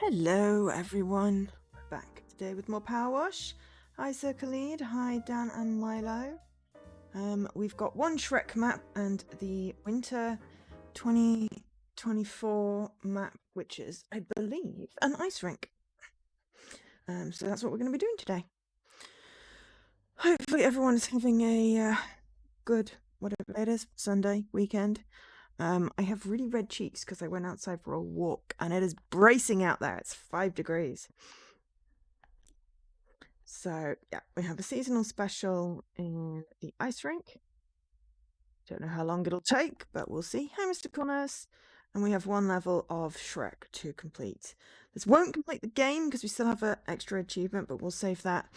Hello everyone, we're back today with more PowerWash. Hi Sir Khalid, hi Dan and Milo. We've got one Shrek map and the winter 2024 map, which is, I believe, an ice rink. So that's what we're going to be doing today. Hopefully everyone is having a good, whatever it is, Sunday, weekend. I have really red cheeks because I went outside for a walk and it is bracing out there. It's 5 degrees. So yeah, we have a seasonal special in the ice rink. Don't know how long it'll take, but we'll see. Hi, Mr. Connors. And we have one level of Shrek to complete. This won't complete the game because we still have an extra achievement, but we'll save that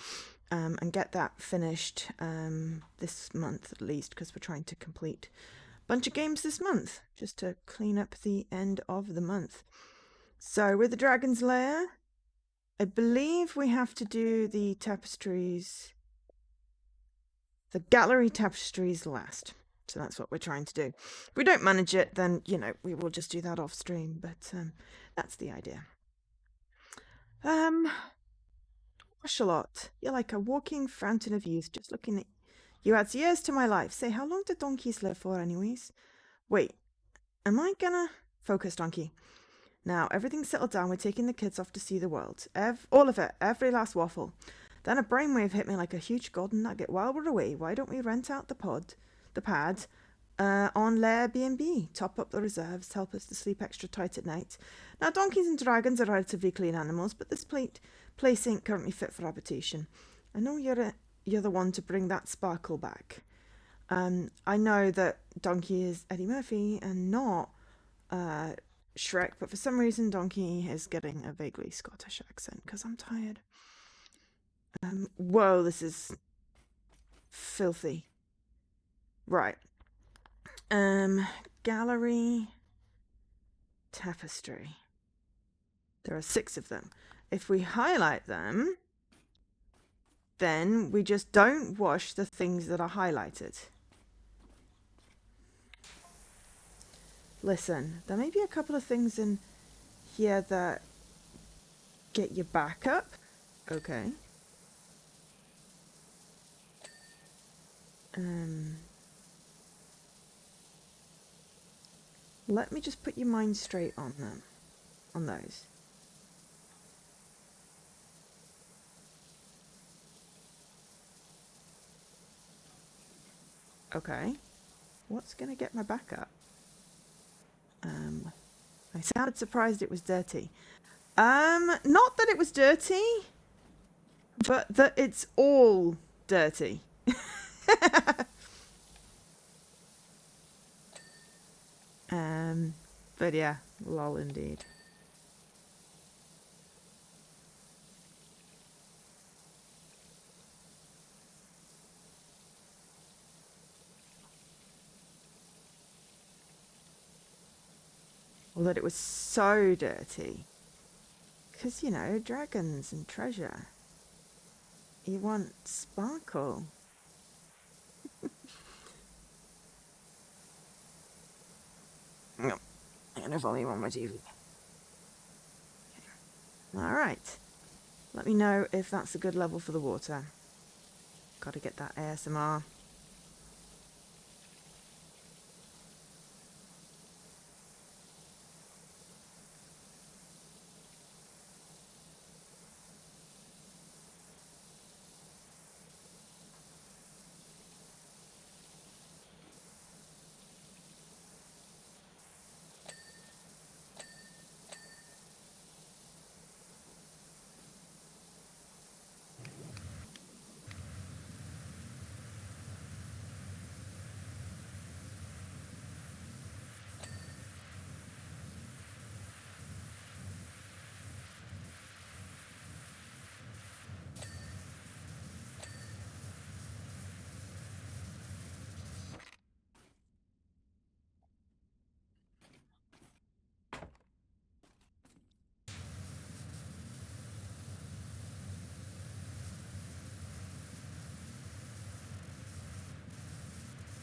and get that finished this month at least, because we're trying to complete a bunch of games this month just to clean up the end of the month. So with the Dragon's Lair, I believe we have to do the tapestries, the gallery tapestries last. So that's what we're trying to do. If we don't manage it, then, you know, we will just do that off stream. But that's the idea. Washalot, you're like a walking fountain of youth. Just looking at you adds years to my life. Say, how long do donkeys live for anyways? Wait, am I gonna focus, donkey? Now, everything's settled down. We're taking the kids off to see the world. All of it. Every last waffle. Then a brainwave hit me like a huge golden nugget. While we're away, why don't we rent out the pad, on Airbnb? Top up the reserves, help us to sleep extra tight at night. Now, donkeys and dragons are relatively clean animals, but this place ain't currently fit for habitation. I know you're the one to bring that sparkle back. I know that Donkey is Eddie Murphy and not Shrek, but for some reason Donkey is getting a vaguely Scottish accent because I'm tired. Whoa, this is filthy. Right. Gallery tapestry. There are 6 of them. If we highlight them, then we just don't wash the things that are highlighted. Listen, there may be a couple of things in here that get your back up. Okay. Let me just put your mind straight on them, on those. Okay. What's gonna get my back up? I sounded surprised it was dirty. Not that it was dirty, but that it's all dirty. But yeah, lol indeed. Well, that it was so dirty. Because, you know, dragons and treasure. You want sparkle. No, I'm gonna volume on my TV. Okay. Alright. Let me know if that's a good level for the water. Gotta get that ASMR.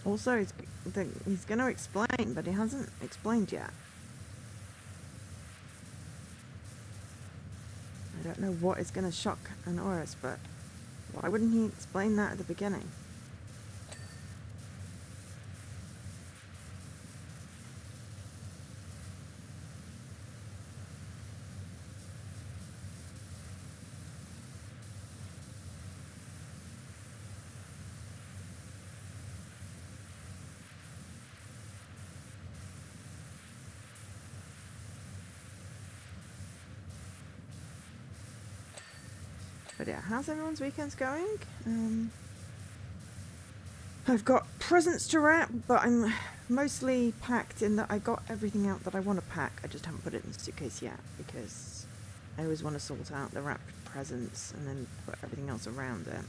Also, he's going to explain, but he hasn't explained yet. I don't know what is going to shock Anoris, but why wouldn't he explain that at the beginning? But yeah, how's everyone's weekends going? I've got presents to wrap, but I'm mostly packed in that I got everything out that I want to pack. I just haven't put it in the suitcase yet because I always want to sort out the wrapped presents and then put everything else around it.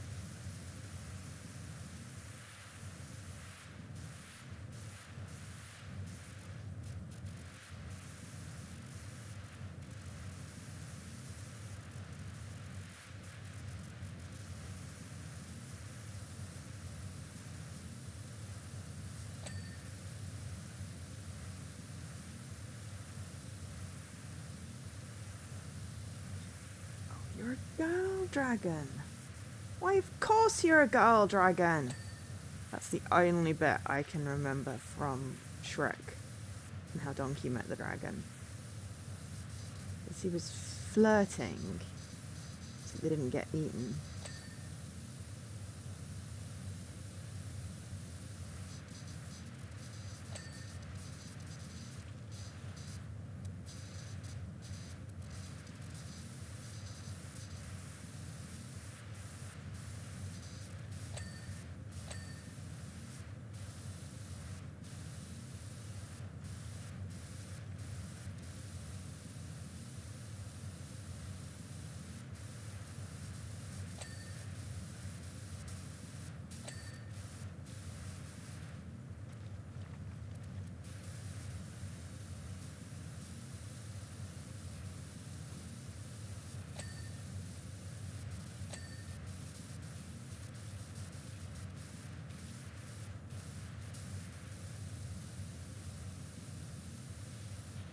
You're a girl dragon. Why, of course you're a girl dragon. That's the only bit I can remember from Shrek and how Donkey met the dragon. Because he was flirting so they didn't get eaten.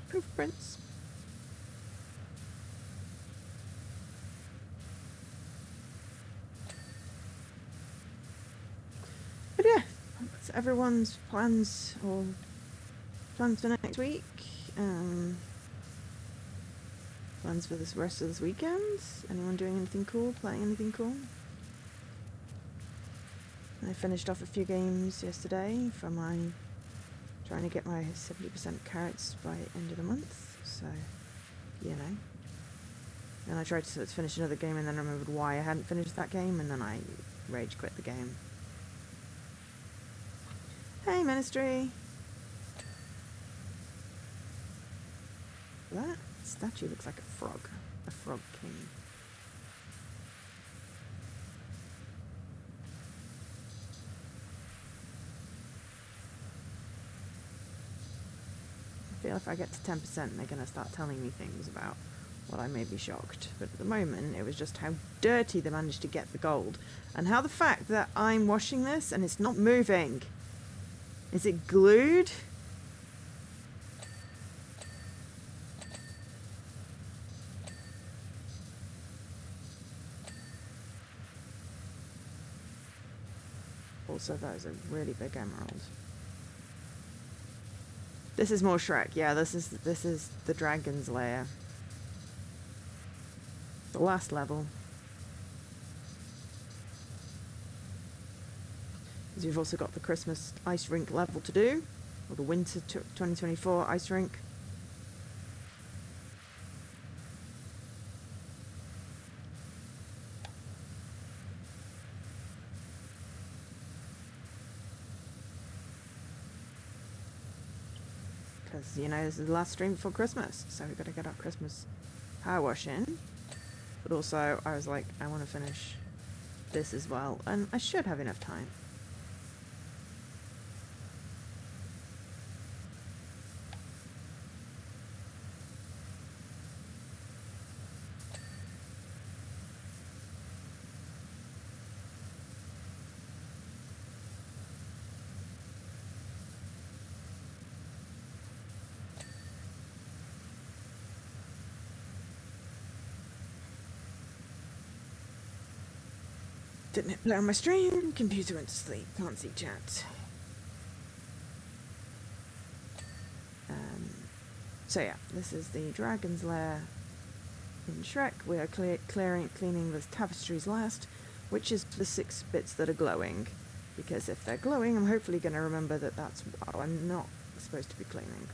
Proof prints. But yeah, what's everyone's plans for next week? Plans for this rest of this weekend? Anyone doing anything cool? Playing anything cool? I finished off a few games yesterday for my trying to get my 70% carrots by end of the month, so you know. And I tried to finish another game and then I remembered why I hadn't finished that game and then I rage quit the game. Hey Ministry! That statue looks like a frog king. I feel if I get to 10% they're going to start telling me things about what I may be shocked. But at the moment it was just how dirty they managed to get the gold. And how the fact that I'm washing this and it's not moving. Is it glued? Also, that is a really big emerald. This is more Shrek. Yeah, this is the dragon's lair. The last level. Because you've also got the Christmas ice rink level to do, or the winter 2024 ice rink. Because, you know, this is the last stream before Christmas, so we've got to get our Christmas PowerWash in. But also, I was like, I want to finish this as well, and I should have enough time. Didn't hit play on my stream. Computer went to sleep. Can't see chat. So yeah, this is the dragon's lair in Shrek. We are cleaning the tapestries last, which is the 6 bits that are glowing. Because if they're glowing, I'm hopefully going to remember that that's what I'm not supposed to be cleaning.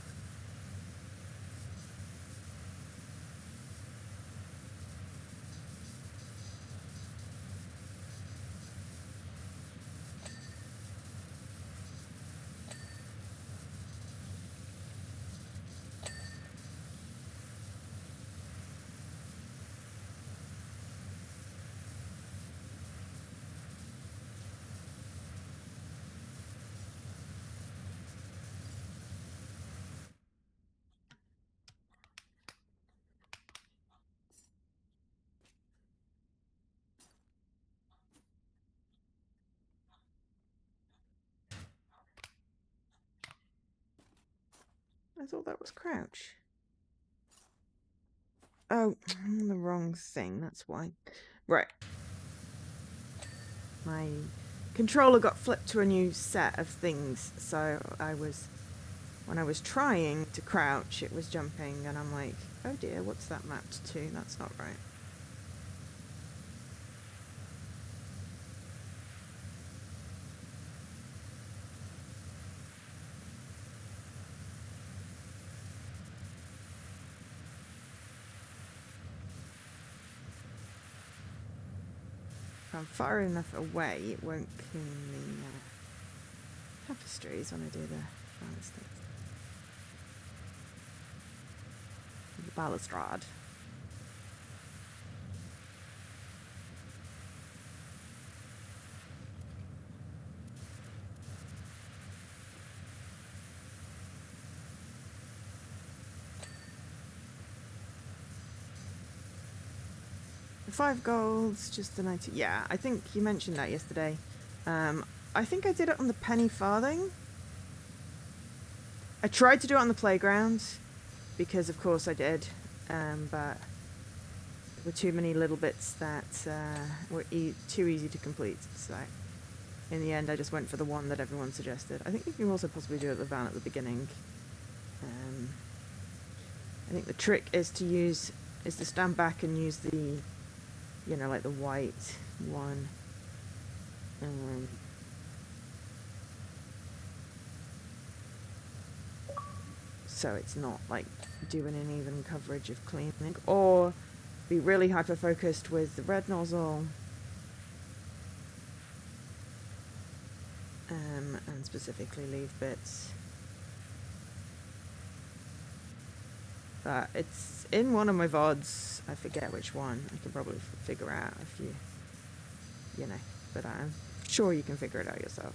I thought that was crouch. Oh, I'm on the wrong thing, that's why. Right. My controller got flipped to a new set of things, so when I was trying to crouch, it was jumping, and I'm like, oh dear, what's that mapped to? That's not right. If I'm far enough away, it won't clean the tapestries when I do the balustrade. 5 golds, just the 90. Yeah, I think you mentioned that yesterday. I think I did it on the penny farthing. I tried to do it on the playground, because of course I did, but there were too many little bits that were too easy to complete, so in the end I just went for the one that everyone suggested. I think you can also possibly do it at the van at the beginning. I think the trick is to stand back and use the, you know, like the white one. So it's not like doing an even coverage of cleaning, or be really hyper focused with the red nozzle, and specifically leave bits. It's in one of my VODs. I forget which one. I can probably figure out if you know, but I'm sure you can figure it out yourself.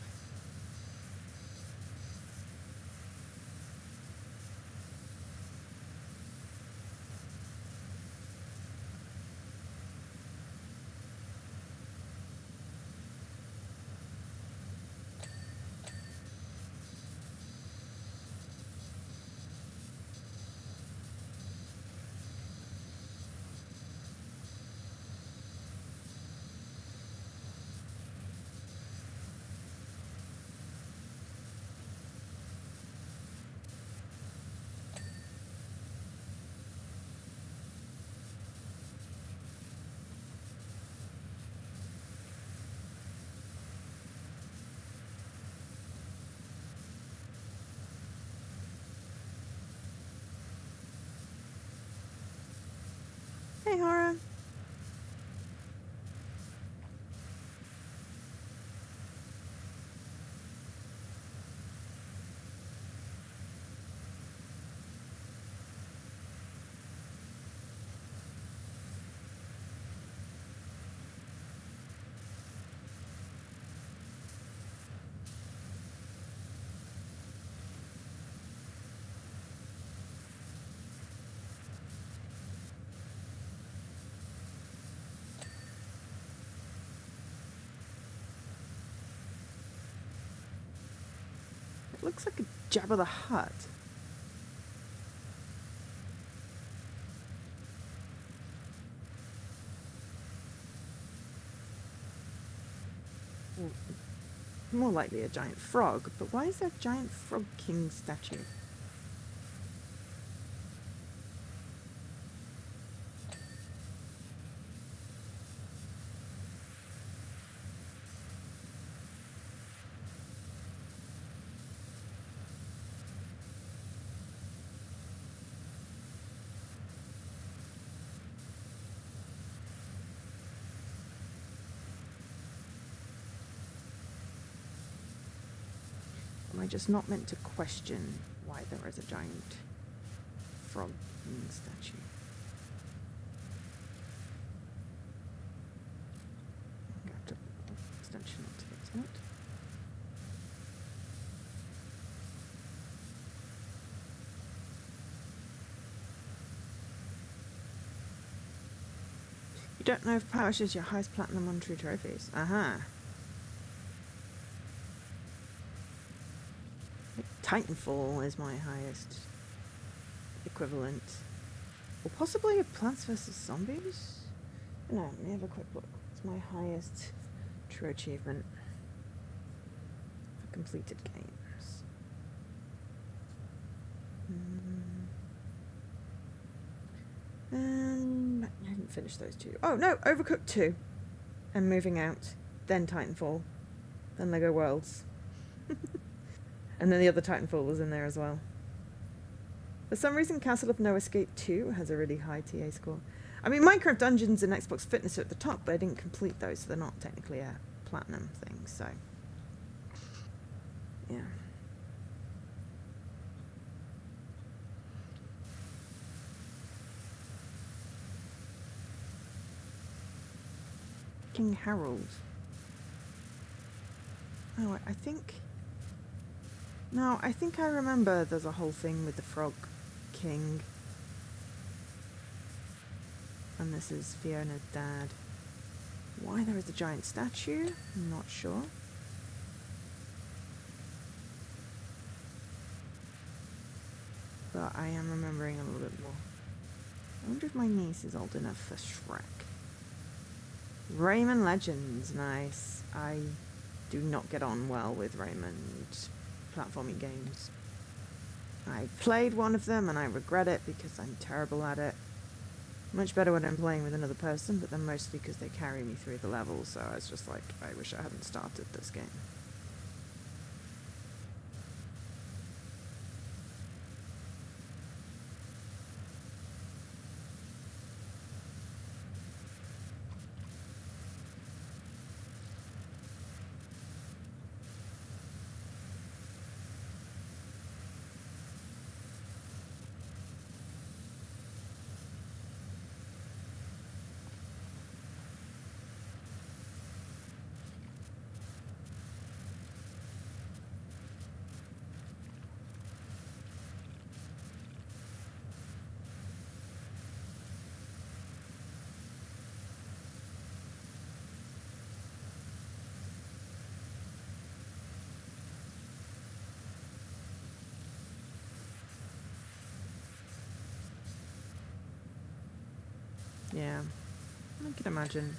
Hey, Hara. It looks like a Jabba the Hutt. More likely a giant frog, but why is there a giant frog king statue? Am I just not meant to question why there is a giant frog king statue? I'm going to have to extension not to get to it. You don't know if PowerWash is your highest platinum on True Trophies. Aha. Titanfall is my highest equivalent. Or possibly a Plants vs. Zombies? No, let me have a quick look. It's my highest true achievement for completed games. I haven't finished those two. Oh no, Overcooked 2 and Moving Out, then Titanfall, then Lego Worlds. And then the other Titanfall was in there as well. For some reason, Castle of No Escape 2 has a really high TA score. I mean, Minecraft Dungeons and Xbox Fitness are at the top, but I didn't complete those, so they're not technically a platinum thing, so... yeah. King Harold. Oh, I think... No, I think I remember there's a whole thing with the Frog King. And this is Fiona's dad. Why there is a giant statue? I'm not sure. But I am remembering a little bit more. I wonder if my niece is old enough for Shrek. Rayman Legends, nice. I do not get on well with Rayman platforming games. I played one of them and I regret it because I'm terrible at it. Much better when I'm playing with another person, but then mostly because they carry me through the levels, so I was just like, I wish I hadn't started this game. Yeah, I can imagine.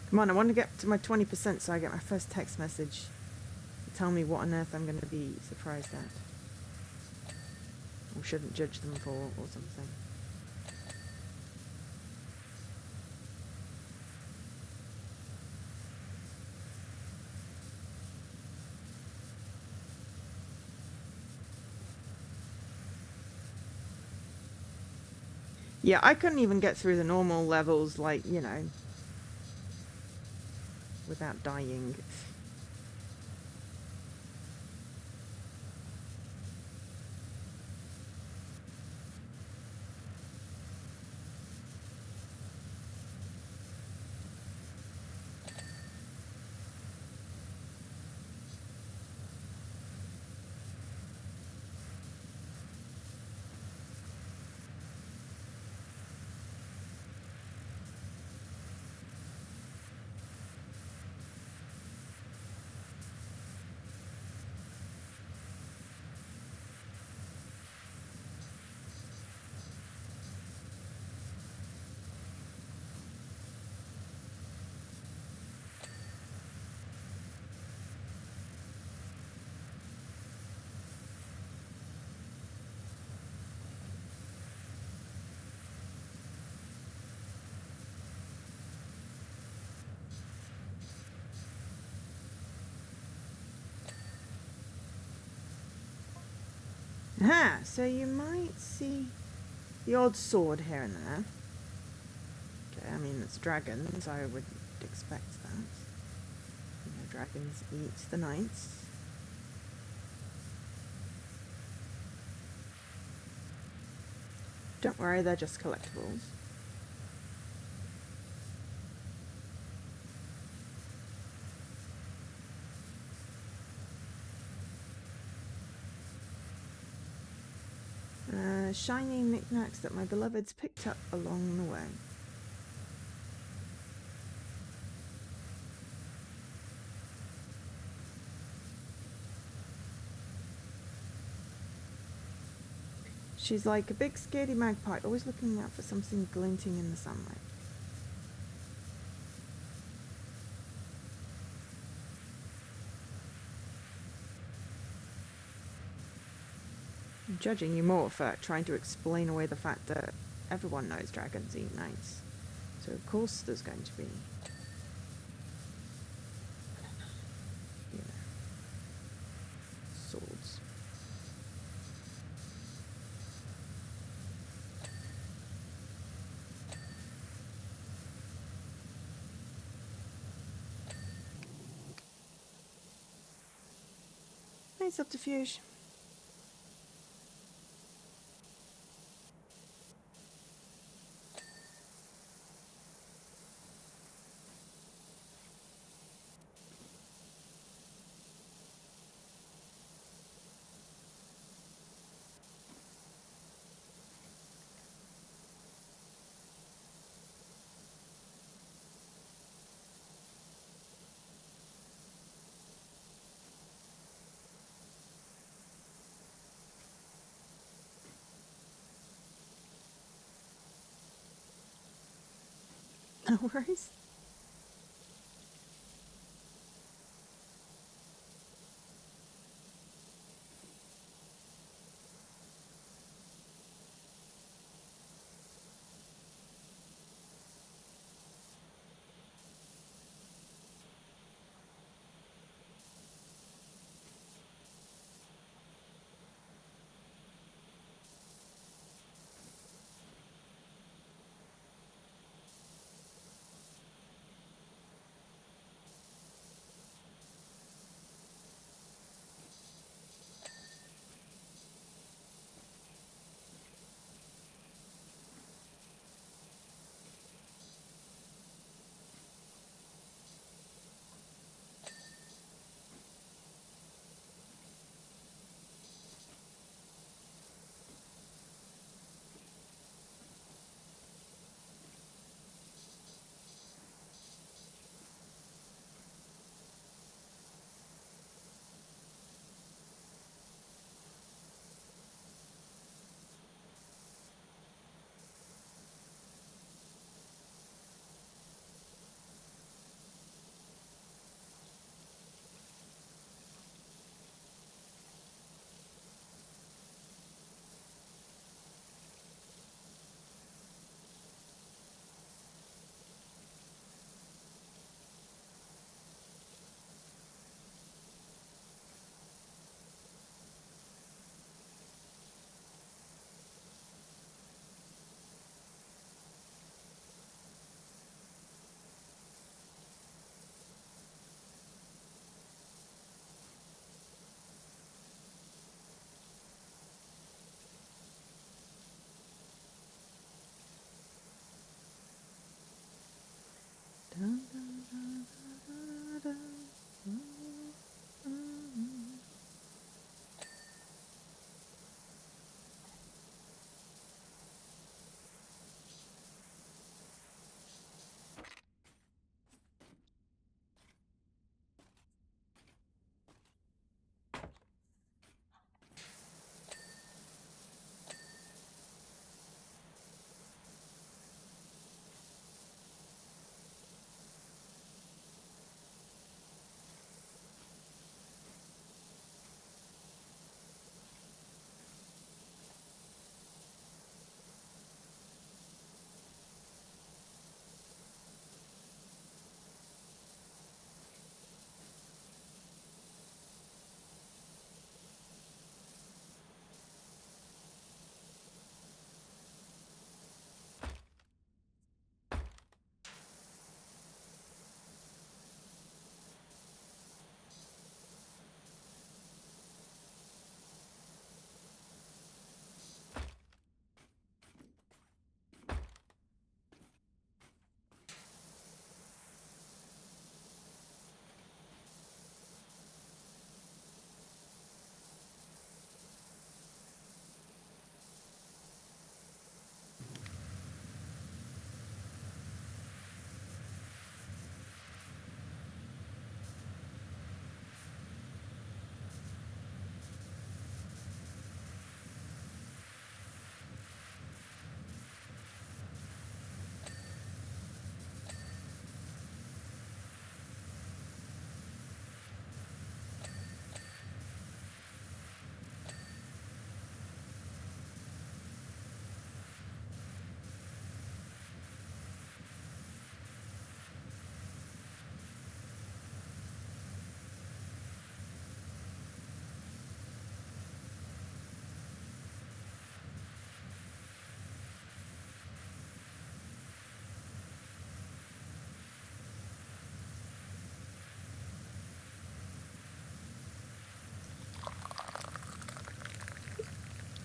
Come on, I want to get to my 20% so I get my first text message to tell me what on earth I'm going to be surprised at. Or shouldn't judge them for, or something. Yeah, I couldn't even get through the normal levels, like, you know, without dying. Aha! So you might see the odd sword here and there. Okay, I mean, it's dragons, I would expect that. You know, dragons eat the knights. Don't worry, they're just collectibles. Shiny knickknacks that my beloveds picked up along the way. She's like a big scaredy magpie, always looking out for something glinting in the sunlight. I'm judging you more for trying to explain away the fact that everyone knows dragons eat knights. So of course there's going to be, you know, swords. Nice subterfuge. No worries.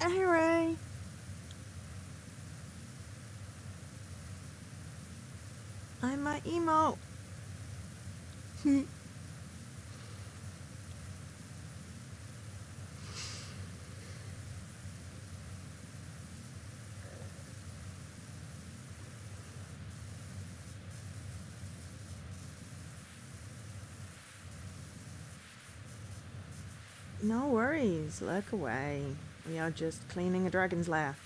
Hey, Ray. I'm my emo. No worries, lurk away. We are just cleaning a dragon's lair.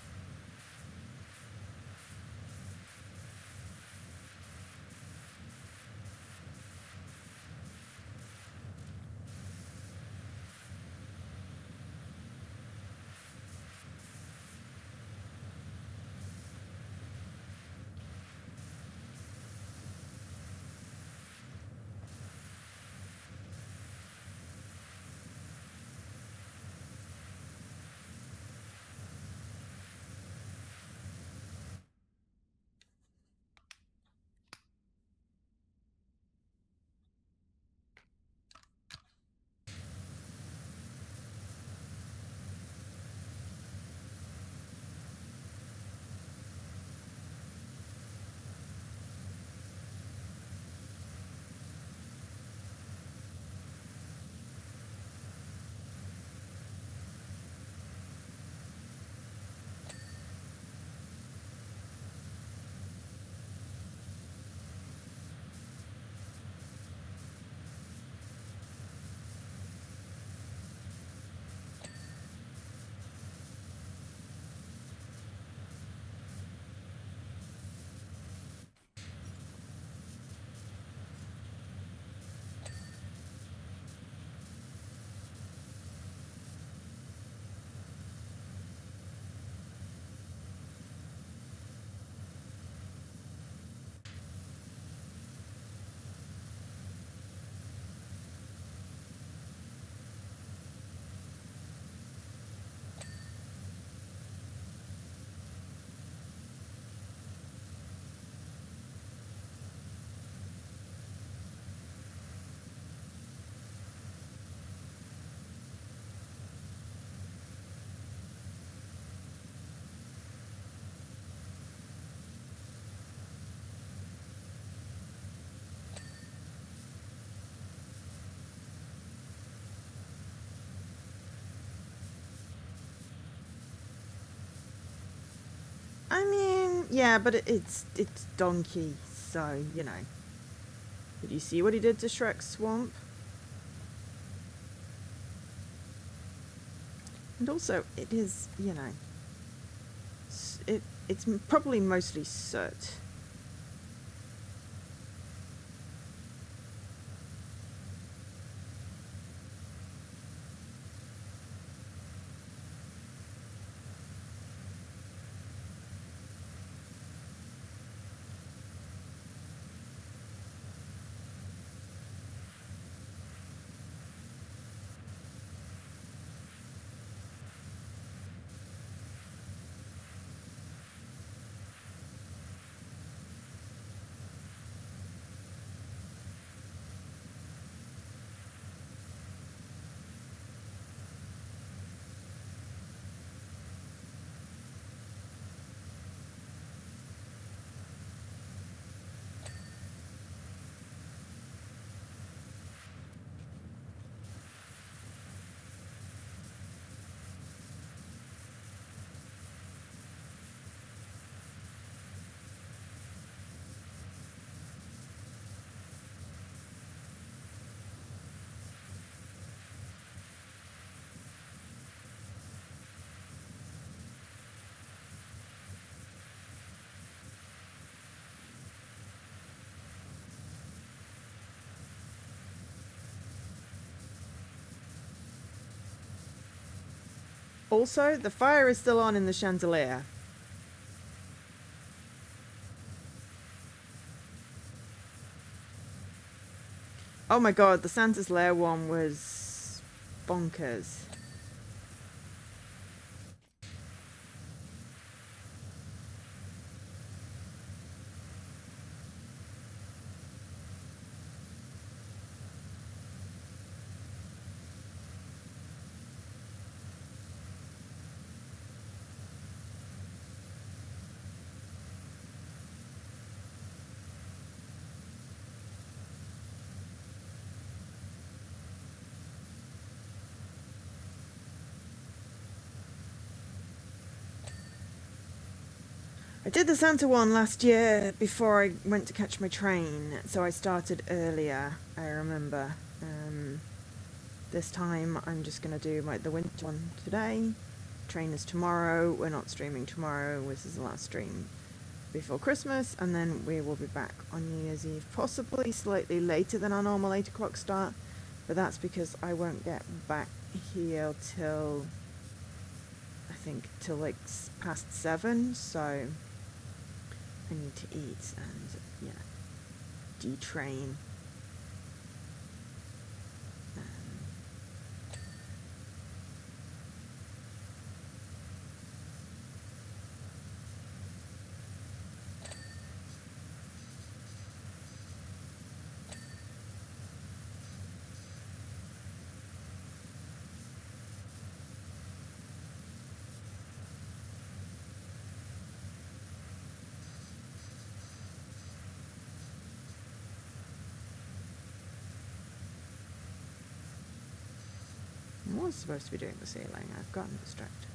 I mean, yeah, but it's Donkey, so, you know. Did you see what he did to Shrek's swamp? And also, it is, you know, it's probably mostly soot. Also, the fire is still on in the chandelier. Oh my god, the Santa's Lair one was bonkers. I did the Santa one last year before I went to catch my train, so I started earlier, I remember. This time I'm just going to do the winter one today. Train is tomorrow. We're not streaming tomorrow. This is the last stream before Christmas, and then we will be back on New Year's Eve, possibly slightly later than our normal 8 o'clock start, but that's because I won't get back here till, I think, till like past 7, so I need to eat and, yeah, detrain. I was supposed to be doing the ceiling. I've gotten distracted.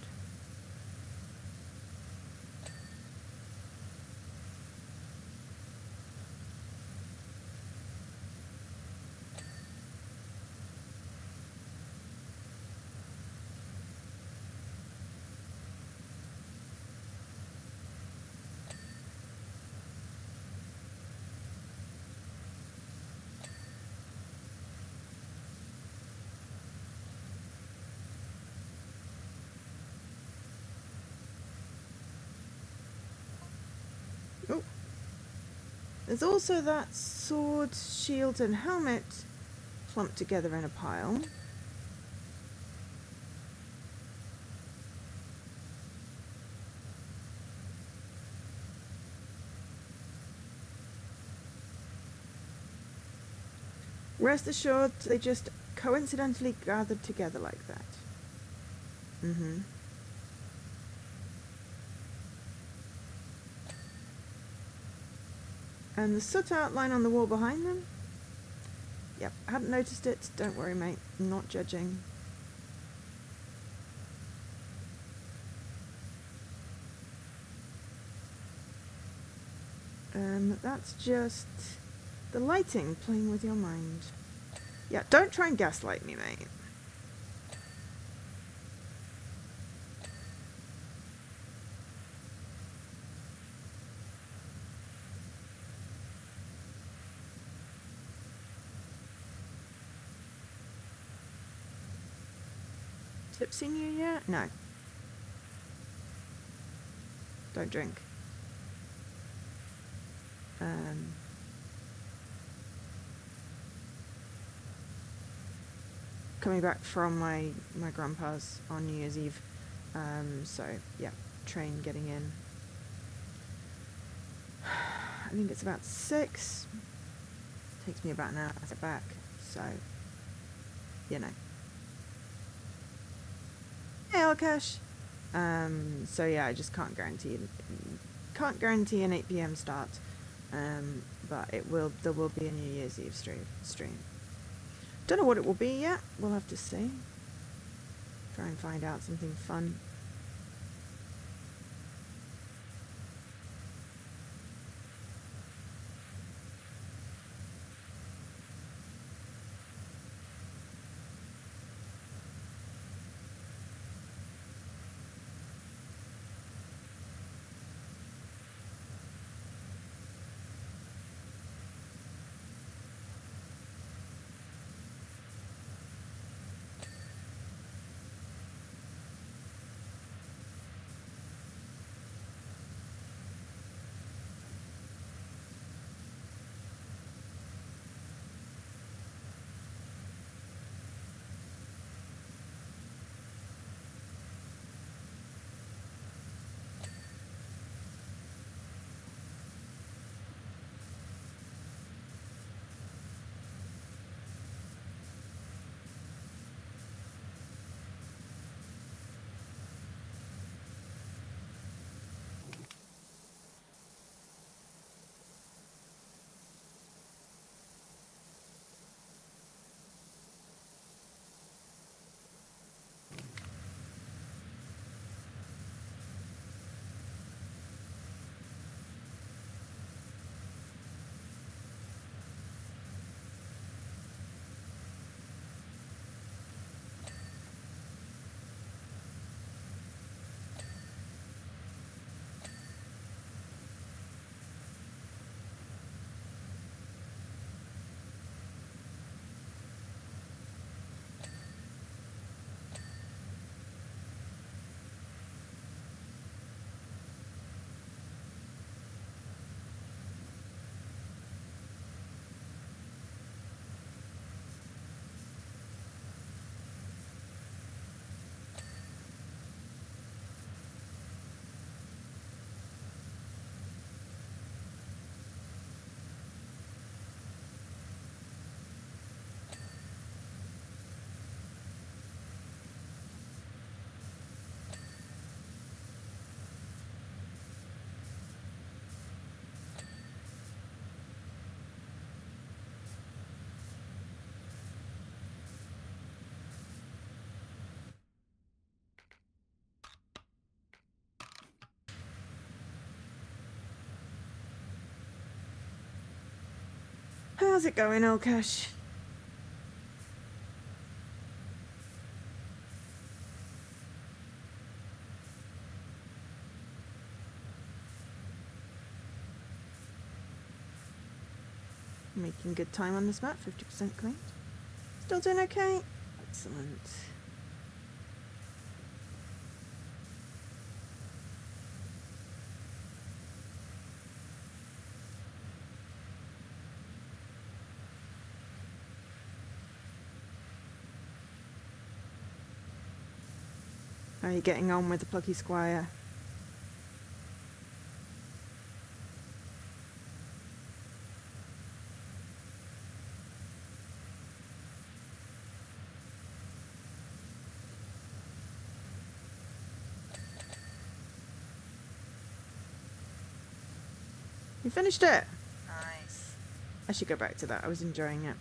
Oh. There's also that sword, shield and helmet clumped together in a pile. Rest assured, they just coincidentally gathered together like that. And the soot outline on the wall behind them? Yep, hadn't noticed it. Don't worry, mate. I'm not judging. That's just the lighting playing with your mind. Yeah, don't try and gaslight me, mate. Tipsy New Year? No. Don't drink. Coming back from my grandpa's on New Year's Eve. So, yeah, train getting in. I think it's about 6. Takes me about an hour to get back. So, you know. Hey, Alkash. So yeah, I just can't guarantee an 8 PM start. But there will be a New Year's Eve stream. Don't know what it will be yet. We'll have to see. Try and find out something fun. How's it going, Elkash? Making good time on this map, 50% cleaned. Still doing okay? Excellent. How are you getting on with the Plucky Squire? You finished it? Nice. I should go back to that. I was enjoying it.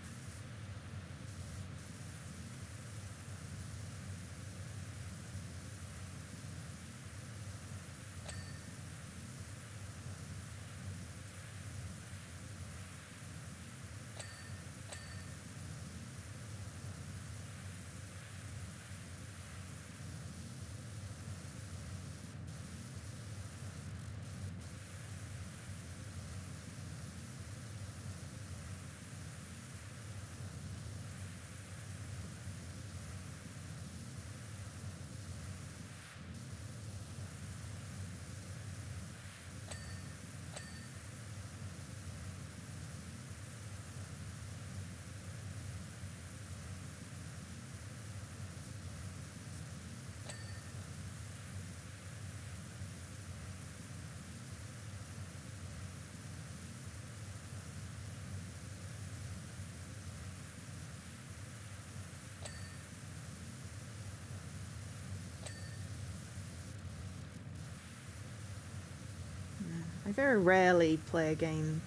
I very rarely play a game,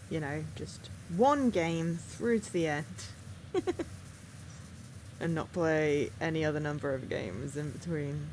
you know, just one game through to the end. And not play any other number of games in between.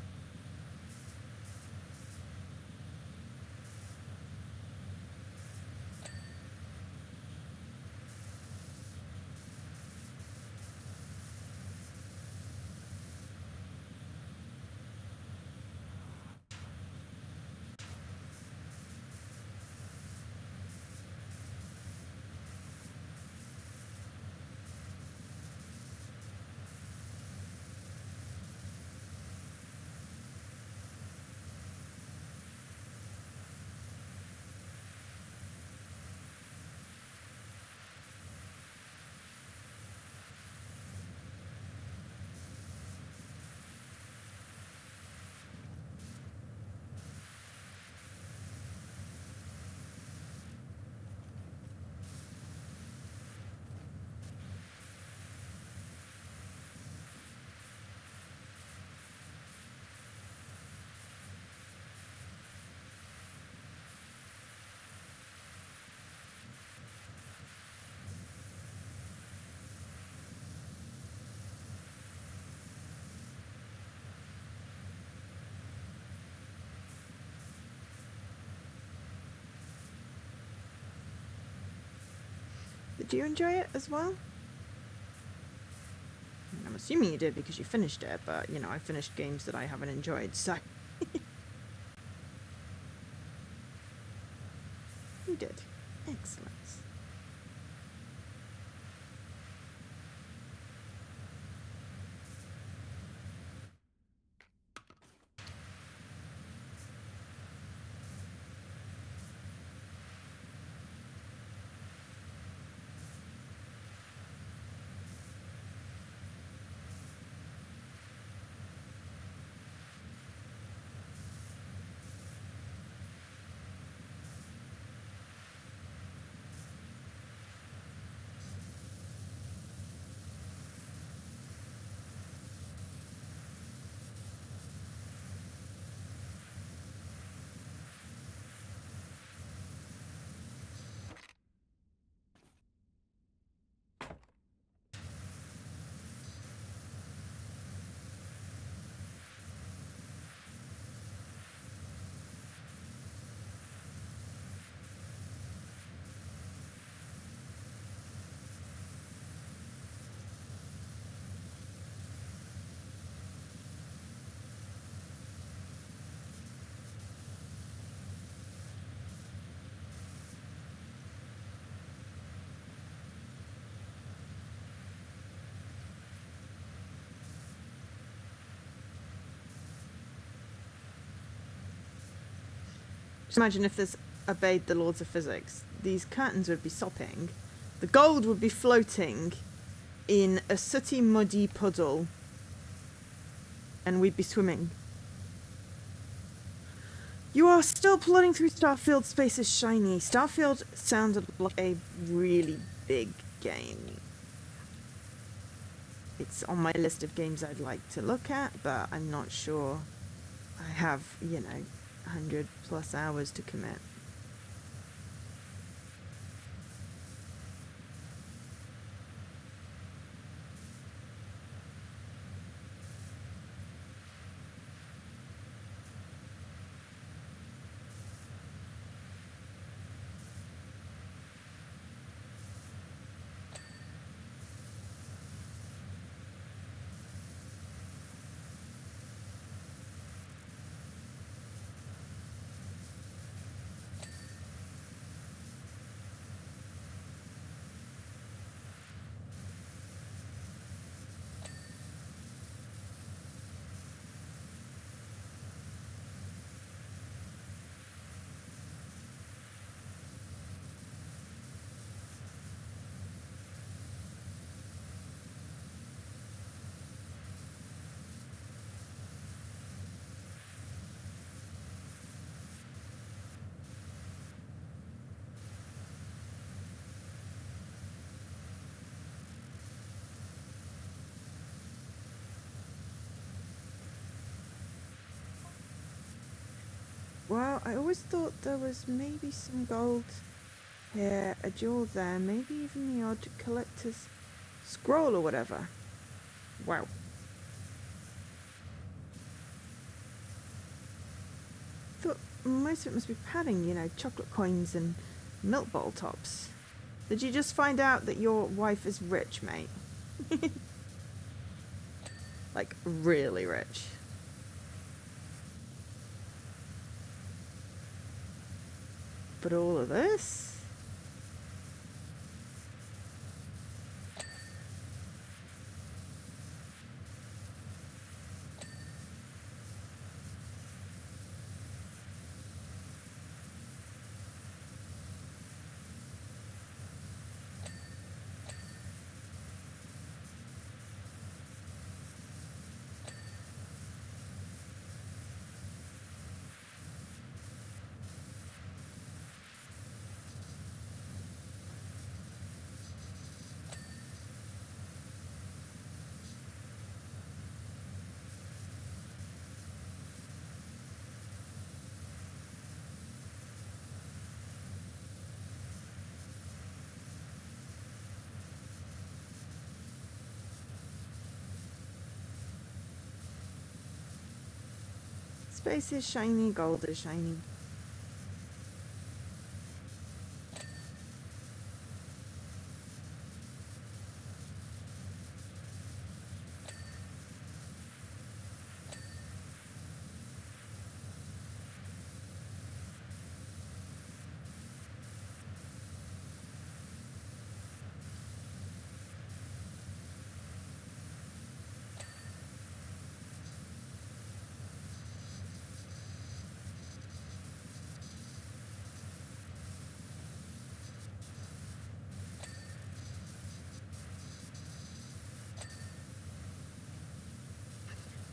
Did you enjoy it as well? I'm assuming you did because you finished it, but, you know, I finished games that I haven't enjoyed, so... You did. Excellent. Just imagine if this obeyed the laws of physics. These curtains would be sopping. The gold would be floating in a sooty, muddy puddle. And we'd be swimming. You are still plodding through Starfield. Space is shiny. Starfield sounded like a really big game. It's on my list of games I'd like to look at, but I'm not sure I have, 100+ hours to commit. Well, I always thought there was maybe some gold here, a jewel there, maybe even the odd collector's scroll or whatever. Wow. Thought most of it must be padding, chocolate coins and milk bottle tops. Did you just find out that your wife is rich, mate? Like, really rich. But all of this? Space is shiny, gold is shiny.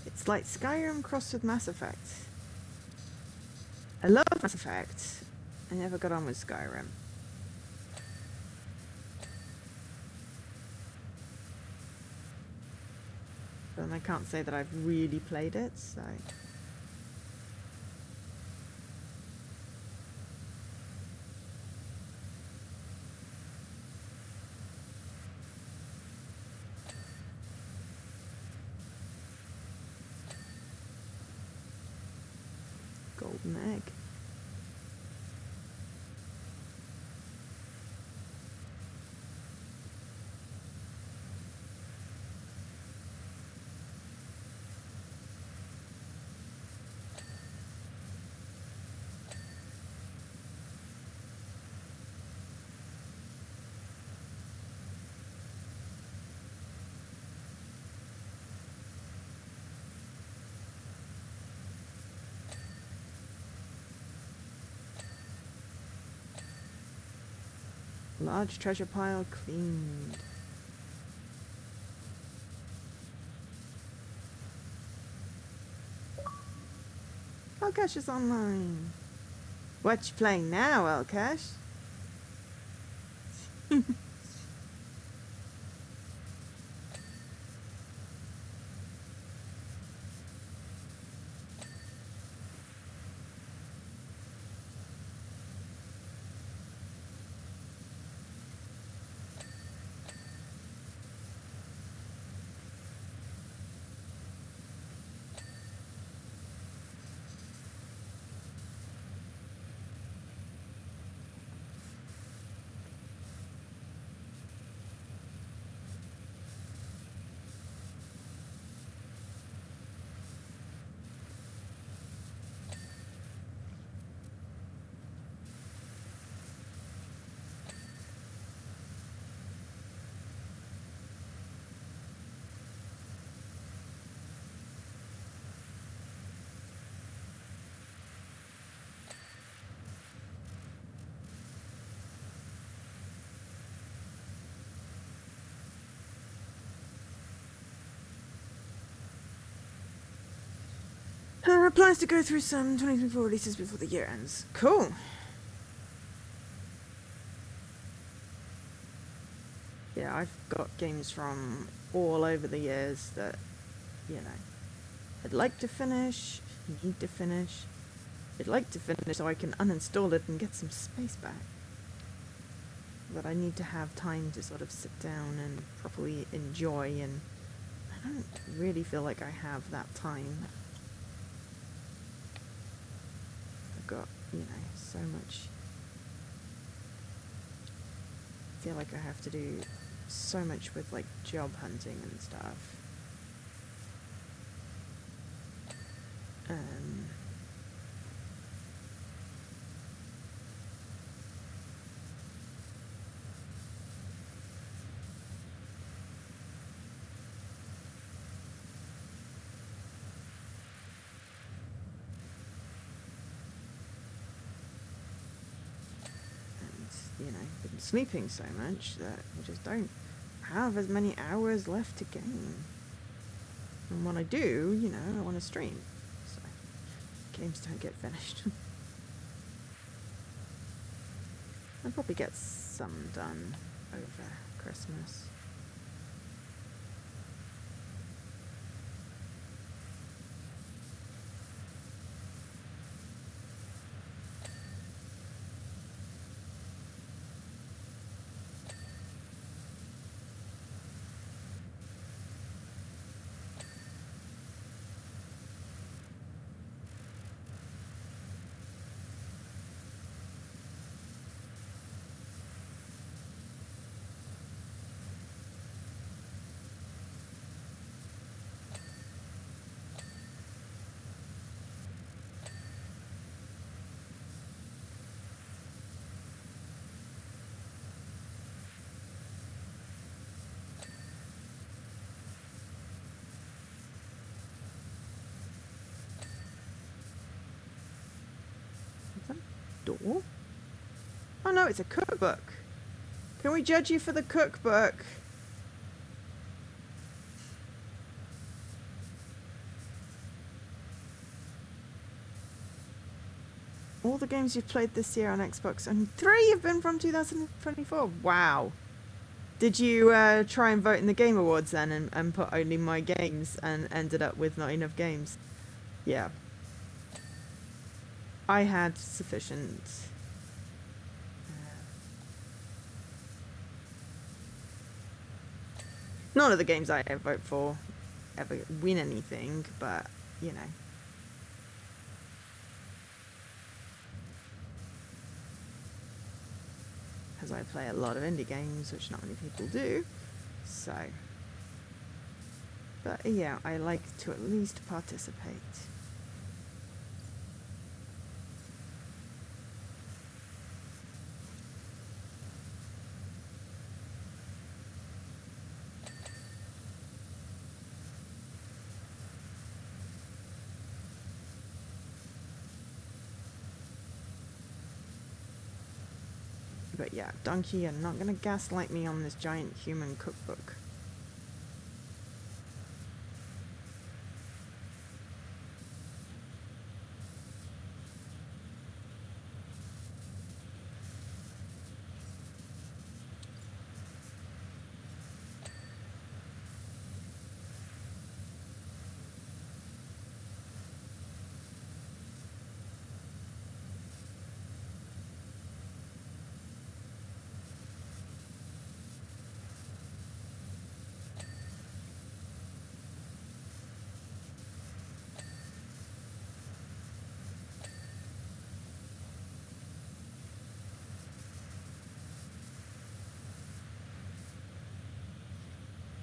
It's like Skyrim crossed with Mass Effect. I love Mass Effect. I never got on with Skyrim. But I can't say that I've really played it, so... Golden egg. Large treasure pile cleaned. Elcash is online. What you playing now, Elcash? Plans to go through some 2024 releases before the year ends. Cool. Yeah, I've got games from all over the years that, you know, I'd like to finish, need to finish. I'd like to finish so I can uninstall it and get some space back. But I need to have time to sort of sit down and properly enjoy, and I don't really feel like I have that time. I've got, you know, so much. I feel like I have to do so much with like job hunting and stuff. You know, been sleeping so much that I just don't have as many hours left to game. And when I do, you know, I want to stream. So, games don't get finished. I'll probably get some done over Christmas. Door? Oh no, it's a cookbook. Can we judge you for the cookbook? All the games you've played this year on Xbox, and 3 have been from 2024. Wow. Did you try and vote in the Game Awards then and put only my games and ended up with not enough games? Yeah. I had sufficient. None of the games I ever vote for ever win anything, but, you know. As I play a lot of indie games, which not many people do, so. But yeah, I like to at least participate. But yeah, Donkey, you're not gonna gaslight me on this giant human cookbook.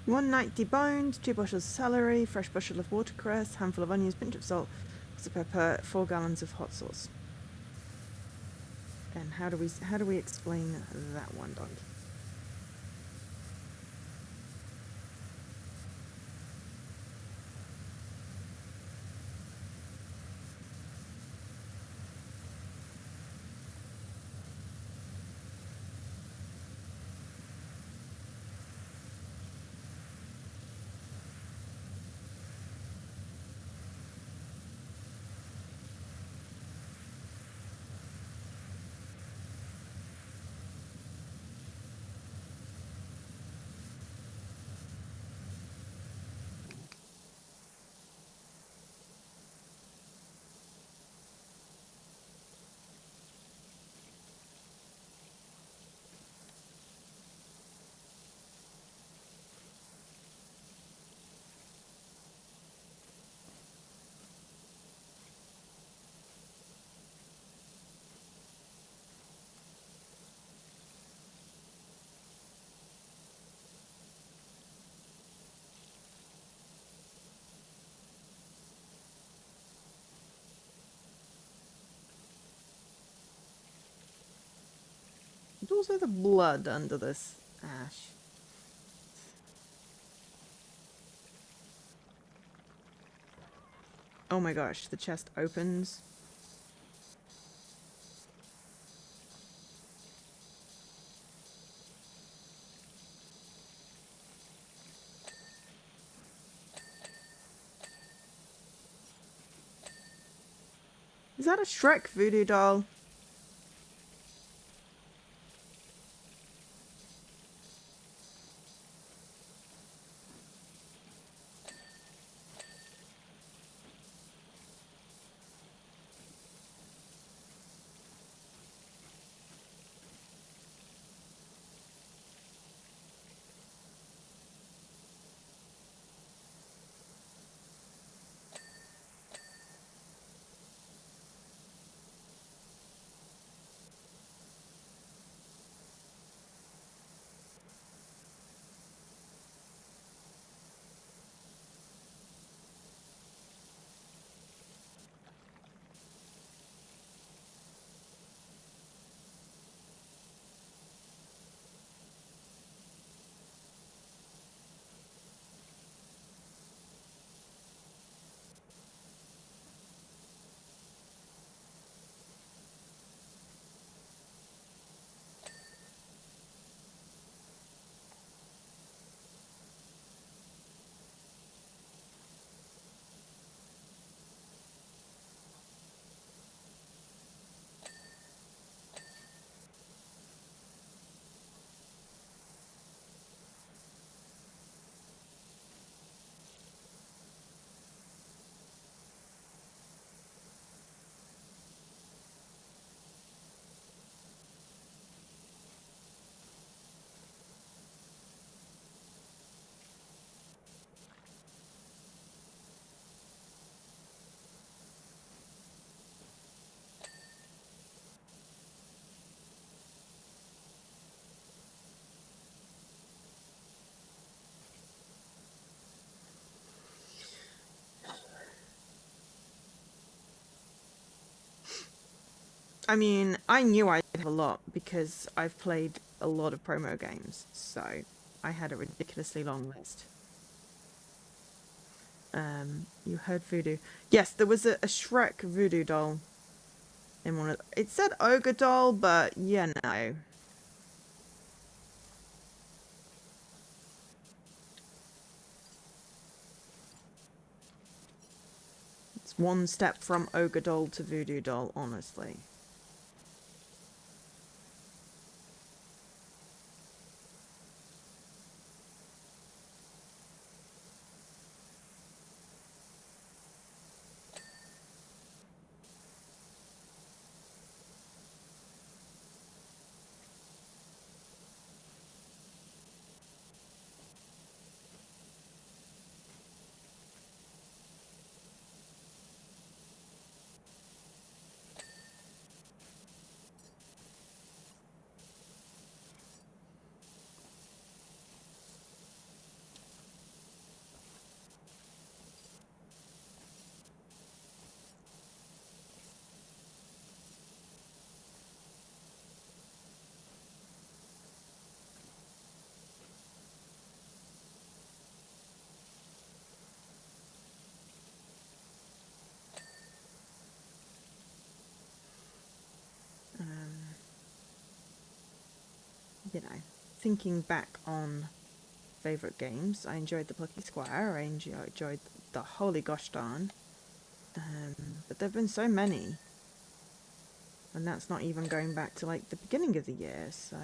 One night deboned, 2 bushels of celery, fresh bushel of watercress, handful of onions, pinch of salt, of pepper, 4 gallons of hot sauce. And how do we explain that one, Donkey? There's also the blood under this ash. Oh my gosh, the chest opens. Is that a Shrek voodoo doll? I mean, I knew I'd have a lot because I've played a lot of promo games, so I had a ridiculously long list. You heard voodoo. Yes, there was a Shrek voodoo doll in one of... It said ogre doll, but yeah, no. just one step from ogre doll to voodoo doll, honestly. You know, thinking back on favourite games, I enjoyed the Plucky Squire, I enjoyed the Holy Gosh Darn, but there have been so many, and that's not even going back to like the beginning of the year, so...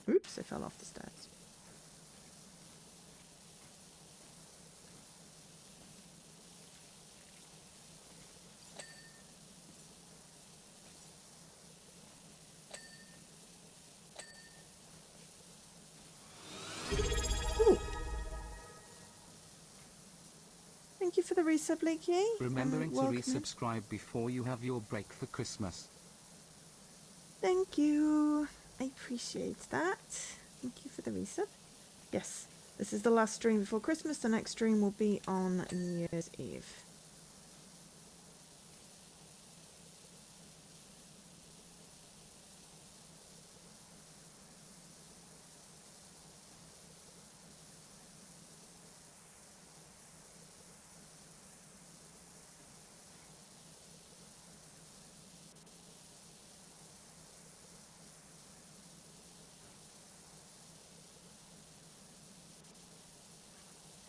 Oops, I fell off the stairs. Ooh. Thank you for the resub, Leaky. Remembering to resubscribe before you have your break for Christmas. Thank you. I appreciate that. Thank you for the resub. Yes, this is the last stream before Christmas. The next stream will be on New Year's Eve.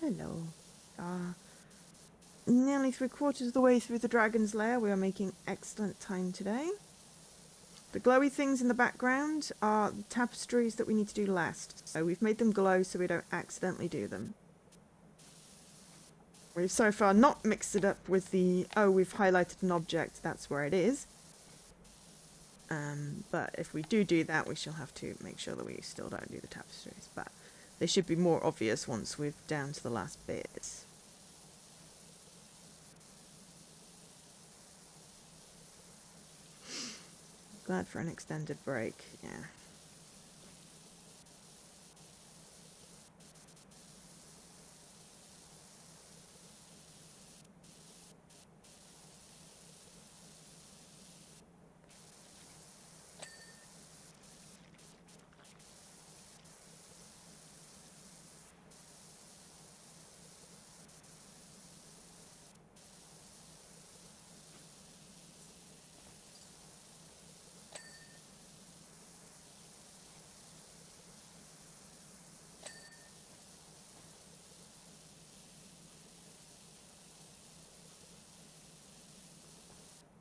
Hello. Nearly 3/4 of the way through the Dragon's Lair. We are making excellent time today. The glowy things in the background are the tapestries that we need to do last. So we've made them glow so we don't accidentally do them. We've so far not mixed it up with the, oh, we've highlighted an object, that's where it is. But if we do that, we shall have to make sure that we still don't do the tapestries. But they should be more obvious once we're down to the last bits. Glad for an extended break, yeah.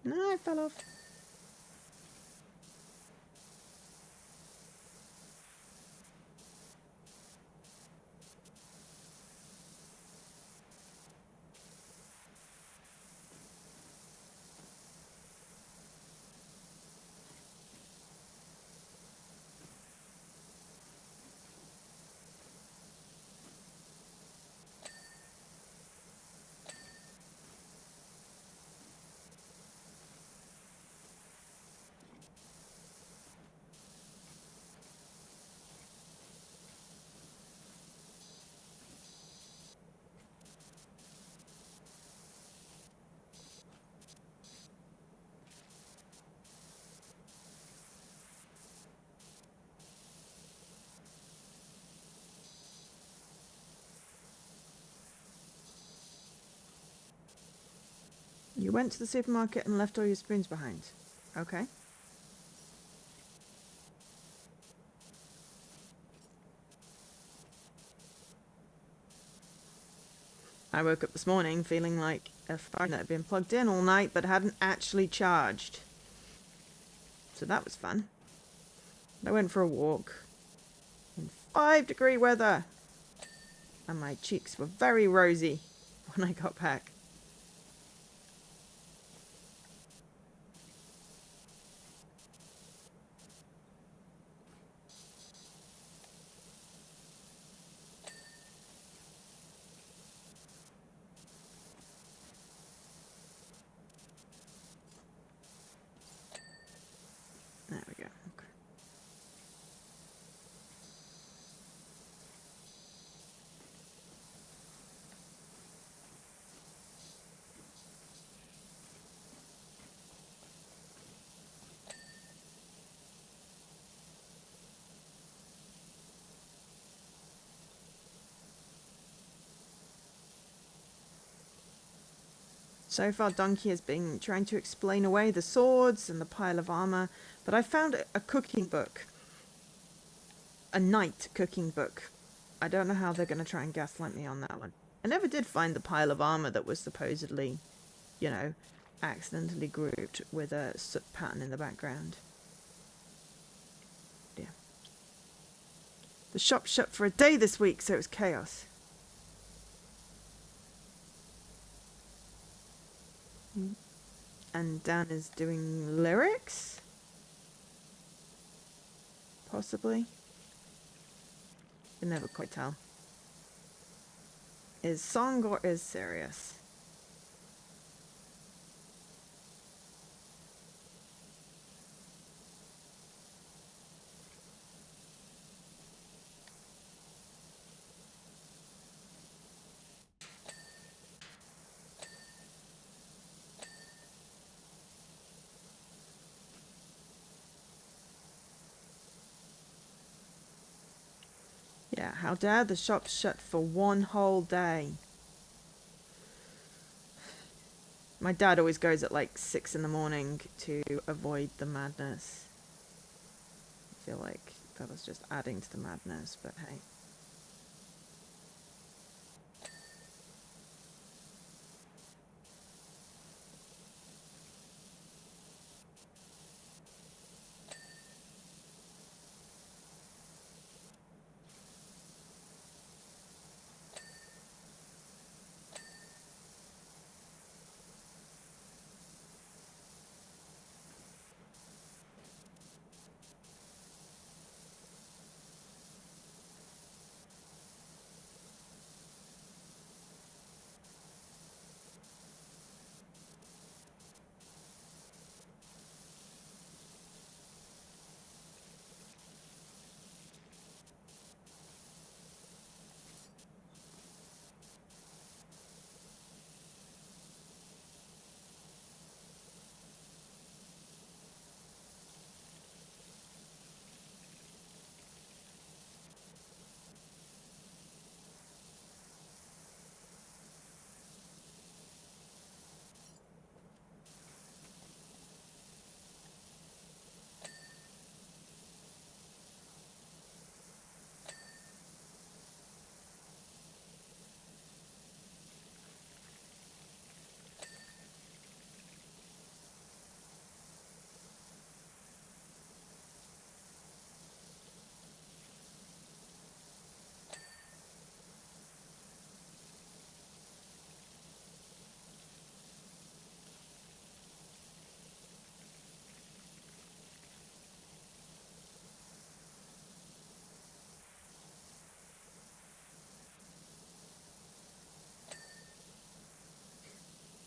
No, I fell off. You went to the supermarket and left all your spoons behind. Okay. I woke up this morning feeling like a phone that had been plugged in all night but hadn't actually charged. So that was fun. I went for a walk in 5-degree weather, and my cheeks were very rosy when I got back. There we go. Okay. So far, Donkey has been trying to explain away the swords and the pile of armor, but I found a cooking book. A knight cooking book. I don't know how they're going to try and gaslight me on that one. I never did find the pile of armor that was supposedly, you know, accidentally grouped with a soot pattern in the background. Yeah. The shop shut for a day this week, so it was chaos. And Dan is doing lyrics? Possibly. You can never quite tell. Is song or is serious? Yeah, how dare the shop shut for one whole day. My dad always goes at like 6 in the morning to avoid the madness. I feel like that was just adding to the madness, but hey.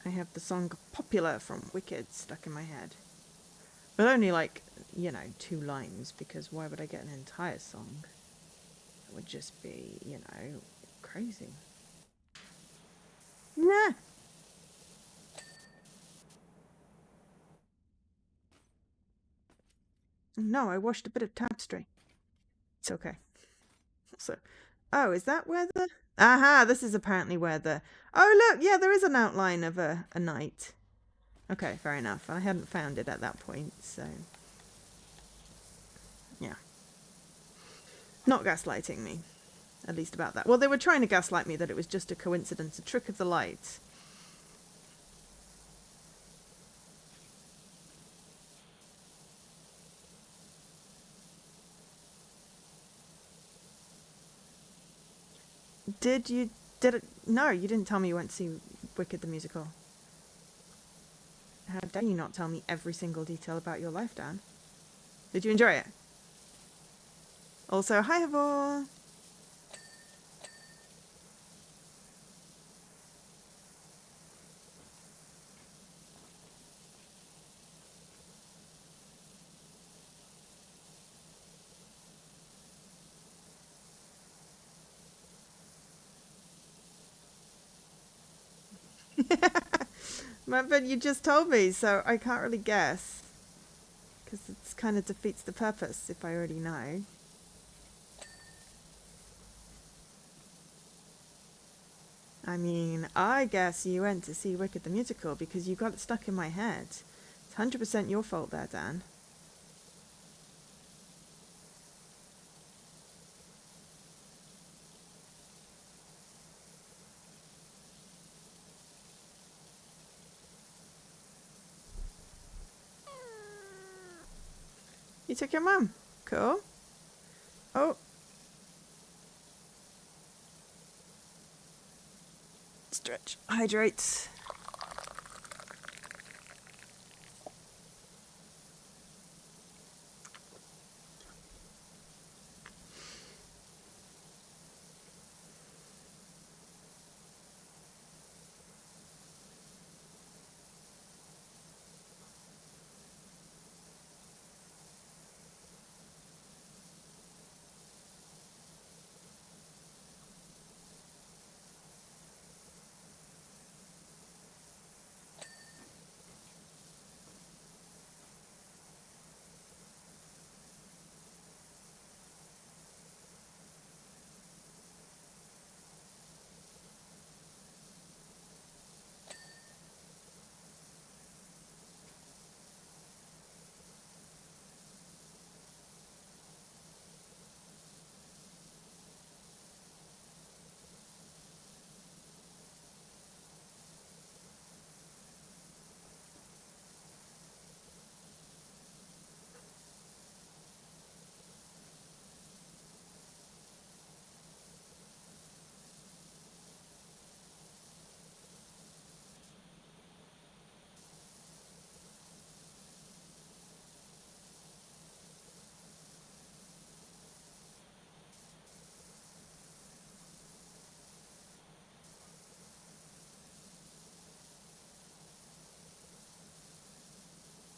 I have the song Popular from Wicked stuck in my head. But only like, 2 lines, because why would I get an entire song? It would just be, crazy. Nah. No, I washed a bit of tapestry. It's okay. So, oh, is that where the... Aha, this is apparently where the... Oh, look, yeah, there is an outline of a knight. Okay, fair enough. I hadn't found it at that point, so... Yeah. Not gaslighting me. At least about that. Well, they were trying to gaslight me that it was just a coincidence, a trick of the light. Did you? Did it? No, you didn't tell me you went to see Wicked the musical. How dare you not tell me every single detail about your life, Dan? Did you enjoy it? Also, hi, Havor. But you just told me, so I can't really guess. Because it kind of defeats the purpose if I already know. I mean, I guess you went to see Wicked the musical because you got it stuck in my head. It's 100% your fault there, Dan. You took your mum. Cool. Oh. Stretch. Hydrate.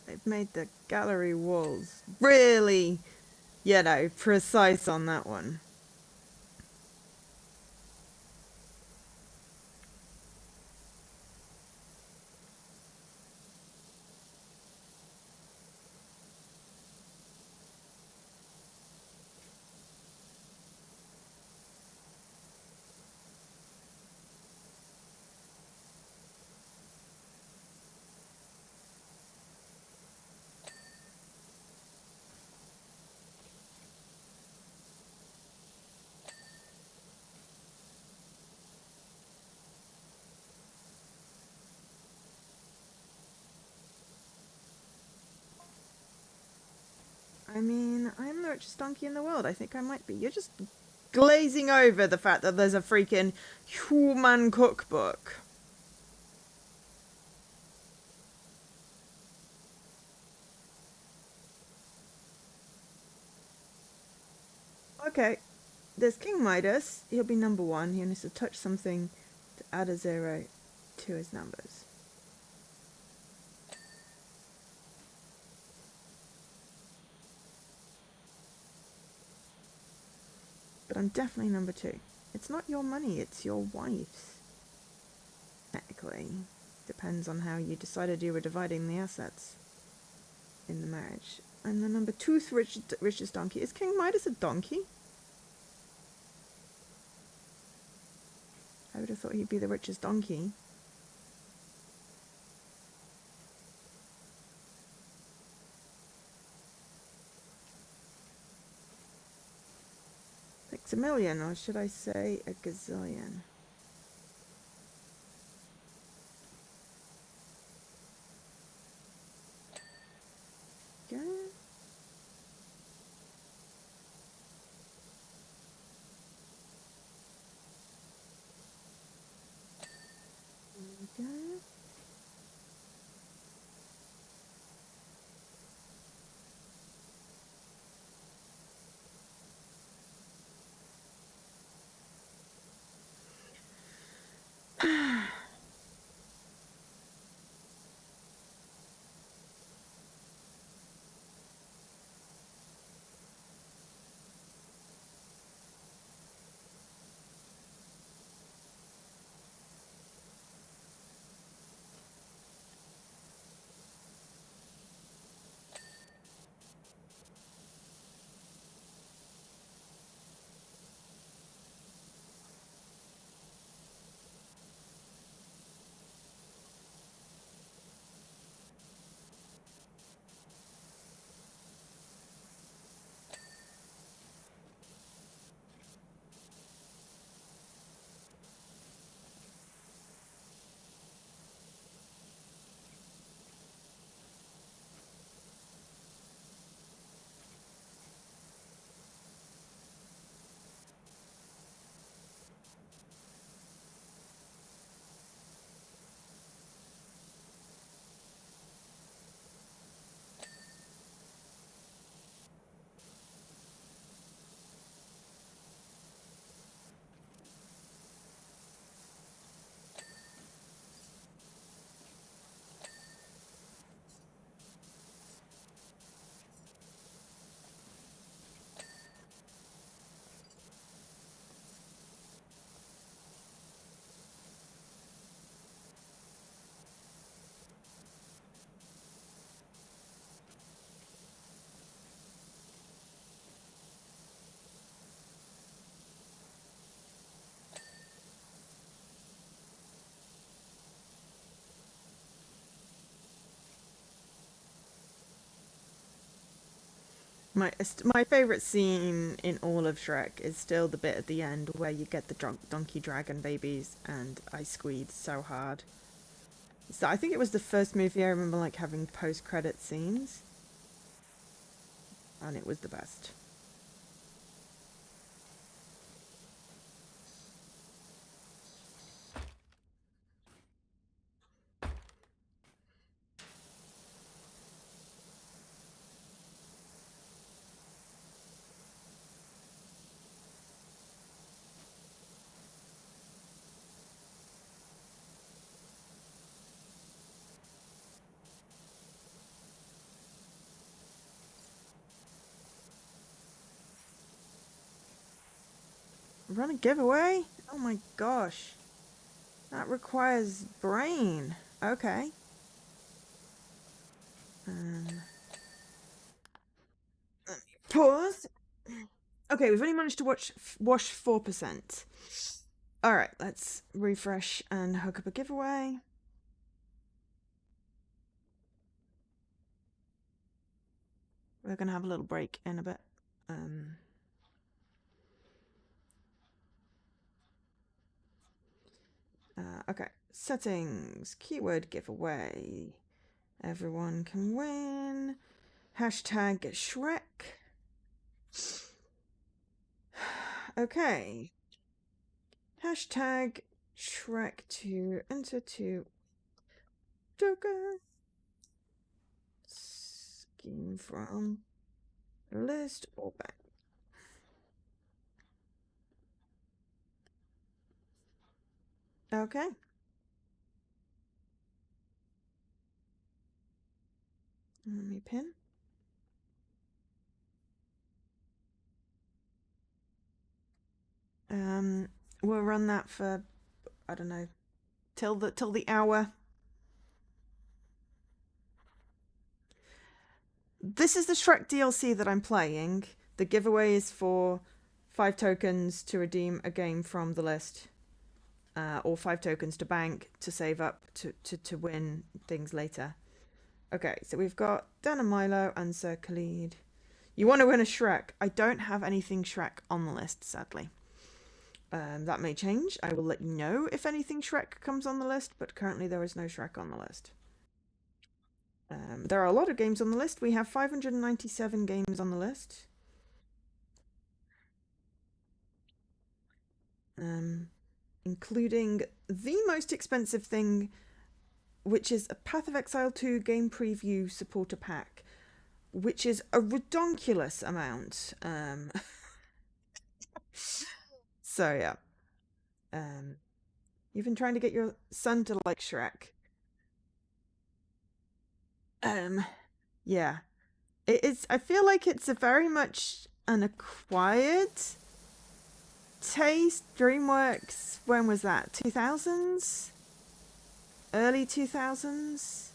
They've made the gallery walls really, precise on that one. I mean, I'm the richest donkey in the world. I think I might be. You're just glazing over the fact that there's a freaking human cookbook. Okay, there's King Midas. He'll be number 1. He needs to touch something to add a 0 to his numbers. But I'm definitely number 2. It's not your money, it's your wife's. Technically. Depends on how you decided you were dividing the assets in the marriage. I'm the number 2 richest donkey. Is King Midas a donkey? I would have thought he'd be the richest donkey. It's a million, or should I say a gazillion? Okay. My favorite scene in all of Shrek is still the bit at the end where you get the donkey dragon babies, and I squeezed so hard. So I think it was the first movie I remember like having post-credit scenes, and it was the best. Run a giveaway? Oh my gosh. That requires brain. Okay. Um, Pause. Okay, we've only managed to wash 4%. Alright, let's refresh and hook up a giveaway. We're going to have a little break in a bit. Okay, settings, keyword giveaway. Everyone can win. Hashtag Shrek. Okay. Hashtag Shrek to enter to Joker. Scheme from list or back. Okay. Let me pin. We'll run that for, I don't know, till the hour. This is the Shrek DLC that I'm playing. The giveaway is for 5 tokens to redeem a game from the list, or 5 tokens to bank to save up to win things later. Okay, so we've got Dan and Milo and Sir Khalid. You want to win a Shrek? I don't have anything Shrek on the list, sadly. That may change. I will let you know if anything Shrek comes on the list, but currently there is no Shrek on the list. There are a lot of games on the list. We have 597 games on the list. Including the most expensive thing, which is a Path of Exile 2 game preview supporter pack, which is a redonkulous amount. So yeah. You've been trying to get your son to like Shrek. Yeah. It is, I feel like it's a very much an acquired taste. DreamWorks, when was that? 2000s? Early 2000s?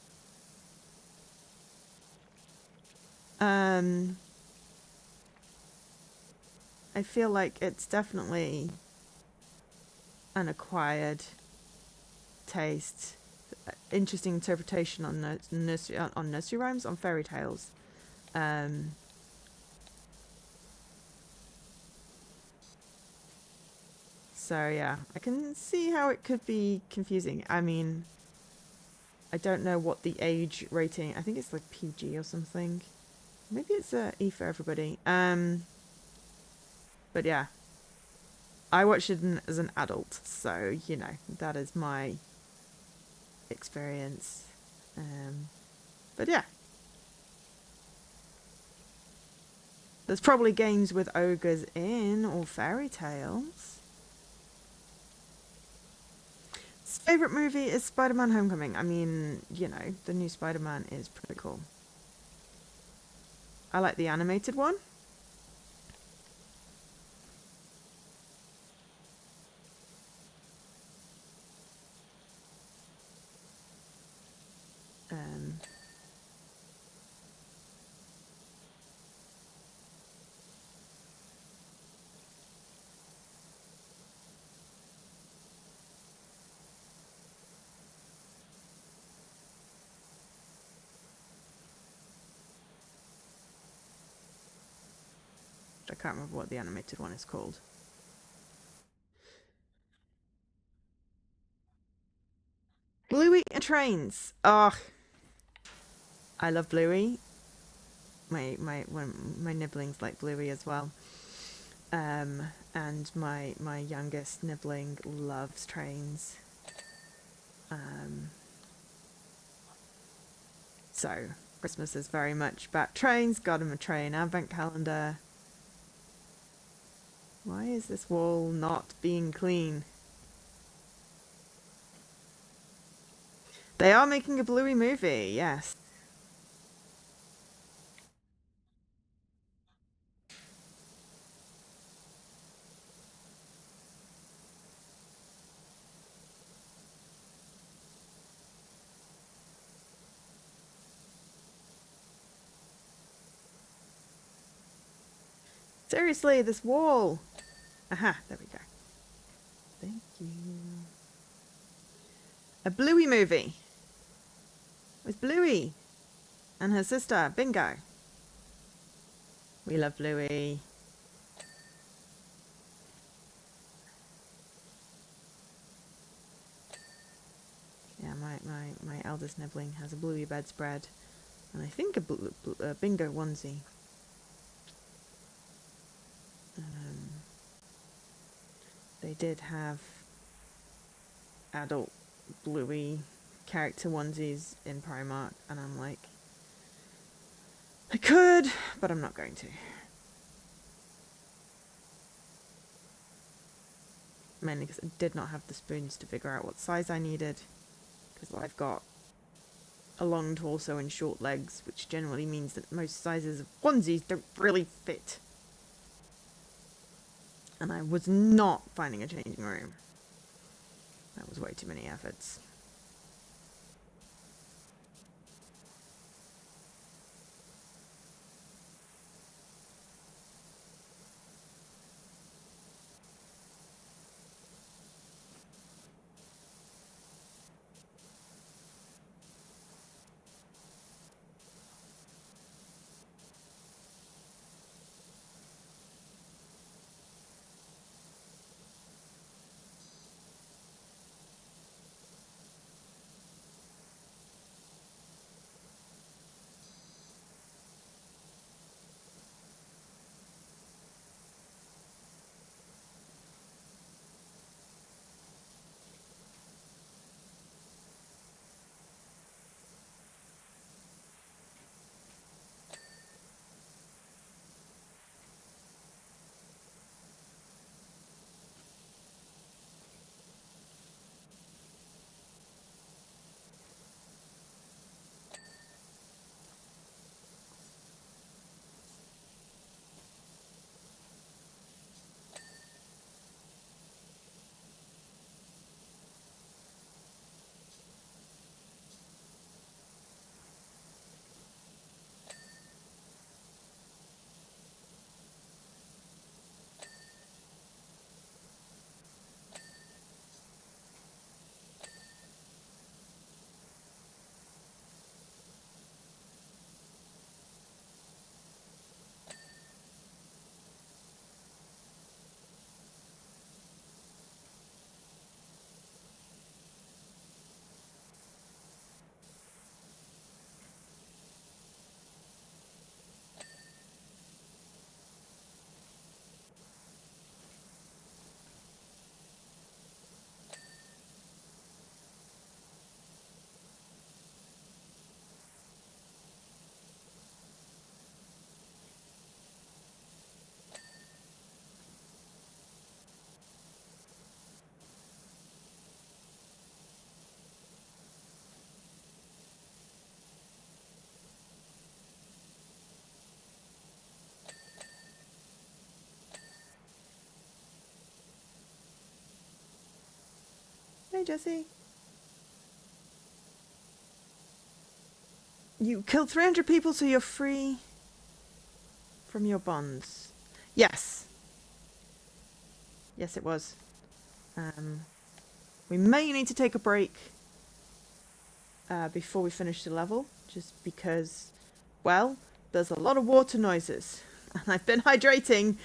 I feel like it's definitely an acquired taste. Interesting interpretation on nursery rhymes, on fairy tales. So yeah, I can see how it could be confusing. I mean, I don't know what the age rating. I think it's like PG or something. Maybe it's E for everybody. But yeah, I watched it as an adult, so you know that is my experience. But yeah, there's probably games with ogres in or fairy tales. His favorite movie is Spider-Man: Homecoming. I mean, you know, the new Spider-Man is pretty cool. I like the animated one. I can't remember what the animated one is called. Bluey and trains. Oh, I love Bluey. My nibblings like Bluey as well. And my youngest nibbling loves trains. So Christmas is very much about trains. Got him a train advent calendar. Why is this wall not being clean? They are making a Bluey movie, yes. Seriously, this wall. Aha, there we go. Thank you. A Bluey movie. With Bluey and her sister, Bingo. We love Bluey. Yeah, my eldest nibbling has a Bluey bedspread. And I think a Bingo onesie. They did have adult Bluey character onesies in Primark, and I'm like, I could, but I'm not going to. Mainly because I did not have the spoons to figure out what size I needed, because I've got a long torso and short legs, which generally means that most sizes of onesies don't really fit. And I was not finding a changing room. That was way too many efforts. Hey, Jesse. You killed 300 people, so you're free from your bonds. Yes. Yes, it was. We may need to take a break before we finish the level, just because, well, there's a lot of water noises. And I've been hydrating.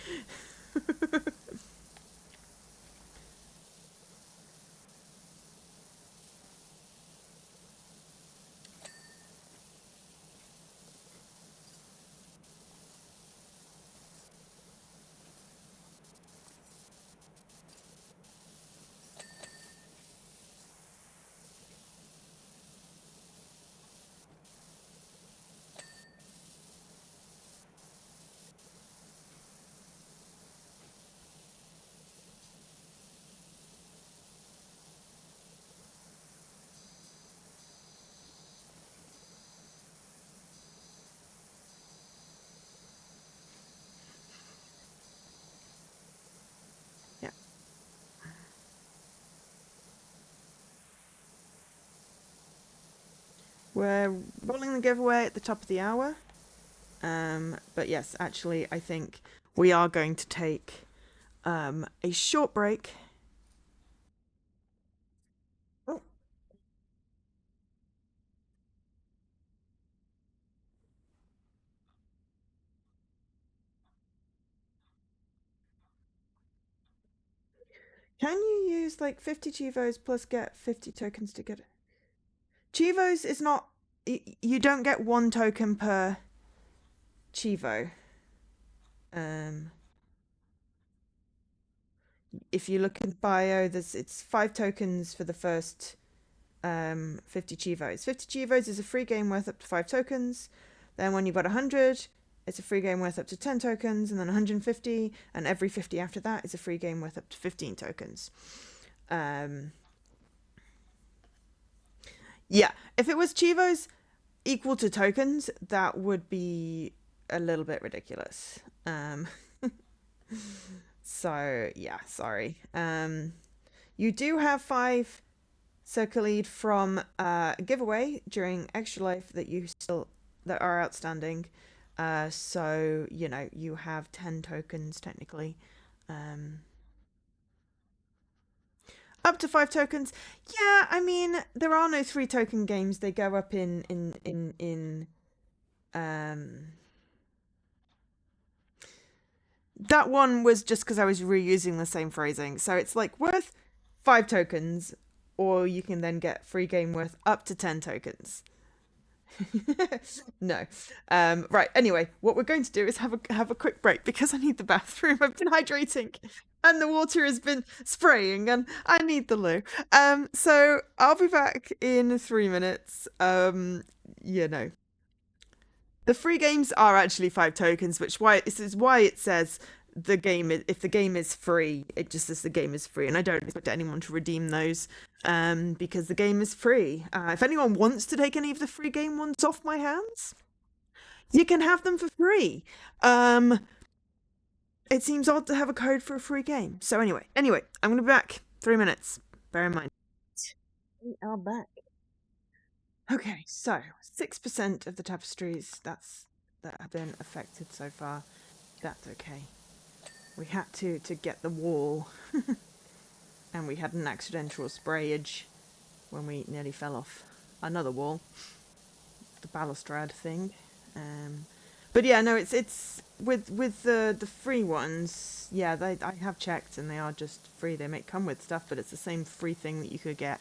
Yeah. We're rolling the giveaway at the top of the hour. But yes, actually, I think we are going to take a short break. Oh, can you use like 50 Chivos plus get 50 tokens to get it? Chivos is not. You don't get one token per Chivo. Um, if you look at bio, it's 5 tokens for the first 50 Chivos. 50 Chivos is a free game worth up to 5 tokens. Then when you've got 100, it's a free game worth up to 10 tokens, and then 150, and every 50 after that is a free game worth up to 15 tokens. Yeah, if it was Chivos equal to tokens, that would be a little bit ridiculous. So yeah, sorry. You do have 5 Circleed from a giveaway during Extra Life that are outstanding. So you know you have 10 tokens technically. Up to 5 tokens. Yeah, I mean there are no 3 token games. They go up in um. That one was just because I was reusing the same phrasing. So it's like worth 5 tokens, or you can then get free game worth up to 10 tokens. No. Right. Anyway, what we're going to do is have a quick break because I need the bathroom. I've been hydrating, and the water has been spraying, and I need the loo. So I'll be back in 3 minutes. You know, the free games are actually 5 tokens, which why this is why it says the game is, if the game is free, it just says the game is free, and I don't expect anyone to redeem those because the game is free. If anyone wants to take any of the free game ones off my hands, you can have them for free. It seems odd to have a code for a free game. So anyway, I'm gonna be back 3 minutes. Bear in mind. We are back. Okay, so 6% of the tapestries that have been affected so far. That's okay. We had to get the wall, and we had an accidental sprayage when we nearly fell off another wall, the balustrade thing. But yeah, no, it's with the free ones. Yeah, I have checked, and they are just free. They may come with stuff, but it's the same free thing that you could get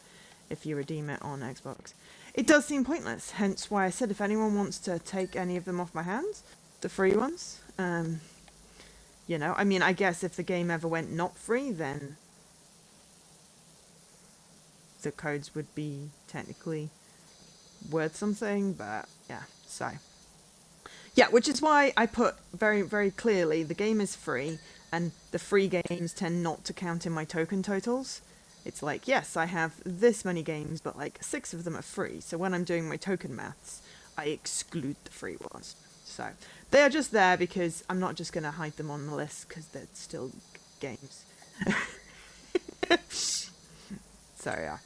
if you redeem it on Xbox. It does seem pointless, hence why I said if anyone wants to take any of them off my hands, the free ones. You know, I mean, I guess if the game ever went not free, then the codes would be technically worth something, but yeah, so. Yeah, which is why I put very, very clearly the game is free, and the free games tend not to count in my token totals. It's like, yes, I have this many games, but like 6 of them are free. So when I'm doing my token maths, I exclude the free ones. So they are just there because I'm not just going to hide them on the list because they're still games. So yeah.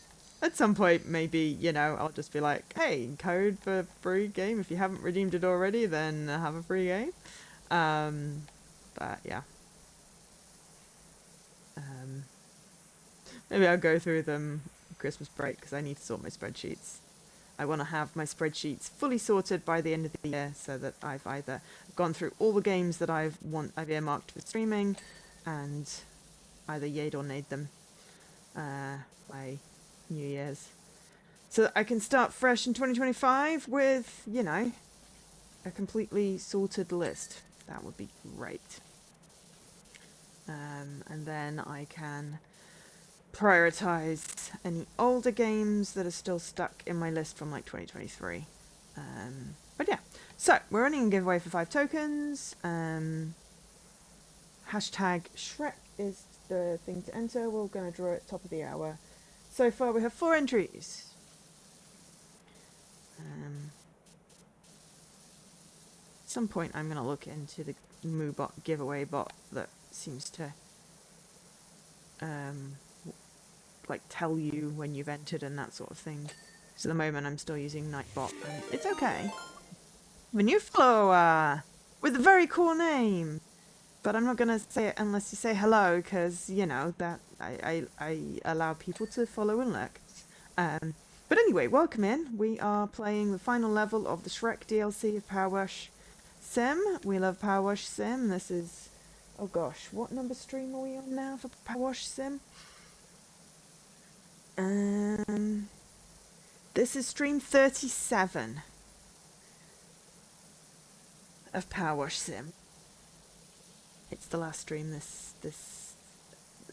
At some point, maybe, you know, I'll just be like, hey, code for free game. If you haven't redeemed it already, then have a free game. But yeah. Maybe I'll go through them Christmas break because I need to sort my spreadsheets. I want to have my spreadsheets fully sorted by the end of the year so that I've either gone through all the games that I've earmarked for streaming and either yayed or nayed them by New Year's. So that I can start fresh in 2025 with, you know, a completely sorted list. That would be great. And then I can prioritize any older games that are still stuck in my list from like 2023. But yeah, so we're running a giveaway for 5 tokens. Hashtag Shrek is the thing to enter. We're going to draw it top of the hour. So far we have 4 entries. At some point I'm going to look into the MooBot giveaway bot that seems to like tell you when you've entered and that sort of thing. So at the moment I'm still using Nightbot and it's okay. The new follower with a very cool name, but I'm not going to say it unless you say hello because, you know, that I allow people to follow and lurk. But anyway, welcome in. We are playing the final level of the Shrek DLC of PowerWash Sim. We love PowerWash Sim. This is, oh gosh, what number stream are we on now for PowerWash Sim? This is stream 37 of PowerWash Sim. It's the last stream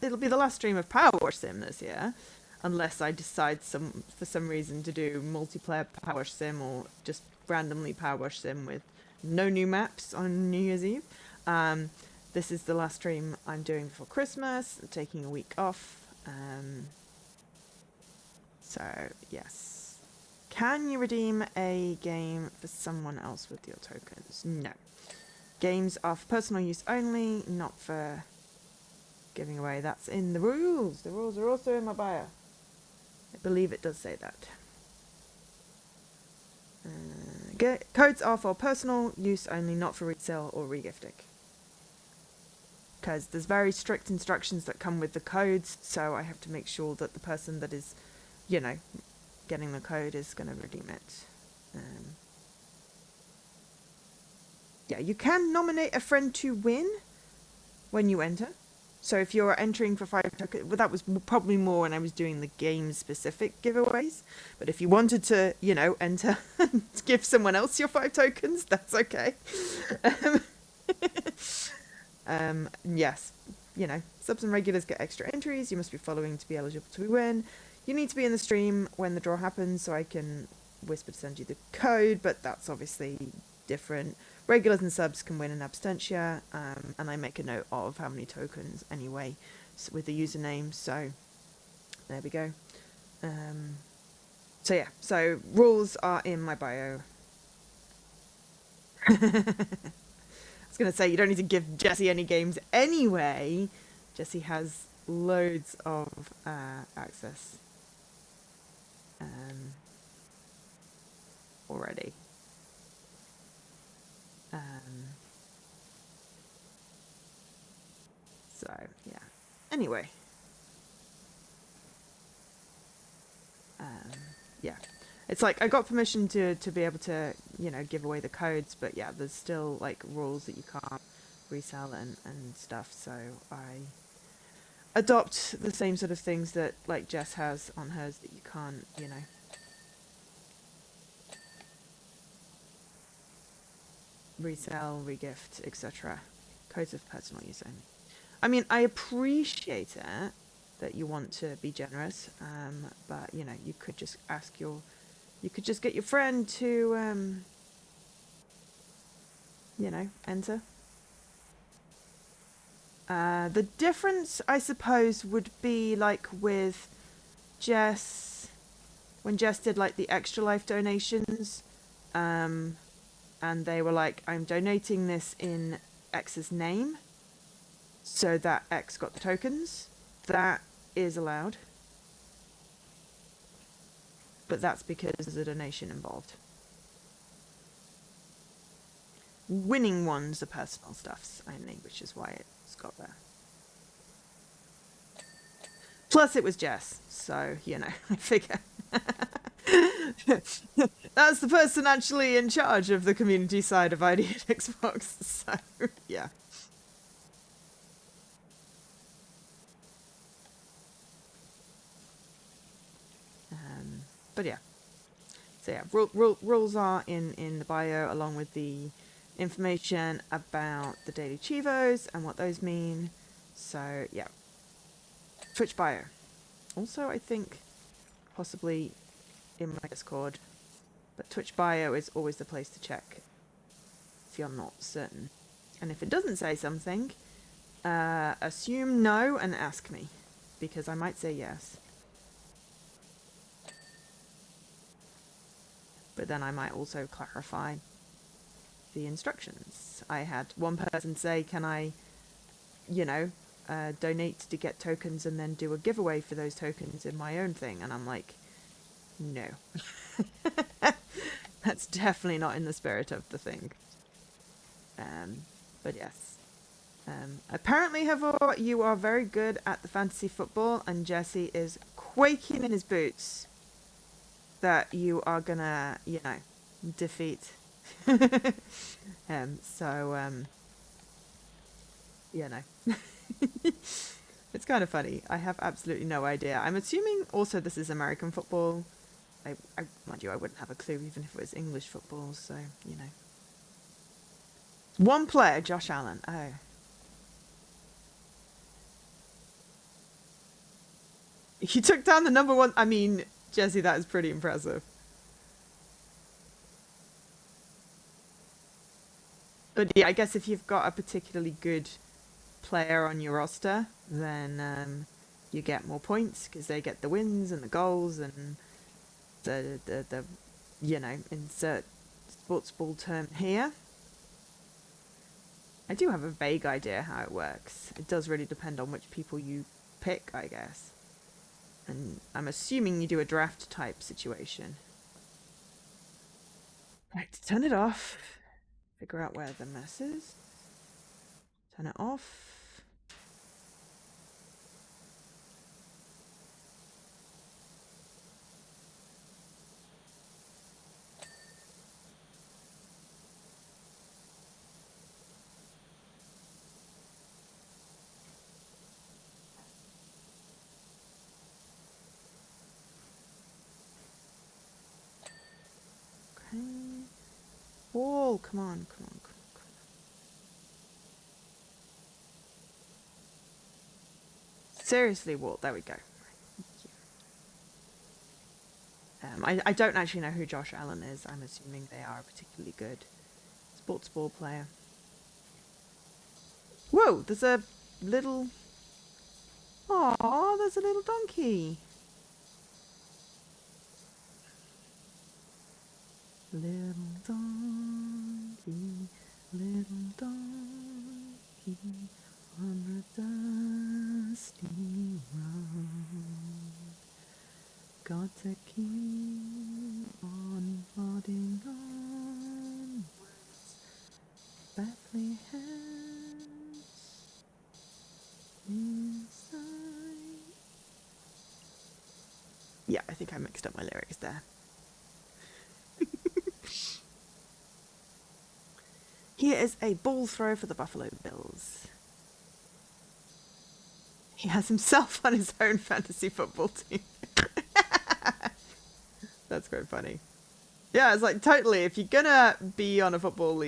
it'll be the last stream of PowerWash Sim this year, unless I decide for some reason to do multiplayer PowerWash Sim or just randomly PowerWash Sim with no new maps on New Year's Eve. This is the last stream I'm doing before Christmas. I'm taking a week off. So, yes. Can you redeem a game for someone else with your tokens? No. Games are for personal use only, not for giving away. That's in the rules. The rules are also in my bio. I believe it does say that. Codes are for personal use only, not for resale or regifting. Because there's very strict instructions that come with the codes, so I have to make sure that the person that is, you know, getting the code is going to redeem it. Yeah, you can nominate a friend to win when you enter. So if you're entering for 5 tokens, well, that was probably more when I was doing the game-specific giveaways. But if you wanted to, you know, enter and give someone else your 5 tokens, that's okay. Yes, you know, subs and regulars get extra entries. You must be following to be eligible to win. You need to be in the stream when the draw happens so I can whisper to send you the code, but that's obviously different. Regulars and subs can win in absentia, and I make a note of how many tokens anyway with the username, so there we go. So yeah, so rules are in my bio. I was going to say, you don't need to give Jessie any games anyway. Jessie has loads of access already. So, yeah. Anyway. Yeah. It's like, I got permission to be able to, you know, give away the codes, but yeah, there's still, like, rules that you can't resell and stuff, so I adopt the same sort of things that, like, Jess has on hers that you can't, you know, resell, regift, etc. Codes of personal use only. I mean, I appreciate it that you want to be generous, but, you know, you could just you could just get your friend to, you know, enter. The difference, I suppose, would be, like, with Jess, when Jess did, like, the Extra Life donations, and they were like, I'm donating this in X's name, so that X got the tokens. That is allowed. But that's because there's a donation involved. Winning ones are personal stuffs only, which is why it's got there. Plus it was Jess, so, you know, I figure That's the person actually in charge of the community side of Ideate Xbox. So, yeah. But yeah. So yeah, rules are in the bio along with the information about the daily Chivos and what those mean. So yeah. Twitch bio. Also, I think possibly in my Discord, but Twitch bio is always the place to check if you're not certain. And if it doesn't say something, assume no and ask me, because I might say yes. But then I might also clarify the instructions. I had one person say, can I, donate to get tokens and then do a giveaway for those tokens in my own thing? And I'm like, no. That's definitely not in the spirit of the thing. But yes. Apparently, Havor, you are very good at the fantasy football, and Jesse is quaking in his boots that you are gonna, defeat. It's kind of funny. I have absolutely no idea. I'm assuming also this is American football. Mind you, I wouldn't have a clue even if it was English football, so, One player, Josh Allen. Oh. He took down the number one. I mean, Jesse, that is pretty impressive. But yeah, I guess if you've got a particularly good player on your roster, then you get more points because they get the wins and the goals and the insert sports ball term here. I do have a vague idea how it works. It does really depend on which people you pick, I guess. And I'm assuming you do a draft type situation. Right, turn it off. Figure out where the mess is. Turn it off. Okay. Wall, come on. Seriously, Walt, there we go. I don't actually know who Josh Allen is. I'm assuming they are a particularly good sports ball player. Whoa, there's a little... Aww, there's a little donkey. Little donkey on the dusty road. Got to keep on plodding onwards. Bethlehem's inside. Yeah, I think I mixed up my lyrics there. Here is a ball throw for the Buffalo Bills. He has himself on his own fantasy football team. That's quite funny. Yeah, it's like totally. If you're gonna be on a football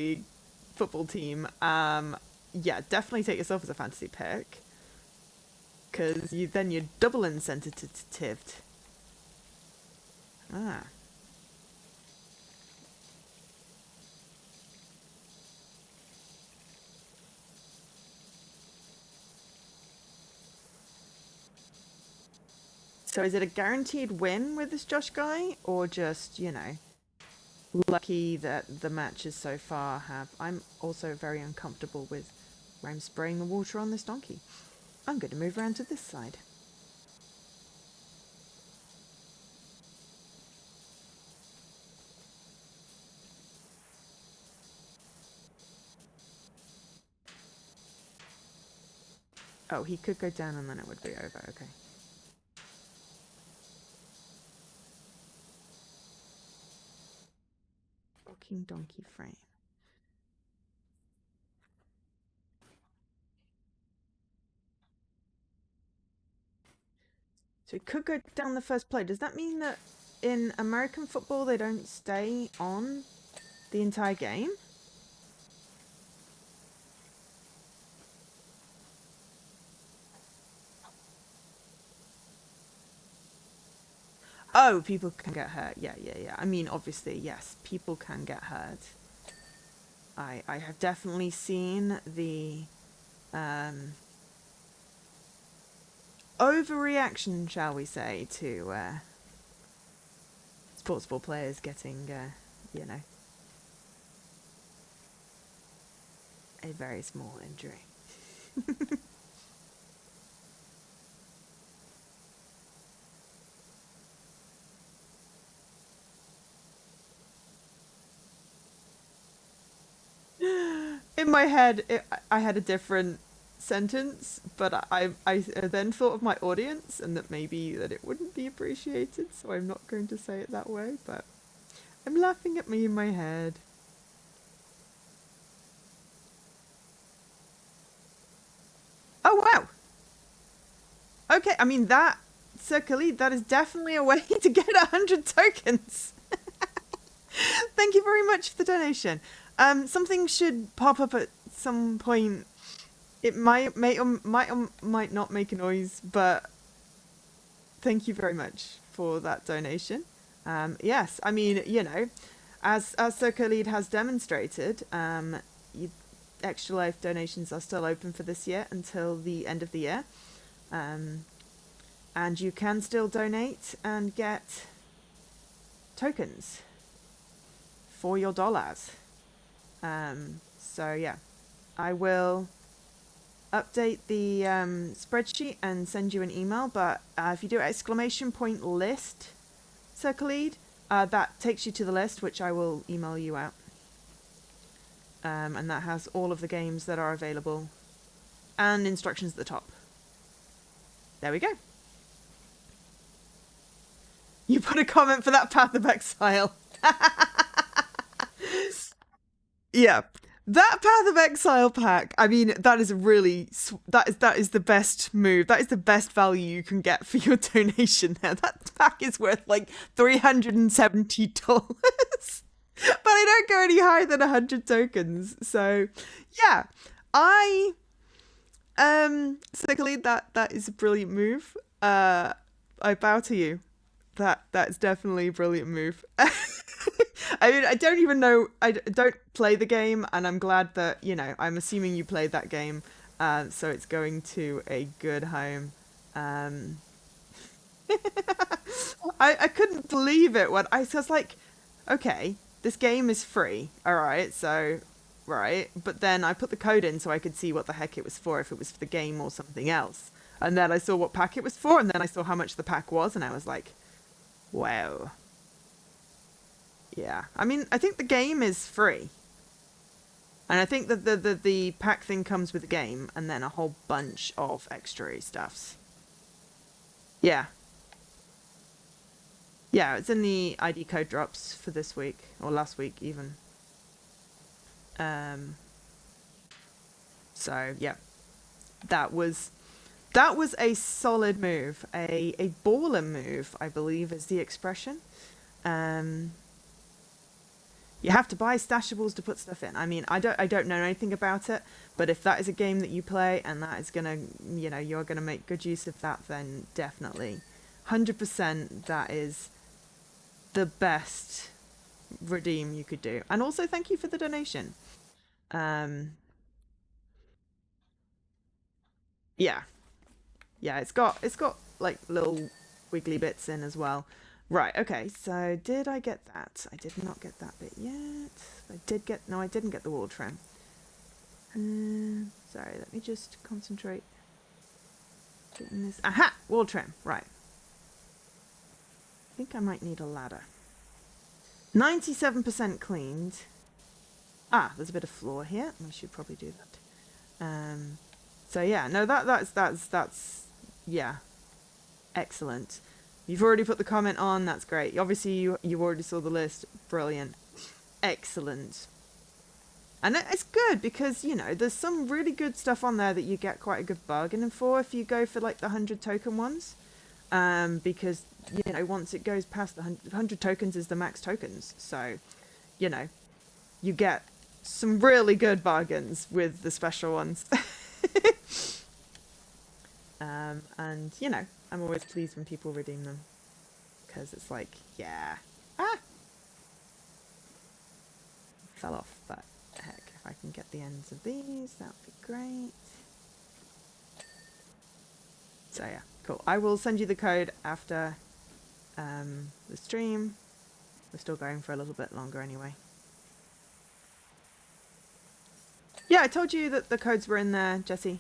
team, yeah, definitely take yourself as a fantasy pick, because you're double incentivized. Ah. So is it a guaranteed win with this Josh guy, or just, lucky that the matches so far have... I'm also very uncomfortable with where I'm spraying the water on this donkey. I'm going to move around to this side. Oh, he could go down and then it would be over, okay. walking donkey frame. So we could go down the first play. Does that mean that in American football they don't stay on the entire game? Oh, people can get hurt. Yeah. I mean, obviously, yes, people can get hurt. I have definitely seen the overreaction, shall we say, to sports ball players getting, you know, a very small injury. In my head, I had a different sentence, but I then thought of my audience and that maybe that it wouldn't be appreciated, so I'm not going to say it that way, but I'm laughing at me in my head. Oh, wow. Okay, I mean, that, Sir Khalid, that is definitely a way to get 100 tokens. Thank you very much for the donation. Something should pop up at some point. It might not make a noise, but thank you very much for that donation. Yes, I mean, you know, as Sir Khalid has demonstrated, Extra Life donations are still open for this year until the end of the year. And you can still donate and get tokens for your dollars. So yeah, I will update the spreadsheet and send you an email, but if you do exclamation point list, Sir Khalid, that takes you to the list, which I will email you out. And that has all of the games that are available and instructions at the top. There we go. You put a comment for that Path of Exile. Yeah. That Path of Exile pack, I mean, that is really, that is the best move. That is the best value you can get for your donation there. That pack is worth like $370. But I don't go any higher than 100 tokens. So, yeah. Secondly, that is a brilliant move. I bow to you. That's definitely a brilliant move. I mean, I don't even know. I don't play the game, and I'm glad that, you know, I'm assuming you played that game, so it's going to a good home. I couldn't believe it when I was like, okay, this game is free, all right, so right, but then I put the code in so I could see what the heck it was for, if it was for the game or something else, and then I saw what pack it was for, and then I saw how much the pack was, and I was like, wow. Yeah, I mean, I think the game is free. And I think that the pack thing comes with the game and then a whole bunch of extra stuffs. Yeah. Yeah, it's in the ID code drops for this week, or last week even. So, yeah. That was a solid move. A baller move, I believe is the expression. You have to buy stashables to put stuff in. I mean, I don't know anything about it, but if that is a game that you play and that is gonna, you know, you're gonna make good use of that, then definitely, 100%, that is the best redeem you could do. And also, thank you for the donation. Yeah, it's got like little wiggly bits in as well. Right, okay, so did I get that? I did not get that bit yet. I didn't get the wall trim. Sorry, let me just concentrate. Getting this. Aha! Wall trim, right. I think I might need a ladder. 97% cleaned. Ah, there's a bit of floor here. I should probably do that. So yeah, no, that's yeah, excellent. You've already put the comment on. That's great. Obviously, you already saw the list. Brilliant. Excellent. And it's good because, you know, there's some really good stuff on there that you get quite a good bargain for if you go for like the 100 token ones. Because, you know, once it goes past the 100 tokens is the max tokens. So, you know, you get some really good bargains with the special ones. And, you know, I'm always pleased when people redeem them. Because it's like, yeah. Ah! Fell off, but heck, if I can get the ends of these, that would be great. So yeah, cool. I will send you the code after the stream. We're still going for a little bit longer anyway. Yeah, I told you that the codes were in there, Jesse.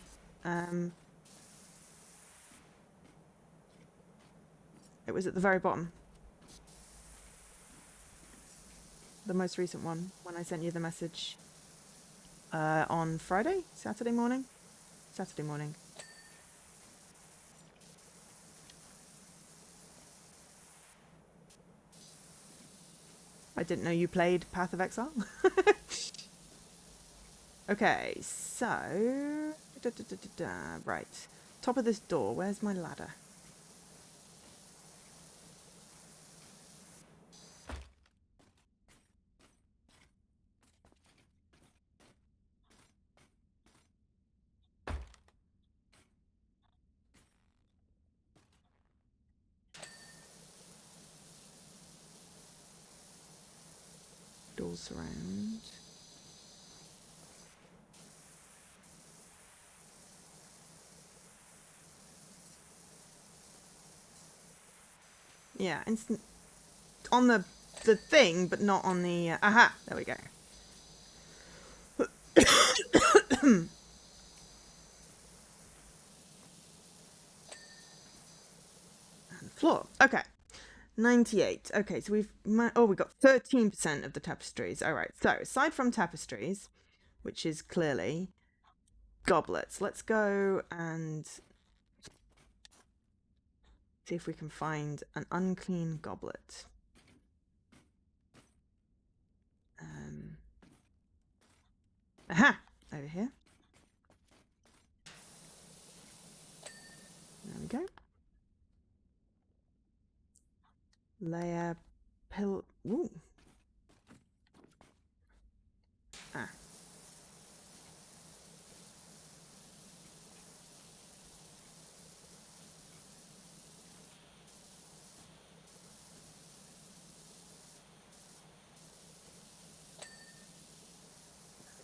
It was at the very bottom. The most recent one, when I sent you the message on Friday? Saturday morning? Saturday morning. I didn't know you played Path of Exile. Okay, so... right. Top of this door. Where's my ladder? Door surround. Yeah, instant on the thing, but not on the... aha! There we go. And floor. Okay. 98. Okay, so we've... oh, we got 13% of the tapestries. All right, so aside from tapestries, which is clearly goblets, let's go and see if we can find an unclean goblet. Aha! Over here. There we go. Layer pill. Ooh. Ah.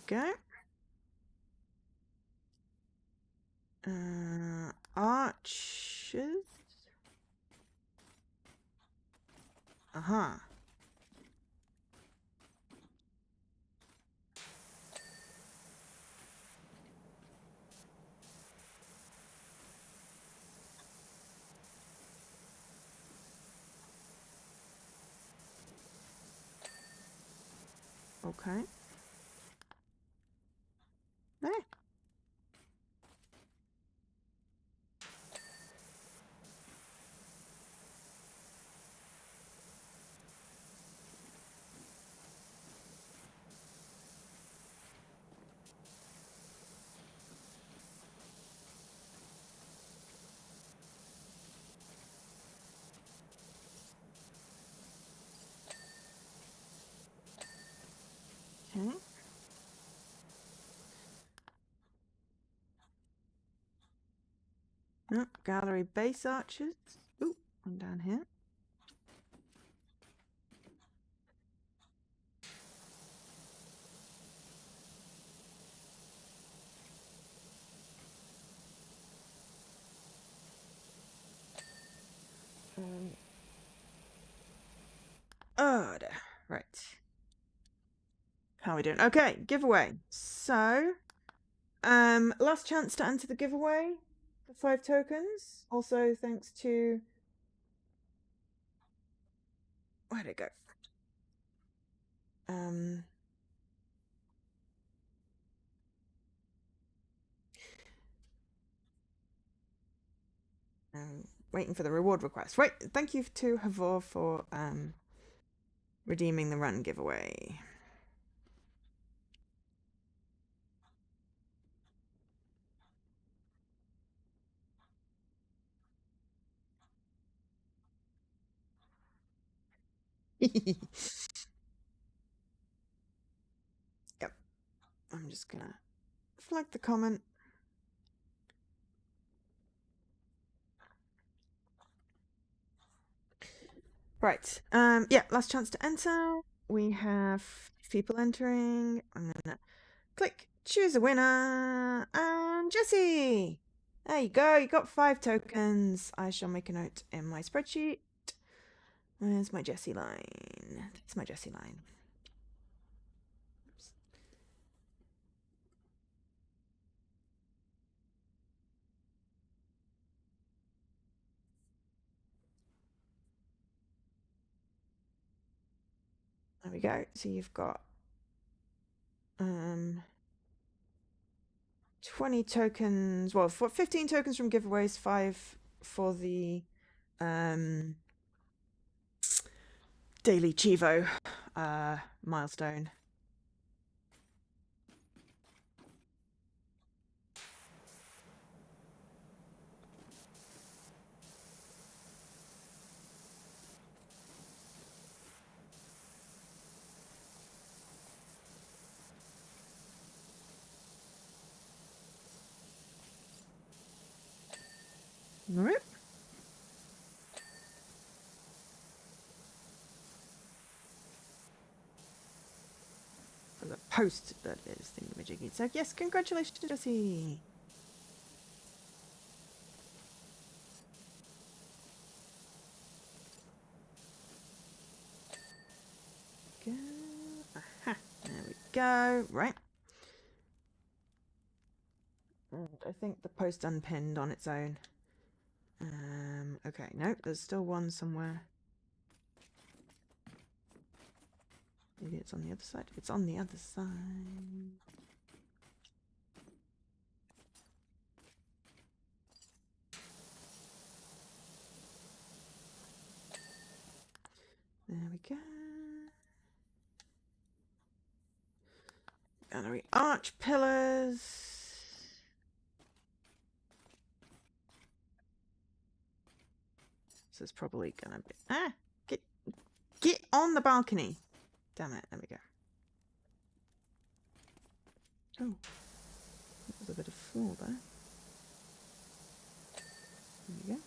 Go. Arches. Aha. Okay. There. Okay. Oh, gallery base arches. Ooh, one down here. Oh, there. Right. How are we doing? Okay, giveaway. So, last chance to enter the giveaway. The 5 tokens. Also, thanks to... where'd it go? Waiting for the reward request. Right, thank you to Havor for redeeming the run giveaway. Yep. I'm just gonna flag the comment. Right. Yeah, last chance to enter. We have people entering. I'm gonna click choose a winner. And Jessie! There you go, you got 5 tokens. I shall make a note in my spreadsheet. Where's my Jessie line? That's my Jessie line. Oops. There we go. So you've got 20 tokens. Well, 15 tokens from giveaways, 5 for the daily Chivo milestone. All right. For the post that is thingamajiggy. So yes, congratulations, Jessie. Go. Aha. There we go. Right. And I think the post unpinned on its own. Okay, nope, there's still one somewhere. Maybe it's on the other side. It's on the other side. There we go. Gallery arch pillars. This is probably gonna be get on the balcony. Damn it, there we go. Oh, that was a bit of floor there. There we go.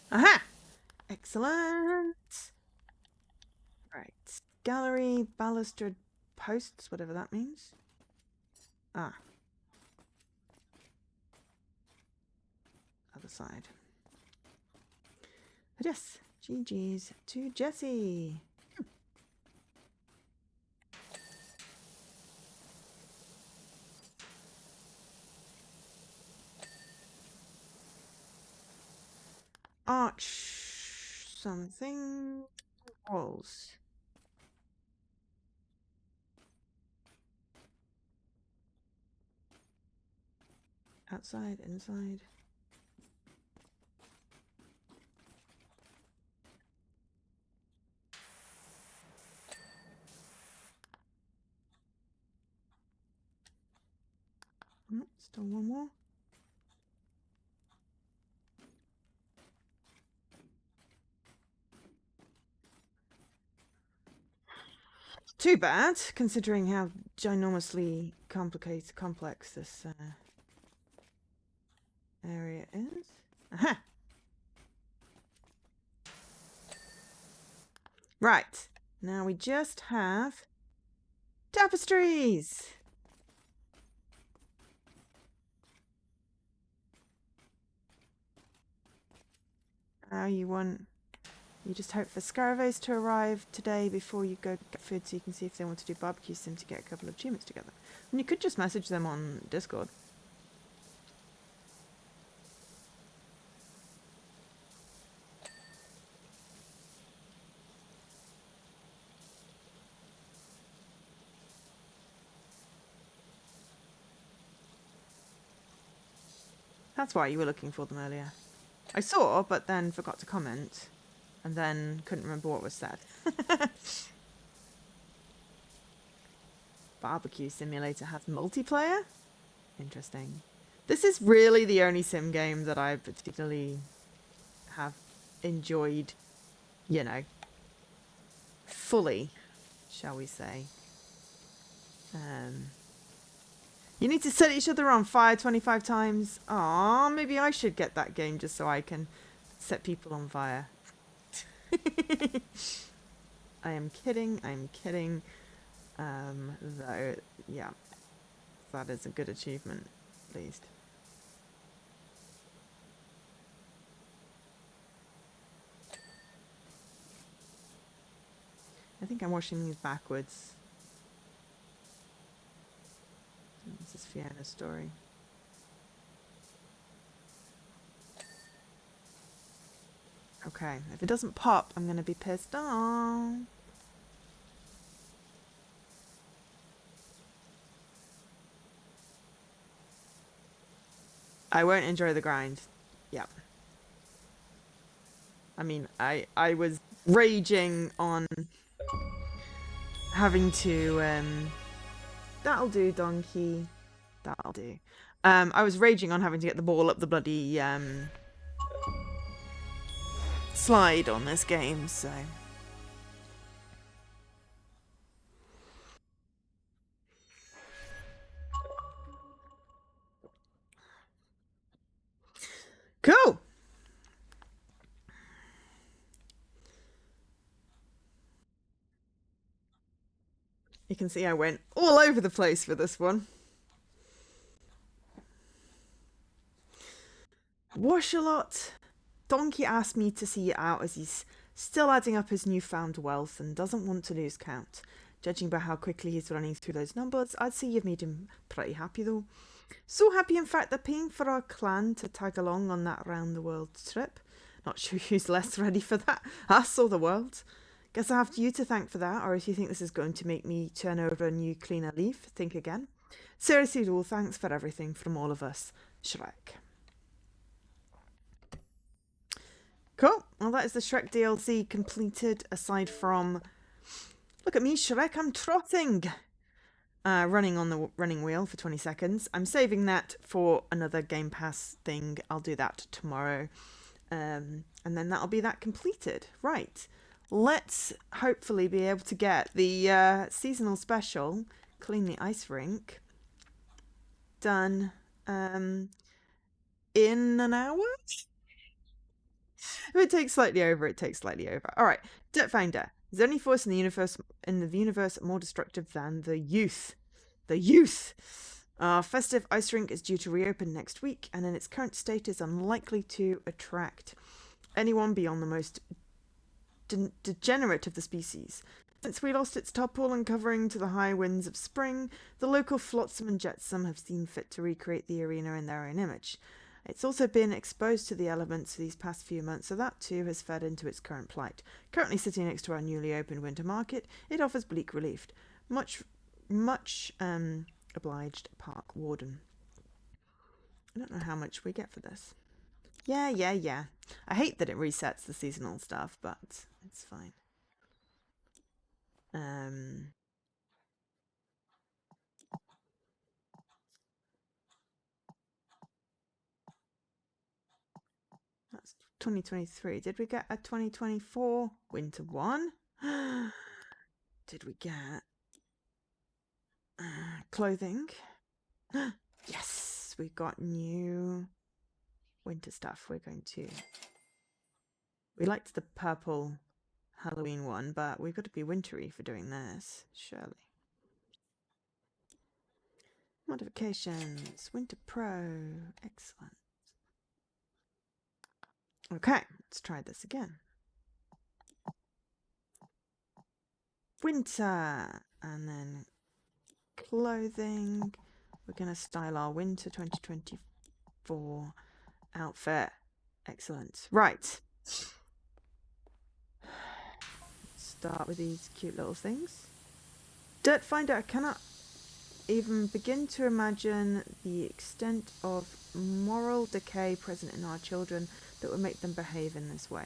Aha! Excellent. Right. Gallery balustered posts, whatever that means. Ah. Other side. But yes, GG's to Jessie. Arch something walls. Outside, inside. Still one more. Too bad, considering how ginormously complex this area is. Aha! Right, now we just have tapestries. You just hope for Scaravos to arrive today before you go get food so you can see if they want to do barbecue sim to get a couple of achievements together. And you could just message them on Discord. That's why you were looking for them earlier. I saw, but then forgot to comment. And then couldn't remember what was said. Barbecue Simulator has multiplayer? Interesting. This is really the only sim game that I particularly have enjoyed, you know, fully, shall we say. You need to set each other on fire 25 times. Aw, maybe I should get that game just so I can set people on fire. I am kidding, I'm kidding. Though, yeah, that is a good achievement, at least. I think I'm watching these backwards. This is Fiona's story. Okay, if it doesn't pop, I'm going to be pissed off. I won't enjoy the grind. Yep. I mean, I was raging on having to, that'll do, donkey. That'll do. I was raging on having to get the ball up the bloody, slide on this game, so. Cool! You can see I went all over the place for this one. Wash a lot. Donkey asked me to see it out as he's still adding up his newfound wealth and doesn't want to lose count. Judging by how quickly he's running through those numbers, I'd say you've made him pretty happy though. So happy in fact they're paying for our clan to tag along on that round the world trip. Not sure who's less ready for that, us or the world. Guess I have you to thank for that, or if you think this is going to make me turn over a new cleaner leaf, think again. Seriously though, thanks for everything from all of us. Shrek. Cool. Well, that is the Shrek DLC completed, aside from... Look at me, Shrek, I'm trotting! Running on the running wheel for 20 seconds. I'm saving that for another Game Pass thing. I'll do that tomorrow. And then that'll be that completed. Right. Let's hopefully be able to get the seasonal special, Clean the Ice Rink, done in an hour? If it takes slightly over, it takes slightly over. All right, Dirt Finder. Is there any force in the universe more destructive than the youth? The youth. Our festive ice rink is due to reopen next week, and in its current state is unlikely to attract anyone beyond the most degenerate of the species. Since we lost its tarpaulin covering to the high winds of spring, the local flotsam and jetsam have seen fit to recreate the arena in their own image. It's also been exposed to the elements these past few months, so that too has fed into its current plight. Currently sitting next to our newly opened winter market, it offers bleak relief. Much obliged, Park Warden. I don't know how much we get for this. Yeah. I hate that it resets the seasonal stuff, but it's fine. That's 2023. Did we get a 2024 winter one? Did we get clothing? Yes, we got new winter stuff. We liked the purple Halloween one, but we've got to be wintry for doing this, surely. Modifications, Winter Pro, excellent. Okay, let's try this again. Winter, and then clothing. We're going to style our winter 2024 outfit. Excellent. Right. Start with these cute little things. Dirt Finder, I cannot even begin to imagine the extent of moral decay present in our children that would make them behave in this way.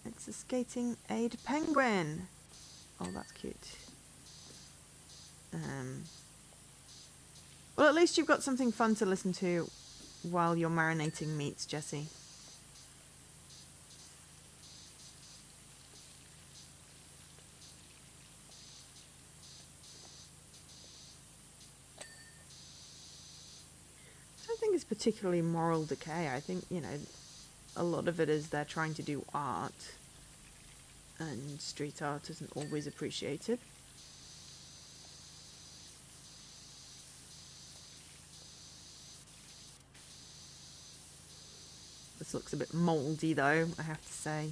It's a skating aid penguin. Oh, that's cute. Well, at least you've got something fun to listen to while you're marinating meats, Jessie. I don't think it's particularly moral decay. I think, you know, a lot of it is they're trying to do art, and street art isn't always appreciated. This looks a bit mouldy, though, I have to say.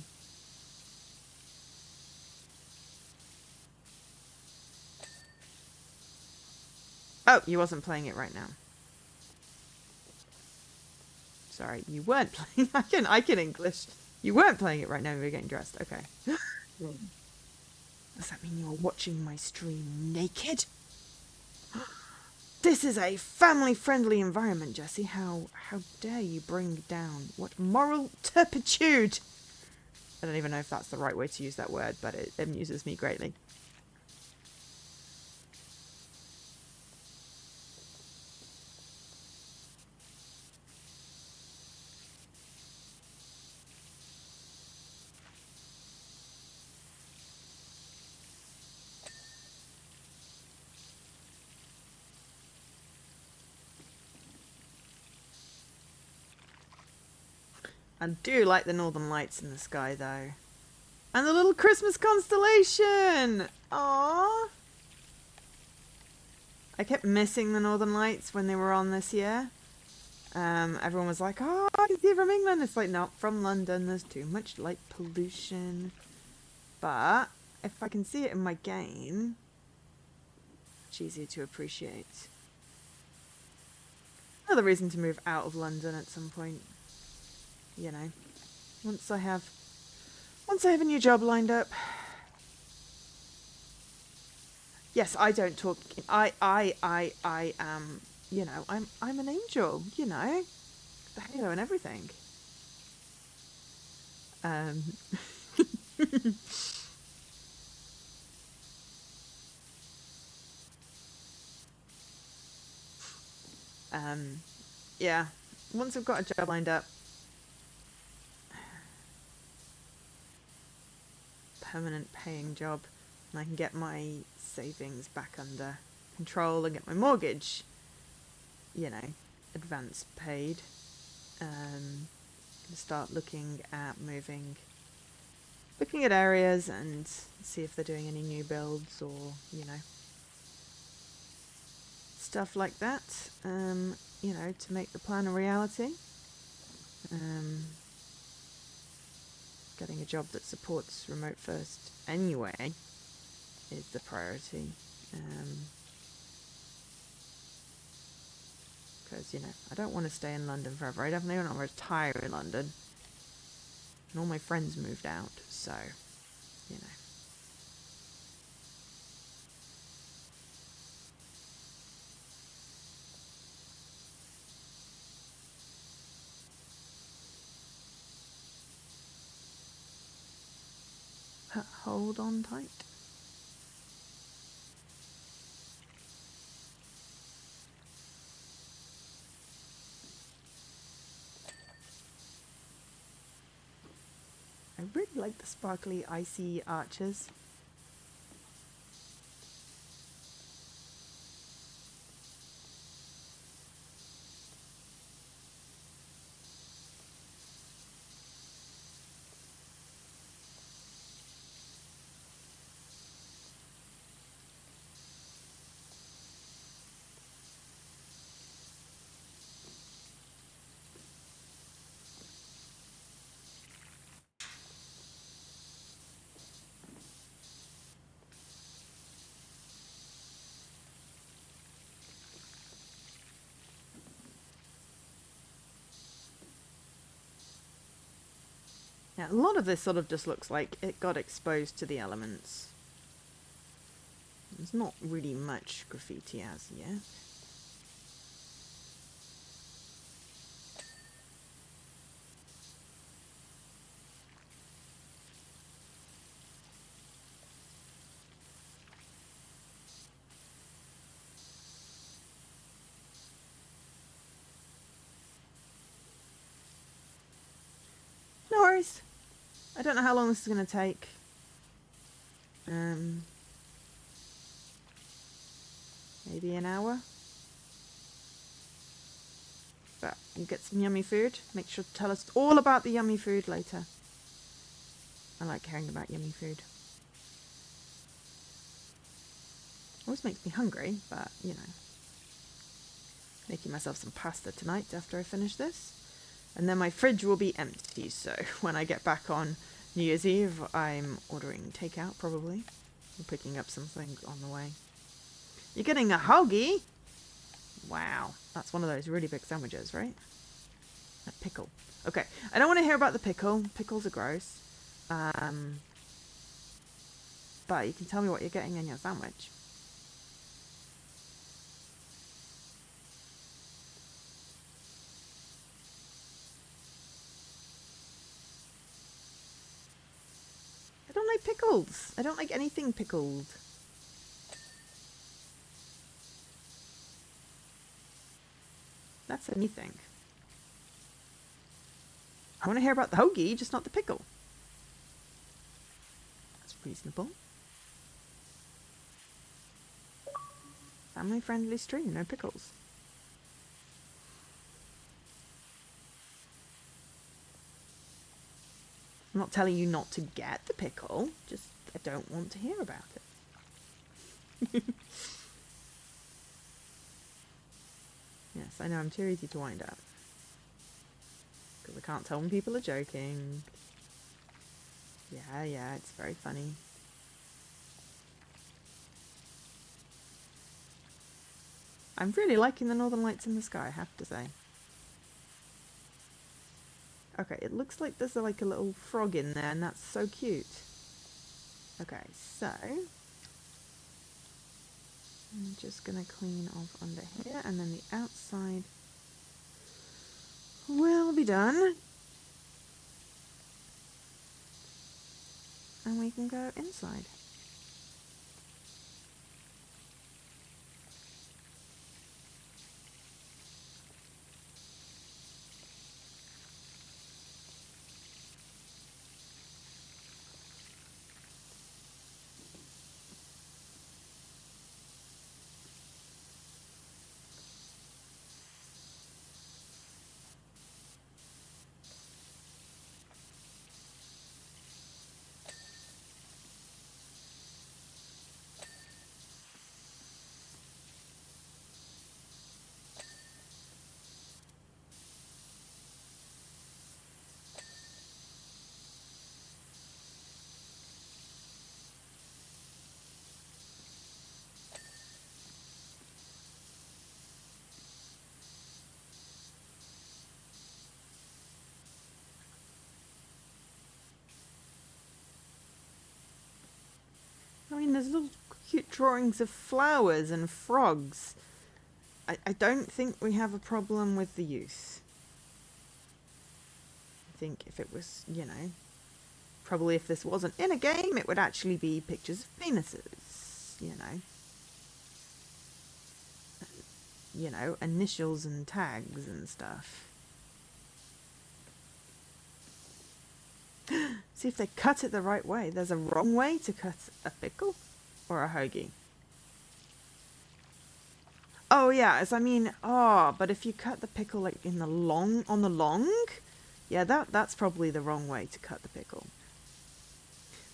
Oh, you wasn't playing it right now. Sorry, you weren't playing. I can English. You weren't playing it right now. You were getting dressed. Okay. Does that mean you are watching my stream naked? This is a family-friendly environment, Jessie. How dare you bring down what moral turpitude? I don't even know if that's the right way to use that word, but it amuses me greatly. I do like the northern lights in the sky, though. And the little Christmas constellation! Aww! I kept missing the northern lights when they were on this year. Everyone was like, oh, I can see it from England. It's like, not from London. There's too much light pollution. But if I can see it in my game, it's easier to appreciate. Another reason to move out of London at some point. You know, once I have a new job lined up. Yes, I don't talk. I am. You know, I'm an angel. You know, the halo and everything. Yeah. Once I've got a job lined up, permanent paying job, and I can get my savings back under control and get my mortgage, you know, advance paid, and start looking at looking at areas and see if they're doing any new builds or, you know, stuff like that, you know, to make the plan a reality. Getting a job that supports remote first anyway is the priority. Because, you know, I don't want to stay in London forever. I definitely don't want to retire in London. And all my friends moved out, so, you know. Hold on tight. I really like the sparkly, icy arches. Yeah, a lot of this sort of just looks like it got exposed to the elements. There's not really much graffiti as yet. No worries. I don't know how long this is going to take. Maybe an hour. But you get some yummy food. Make sure to tell us all about the yummy food later. I like hearing about yummy food. Always makes me hungry, but you know. Making myself some pasta tonight after I finish this. And then my fridge will be empty, so when I get back on New Year's Eve, I'm ordering takeout probably. I'm picking up something on the way. You're getting a hoagie? Wow, that's one of those really big sandwiches, right? A pickle. Okay, I don't want to hear about the pickle. Pickles are gross. But you can tell me what you're getting in your sandwich. I don't like pickles. I don't like anything pickled. That's anything. I want to hear about the hoagie, just not the pickle. That's reasonable. Family-friendly stream, no pickles. I'm not telling you not to get the pickle, just I don't want to hear about it. Yes, I know, I'm too easy to wind up. Because I can't tell when people are joking. Yeah, it's very funny. I'm really liking the northern lights in the sky, I have to say. Okay, it looks like there's like a little frog in there, and that's so cute. Okay, so I'm just gonna clean off under here, and then the outside will be done. And we can go inside. I mean, there's little cute drawings of flowers and frogs. I don't think we have a problem with the youth. I think if it was, you know, probably if this wasn't in a game, it would actually be pictures of penises, you know. You know, initials and tags and stuff. See if they cut it the right way. There's a wrong way to cut a pickle or a hoagie. Oh yeah, I mean, but if you cut the pickle like in the long, on the long, yeah, that's probably the wrong way to cut the pickle.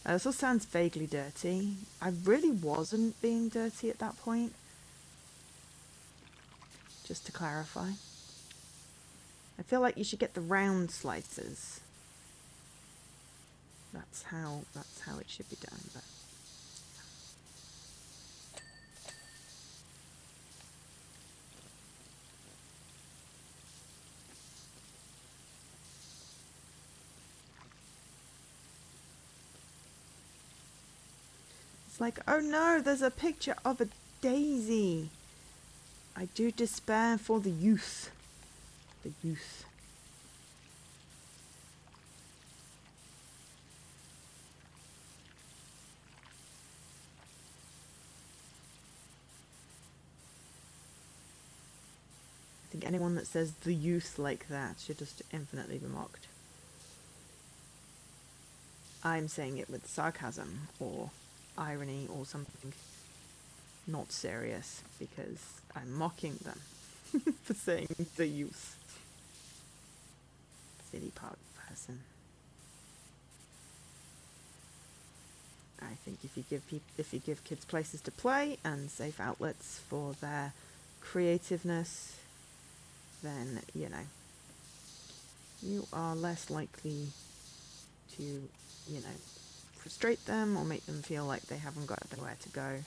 That also sounds vaguely dirty. I really wasn't being dirty at that point. Just to clarify. I feel like you should get the round slices. That's how it should be done, but It's like, oh no, there's a picture of a daisy. I do despair for the youth. The youth. I think anyone that says the youth like that should just infinitely be mocked. I'm saying it with sarcasm or irony or something not serious because I'm mocking them for saying the youth. City park person. I think if you give kids places to play and safe outlets for their creativeness, then you are less likely to frustrate them or make them feel like they haven't got anywhere to go.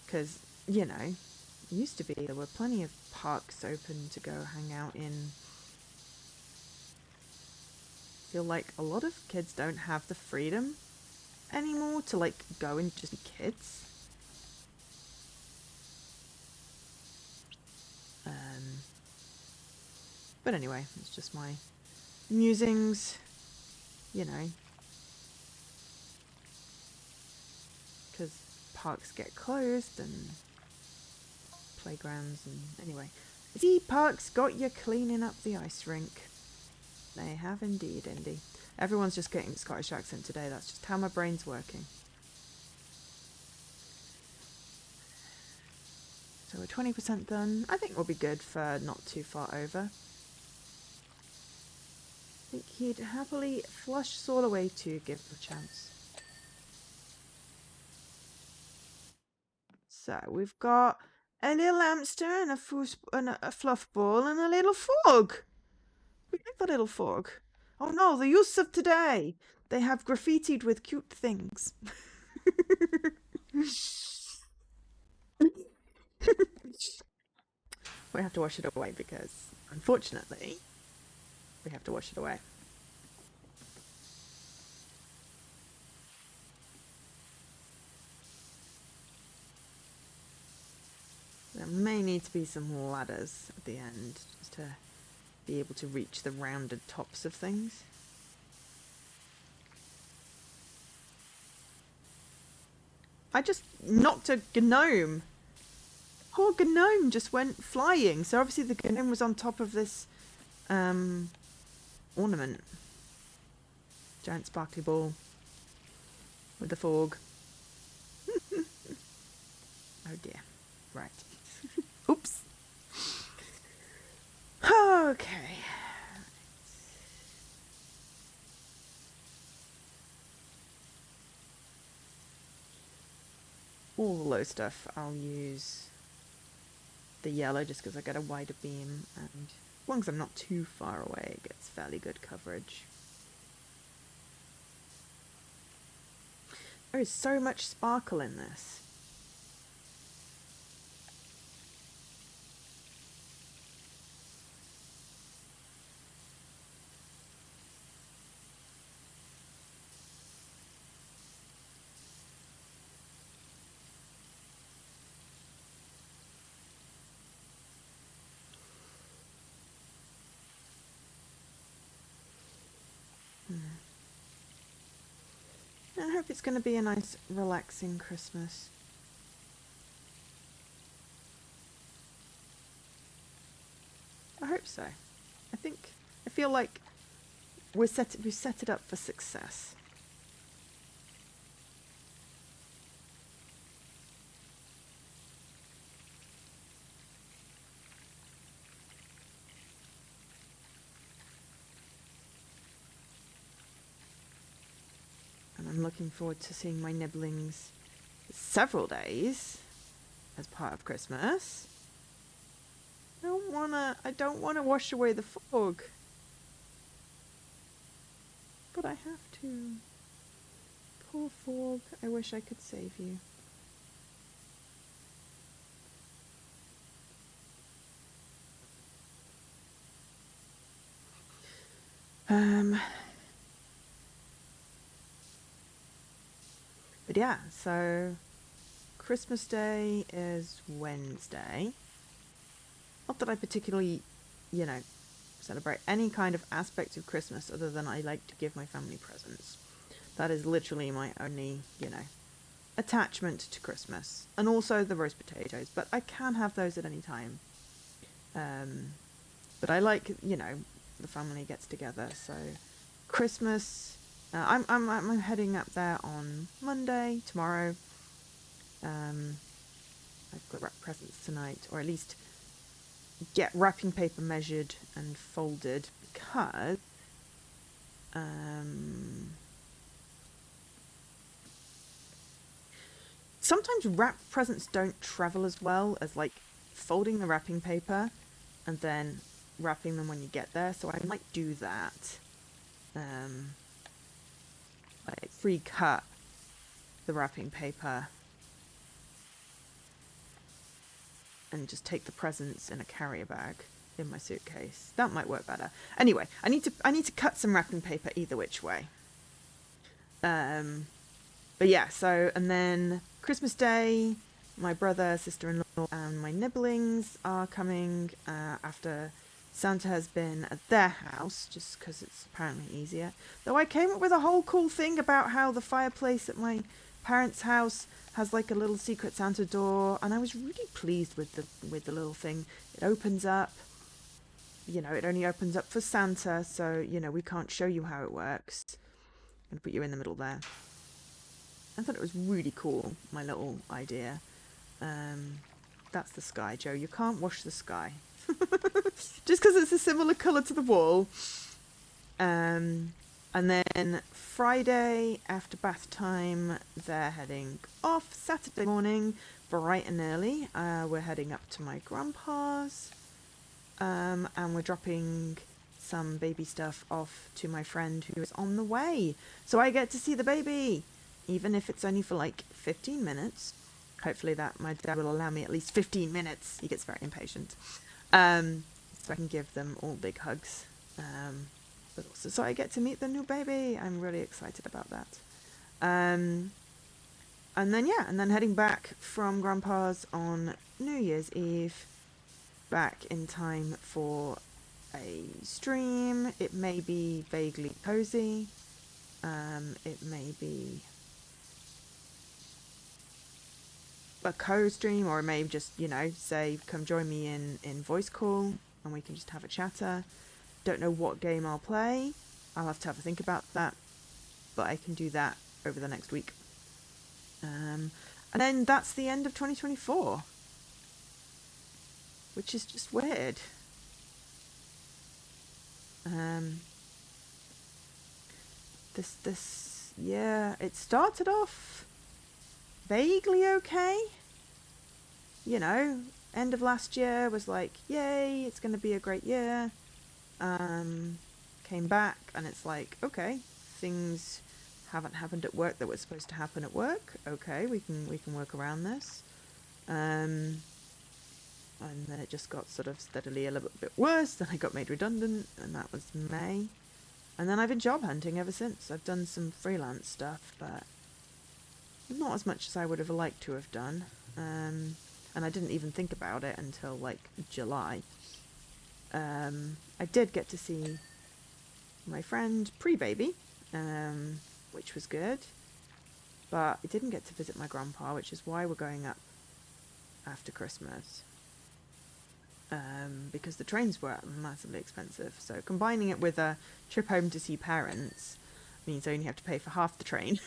Because it used to be there were plenty of parks open to go hang out in. I feel like a lot of kids don't have the freedom anymore to go and just be kids. But anyway, it's just my musings, because parks get closed and playgrounds and anyway. See, parks got you cleaning up the ice rink. They have indeed, Indy. Everyone's just getting Scottish accent today. That's just how my brain's working. So we're 20% done. I think we'll be good for not too far over. I think he'd happily flush Saul away to give him a chance. So we've got a little hamster and a fluff ball and a little frog. We like the little frog. Oh no, the youths of today. They have graffitied with cute things. We have to wash it away because, unfortunately, we have to wash it away. There may need to be some ladders at the end just to be able to reach the rounded tops of things. I just knocked a gnome. Poor gnome just went flying. So obviously the gnome was on top of this ornament. Giant sparkly ball with the fog. Oh dear. Right. Oops. Okay. All the low stuff I'll use the yellow just because I get a wider beam, and as long as I'm not too far away it gets fairly good coverage. There is so much sparkle in this. I hope it's going to be a nice, relaxing Christmas. I hope so. I feel like we've set it up for success. And I'm looking forward to seeing my nibblings several days as part of Christmas. I don't wanna wash away the fog. But I have to. Poor fog, I wish I could save you. yeah, so Christmas Day is Wednesday. Not that I particularly, you know, celebrate any kind of aspect of Christmas other than I like to give my family presents. That is literally my only, attachment to Christmas. And also the roast potatoes, but I can have those at any time. But I like, the family gets together. So Christmas, I'm heading up there on Monday, tomorrow. I've got to wrap presents tonight, or at least get wrapping paper measured and folded because sometimes wrapped presents don't travel as well as like folding the wrapping paper and then wrapping them when you get there. So I might do that. Like pre-cut the wrapping paper and just take the presents in a carrier bag in my suitcase. That might work better. Anyway, I need to cut some wrapping paper either which way. But yeah, so and then Christmas Day, my brother, sister-in-law, and my nibblings are coming after Santa has been at their house, just because it's apparently easier. Though I came up with a whole cool thing about how the fireplace at my parents' house has like a little secret Santa door, and I was really pleased with the little thing. It opens up. It only opens up for Santa, so we can't show you how it works. I'm gonna put you in the middle there. I thought it was really cool, my little idea. That's the sky, Joe. You can't wash the sky. Just because it's a similar colour to the wall. And then Friday, after bath time, they're heading off. Saturday morning, bright and early, we're heading up to my grandpa's. And we're dropping some baby stuff off to my friend who is on the way. So I get to see the baby, even if it's only for like 15 minutes. Hopefully that my dad will allow me at least 15 minutes. He gets very impatient. So I can give them all big hugs. But also, so I get to meet the new baby. I'm really excited about that. And then heading back from Grandpa's on New Year's Eve, back in time for a stream. It may be vaguely cozy. It may be a co-stream, or it may just, say, come join me in voice call and we can just have a chatter. Don't know what game I'll play. I'll have to have a think about that, but I can do that over the next week. And then that's the end of 2024, which is just weird. This yeah, it started off vaguely okay. End of last year was like, yay, it's going to be a great year. Came back and it's like, okay, things haven't happened at work that were supposed to happen at work. Okay, we can work around this. And then it just got sort of steadily a little bit worse. Then I got made redundant, and that was May. And then I've been job hunting ever since. I've done some freelance stuff, but not as much as I would have liked to have done. And I didn't even think about it until like July. I did get to see my friend pre-baby, which was good. But I didn't get to visit my grandpa, which is why we're going up after Christmas. Because the trains were massively expensive. So combining it with a trip home to see parents means I only have to pay for half the train.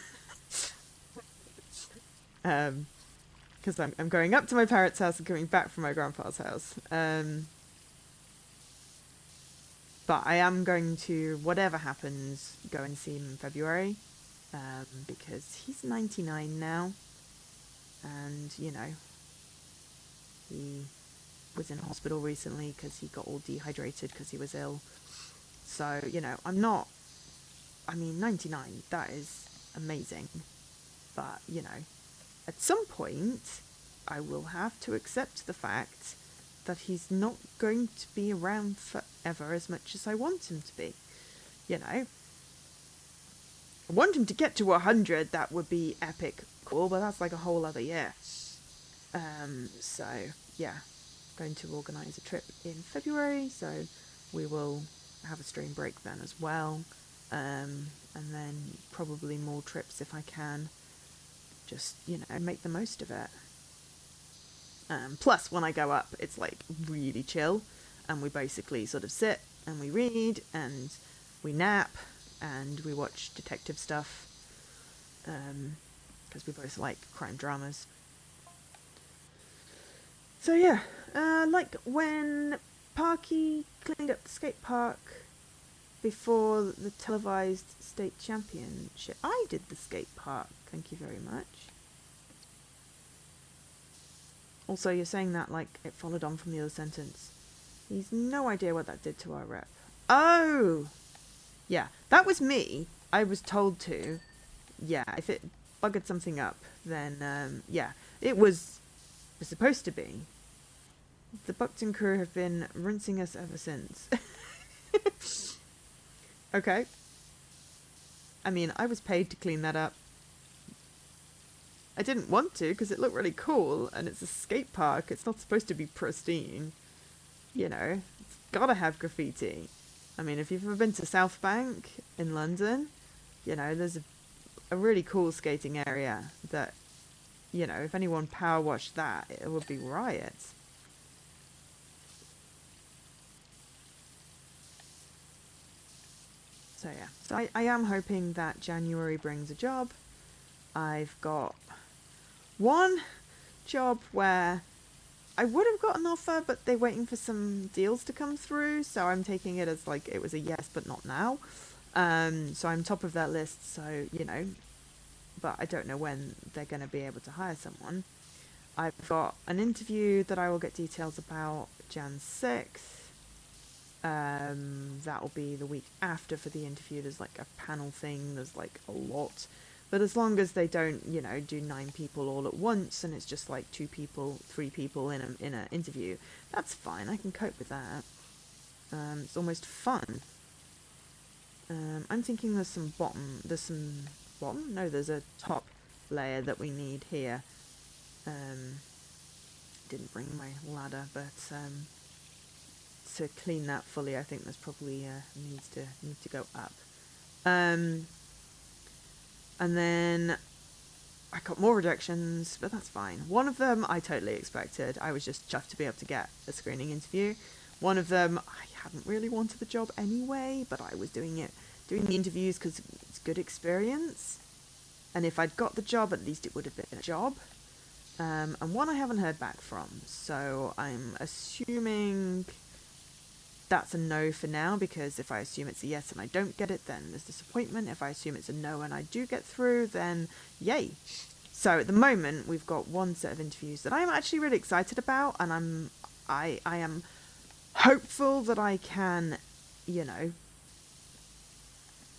Because I'm going up to my parents' house and coming back from my grandpa's house. But I am going to, whatever happens, go and see him in February. Because he's 99 now. And, he was in hospital recently because he got all dehydrated because he was ill. So, 99, that is amazing. But, at some point, I will have to accept the fact that he's not going to be around forever as much as I want him to be. I want him to get to 100. That would be epic cool, but that's like a whole other year. So yeah, going to organise a trip in February, so we will have a stream break then as well. And then probably more trips if I can. Just, make the most of it. Plus, when I go up, it's like really chill, and we basically sort of sit and we read and we nap and we watch detective stuff, because we both like crime dramas. So yeah, like when Parky cleaned up the skate park before the televised state championship. I did the skate park, thank you very much. Also, you're saying that like it followed on from the other sentence. He's no idea what that did to our rep. Oh! Yeah, that was me. I was told to. Yeah, if it buggered something up, then, yeah. It was supposed to be. The Buckton crew have been rinsing us ever since. Okay. I mean, I was paid to clean that up. I didn't want to because it looked really cool and it's a skate park. It's not supposed to be pristine. It's gotta have graffiti. I mean, if you've ever been to South Bank in London, there's a really cool skating area that, if anyone power washed that, it would be riots. So yeah, so I am hoping that January brings a job. I've got one job where I would have got an offer, but they're waiting for some deals to come through, so I'm taking it as like it was a yes, but not now. So I'm top of that list, so, but I don't know when they're going to be able to hire someone. I've got an interview that I will get details about Jan 6th. That will be the week after for the interview. There's like a panel thing, there's like a lot. But as long as they don't, do 9 people all at once and it's just like 2 people, 3 people in an interview, that's fine. I can cope with that. It's almost fun. I'm thinking there's some bottom? No, there's a top layer that we need here. Didn't bring my ladder, but to clean that fully, I think there's probably needs to go up. And then I got more rejections, but that's fine. One of them I totally expected. I was just chuffed to be able to get a screening interview. One of them, I hadn't really wanted the job anyway, but I was doing the interviews because it's good experience. And if I'd got the job, at least it would have been a job. And one I haven't heard back from, so I'm assuming that's a no for now, because if I assume it's a yes and I don't get it, then there's disappointment. If I assume it's a no and I do get through, then yay. So at the moment, we've got one set of interviews that I'm actually really excited about, and I am hopeful that I can,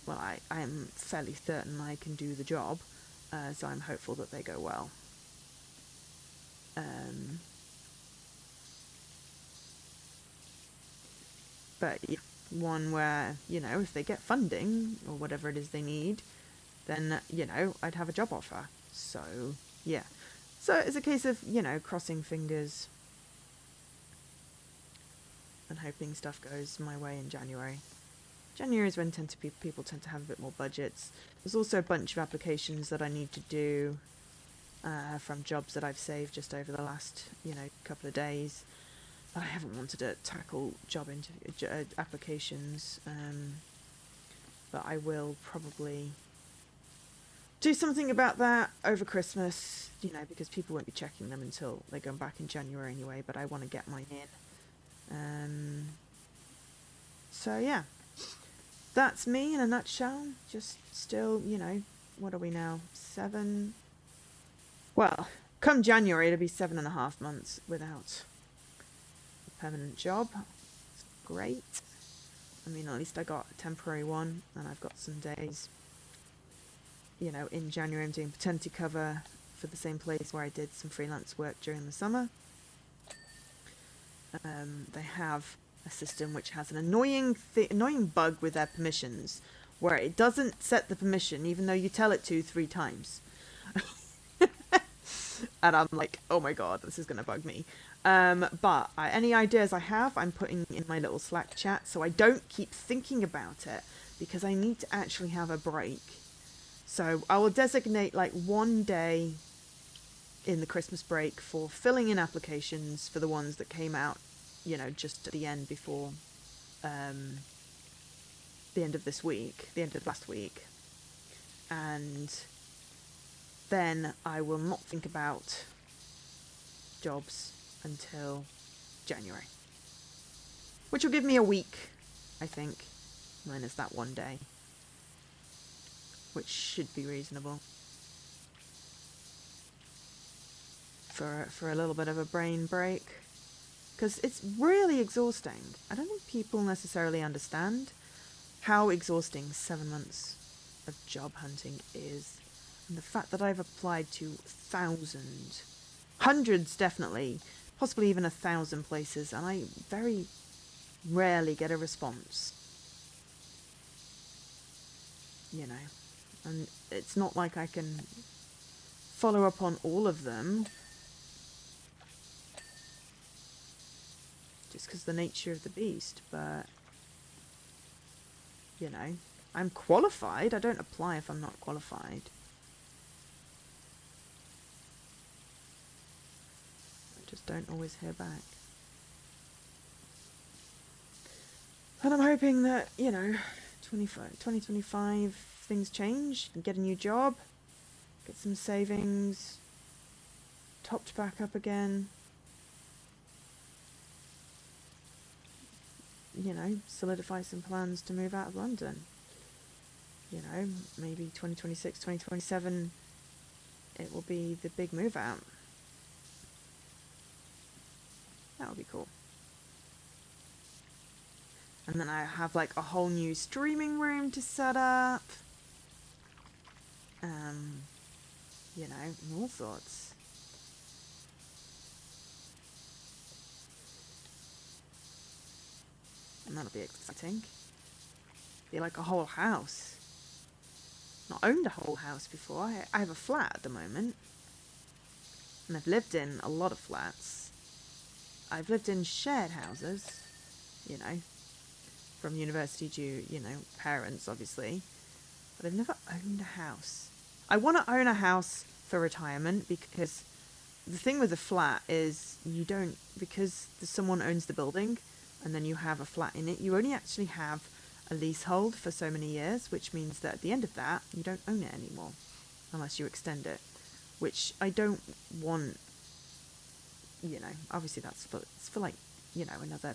well, I am fairly certain I can do the job, so I'm hopeful that they go well. But yeah, one where, if they get funding or whatever it is they need, then, I'd have a job offer. So, yeah. So it's a case of, crossing fingers and hoping stuff goes my way in January. January is when people tend to have a bit more budgets. There's also a bunch of applications that I need to do from jobs that I've saved just over the last, couple of days. I haven't wanted to tackle job applications, but I will probably do something about that over Christmas, because people won't be checking them until they go back in January anyway, but I want to get mine in. So yeah, that's me in a nutshell. Just still, what are we now? 7? Well, come January, it'll be 7.5 months without permanent job. It's great. I mean, at least I got a temporary one, and I've got some days, in January I'm doing paternity cover for the same place where I did some freelance work during the summer. They have a system which has an annoying bug with their permissions, where it doesn't set the permission even though you tell it to 3 times. And I'm like, oh my god, this is going to bug me. But any ideas I have, I'm putting in my little Slack chat so I don't keep thinking about it, because I need to actually have a break. So I will designate like 1 day in the Christmas break for filling in applications for the ones that came out, you know, just at the end before the end of this week, the end of last week. And then I will not think about jobs until January, which will give me a week, I think, minus that 1 day, which should be reasonable for a little bit of a brain break, because it's really exhausting. I don't think people necessarily understand how exhausting 7 months of job hunting is, and the fact that I've applied to thousands, hundreds definitely, possibly even 1,000 places, and I very rarely get a response, you know. And it's not like I can follow up on all of them, just because the nature of the beast, but, you know, I'm qualified. I don't apply if I'm not qualified. I just don't always hear back. And I'm hoping that, you know, 2025, things change, and get a new job, get some savings, topped back up again, you know, solidify some plans to move out of London. You know, maybe 2026, 2027, it will be the big move out. That would be cool. And then I have like a whole new streaming room to set up. You know, and all sorts. And that'll be exciting. Be like a whole house. Not owned a whole house before. I have a flat at the moment. And I've lived in a lot of flats. I've lived in shared houses, you know, from university due, you know, parents, obviously. But I've never owned a house. I want to own a house for retirement, because the thing with a flat is you don't, because someone owns the building and then you have a flat in it, you only actually have a leasehold for so many years, which means that at the end of that, you don't own it anymore unless you extend it, which I don't want. You know, obviously it's for like, you know, another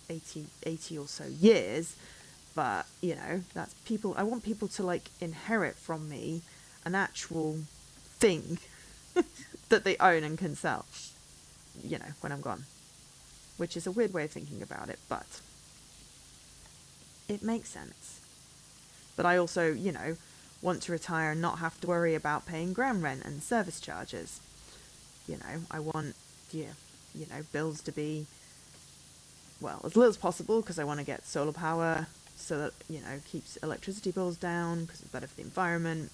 80 or so years, but, you know, that's people, I want people to like inherit from me an actual thing that they own and can sell, you know, when I'm gone, which is a weird way of thinking about it, but it makes sense. But I also, you know, want to retire and not have to worry about paying ground rent and service charges. You know, I want, you know, bills to be, well, as little as possible, because I want to get solar power so that, you know, keeps electricity bills down, because it's better for the environment.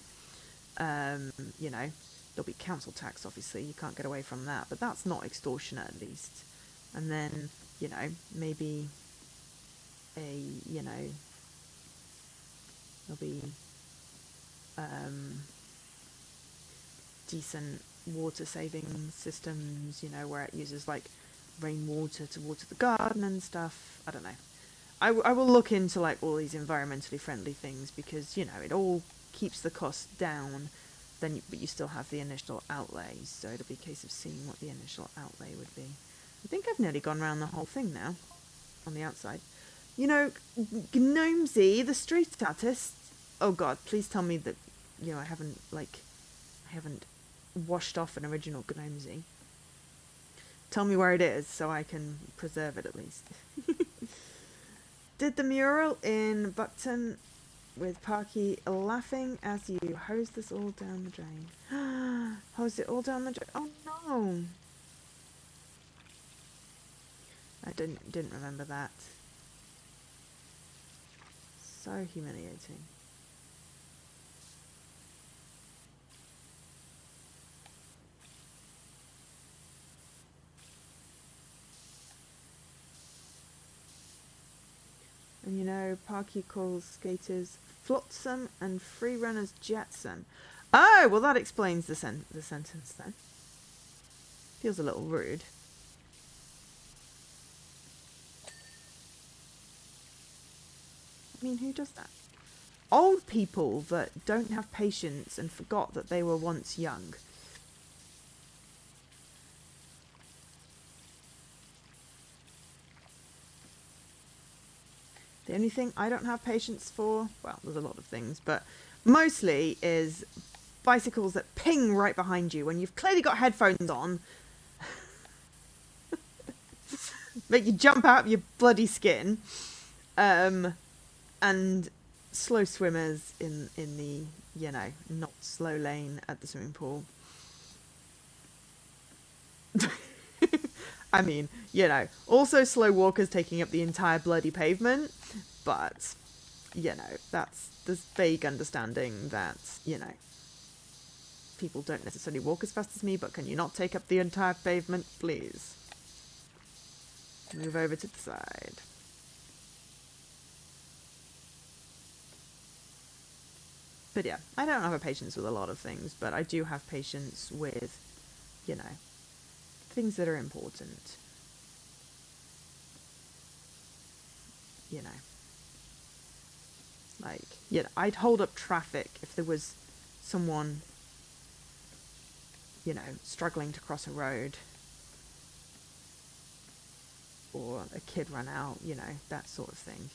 You know, there'll be council tax, obviously, you can't get away from that, but that's not extortionate, at least. And then, you know, maybe you know, there'll be decent water saving systems, you know, where it uses like rainwater to water the garden and stuff. I don't know. I will look into like all these environmentally friendly things, because, you know, it all keeps the cost down, then but you still have the initial outlay, so it'll be a case of seeing what the initial outlay would be. I think I've nearly gone around the whole thing now on the outside. You know, Gnomesy, the street artist. Oh god, please tell me that, you know, I haven't washed off an original Gnomesy. Tell me where it is so I can preserve it at least. Did the mural in Buckton with Parky laughing as you hose this all down the drain. Hose it all down the drain. Oh no! I didn't remember that. So humiliating. parkour skaters flotsam and free runners jetsam. Oh, well that explains the sentence then. Feels a little rude. I mean, who does that? Old people that don't have patience and forgot that they were once young. The only thing I don't have patience for, well, there's a lot of things, but mostly is bicycles that ping right behind you when you've clearly got headphones on. Make you jump out of your bloody skin. And slow swimmers in the, you know, not slow lane at the swimming pool. I mean, you know, also slow walkers taking up the entire bloody pavement, but, you know, that's this vague understanding that, you know, people don't necessarily walk as fast as me, but can you not take up the entire pavement, please? Move over to the side. But yeah, I don't have a patience with a lot of things, but I do have patience with, you know, things that are important. You know. Like, yeah, I'd hold up traffic if there was someone, you know, struggling to cross a road. Or a kid ran out, you know, that sort of thing.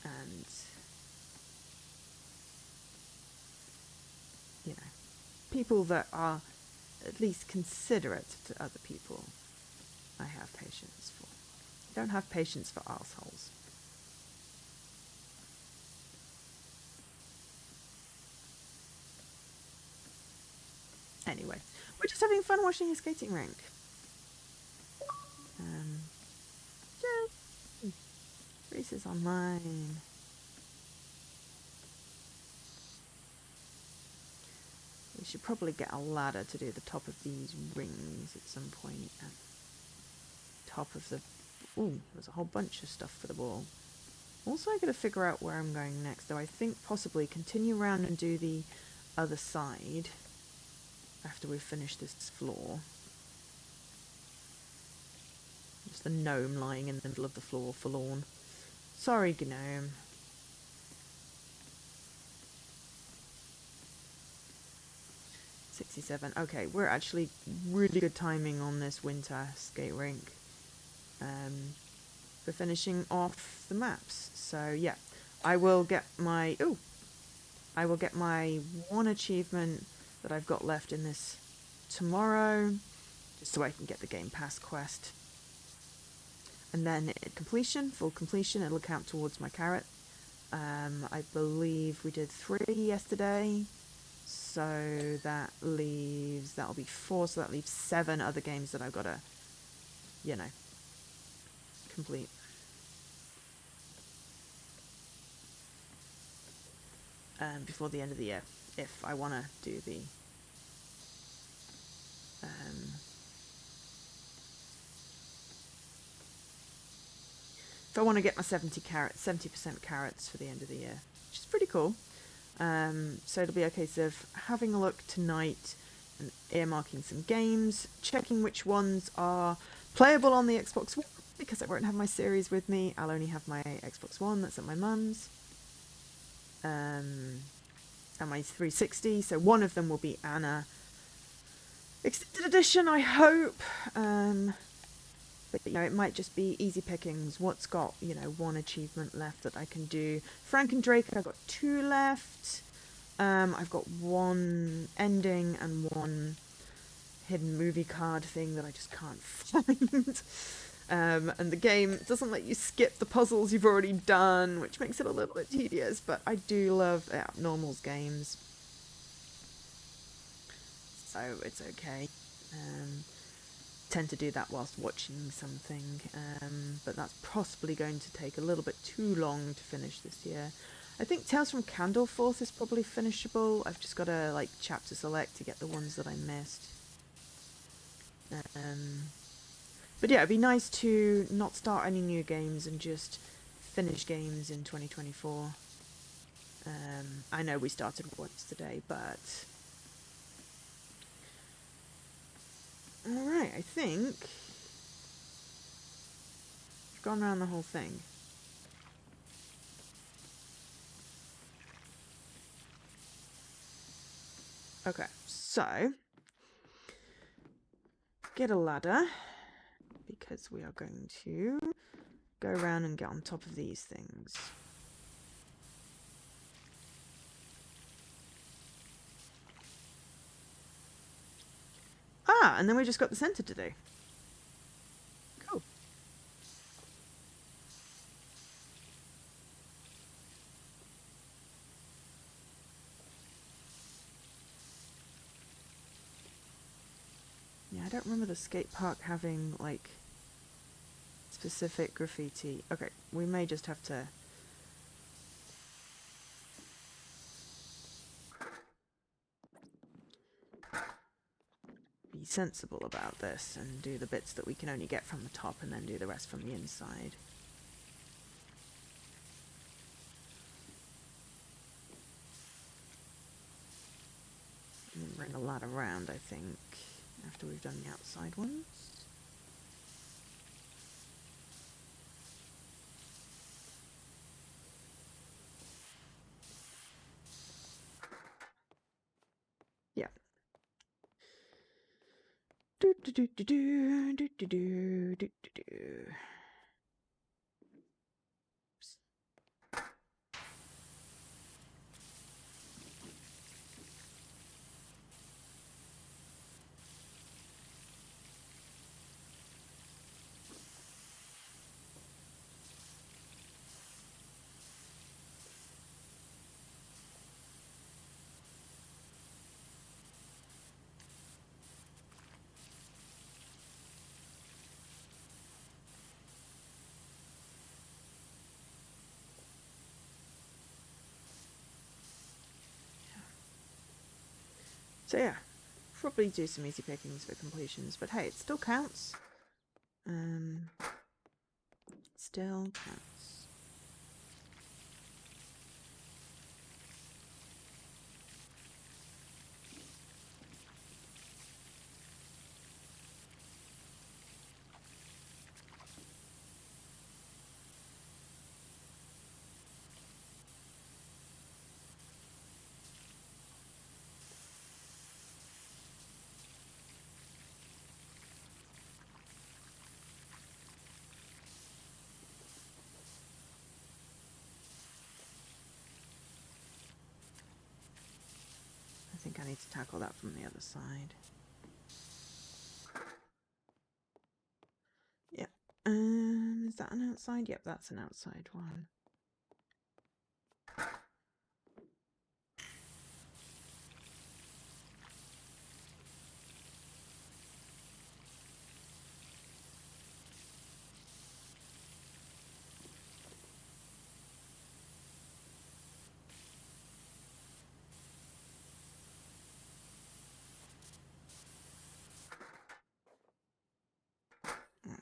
And, you know, people that are at least considerate to other people, I have patience for. I don't have patience for arseholes. Anyway, we're just having fun watching a skating rink. Yeah. Races online. We should probably get a ladder to do the top of these rings at some point. And top of the... Ooh, there's a whole bunch of stuff for the ball. Also, I gotta figure out where I'm going next, though. I think possibly continue around and do the other side after we finish this floor. It's the gnome lying in the middle of the floor, forlorn. Sorry, gnome. $67. Okay, we're actually really good timing on this winter skate rink. We're finishing off the maps. So yeah, I will get my one achievement that I've got left in this tomorrow, just so I can get the Game Pass quest. And then at completion, full completion, it'll count towards my carrot. I believe we did 3 yesterday, so that'll be 4, so that leaves 7 other games that I've got to, you know, complete. Before the end of the year, if I want to do the if I want to get my 70% carrots for the end of the year, which is pretty cool. So it'll be a case of having a look tonight and earmarking some games, checking which ones are playable on the Xbox One, because I won't have my series with me. I'll only have my Xbox One that's at my mum's. And my 360, so one of them will be Anna Extended Edition, I hope. But, you know, it might just be easy pickings. What's got, you know, 1 achievement left that I can do? Frank and Drake, I've got 2 left. I've got 1 ending and 1 hidden movie card thing that I just can't find. And the game doesn't let you skip the puzzles you've already done, which makes it a little bit tedious, but I do love Normals games. So it's okay. Tend to do that whilst watching something, but that's possibly going to take a little bit too long to finish this year. I think Tales from Candleforth is probably finishable. I've just got to like chapter select to get the ones that I missed. But yeah, it'd be nice to not start any new games and just finish games in 2024. I know we started once today, but... Alright, I think... We've gone around the whole thing. Okay, so... Get a ladder, because we are going to go around and get on top of these things. Ah, and then we just got the center to do. Cool. Yeah, I don't remember the skate park having, like, specific graffiti. Okay, we may just have to... be sensible about this and do the bits that we can only get from the top and then do the rest from the inside. And then bring a ladder around, I think, after we've done the outside ones. Yeah. Do do do do do do do do do do do. So yeah, probably do some easy pickings for completions, but hey, it still counts. Still counts. I think I need to tackle that from the other side. Yeah. Is that an outside? Yep, that's an outside one. Right.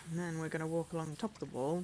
And then we're going to walk along the top of the wall.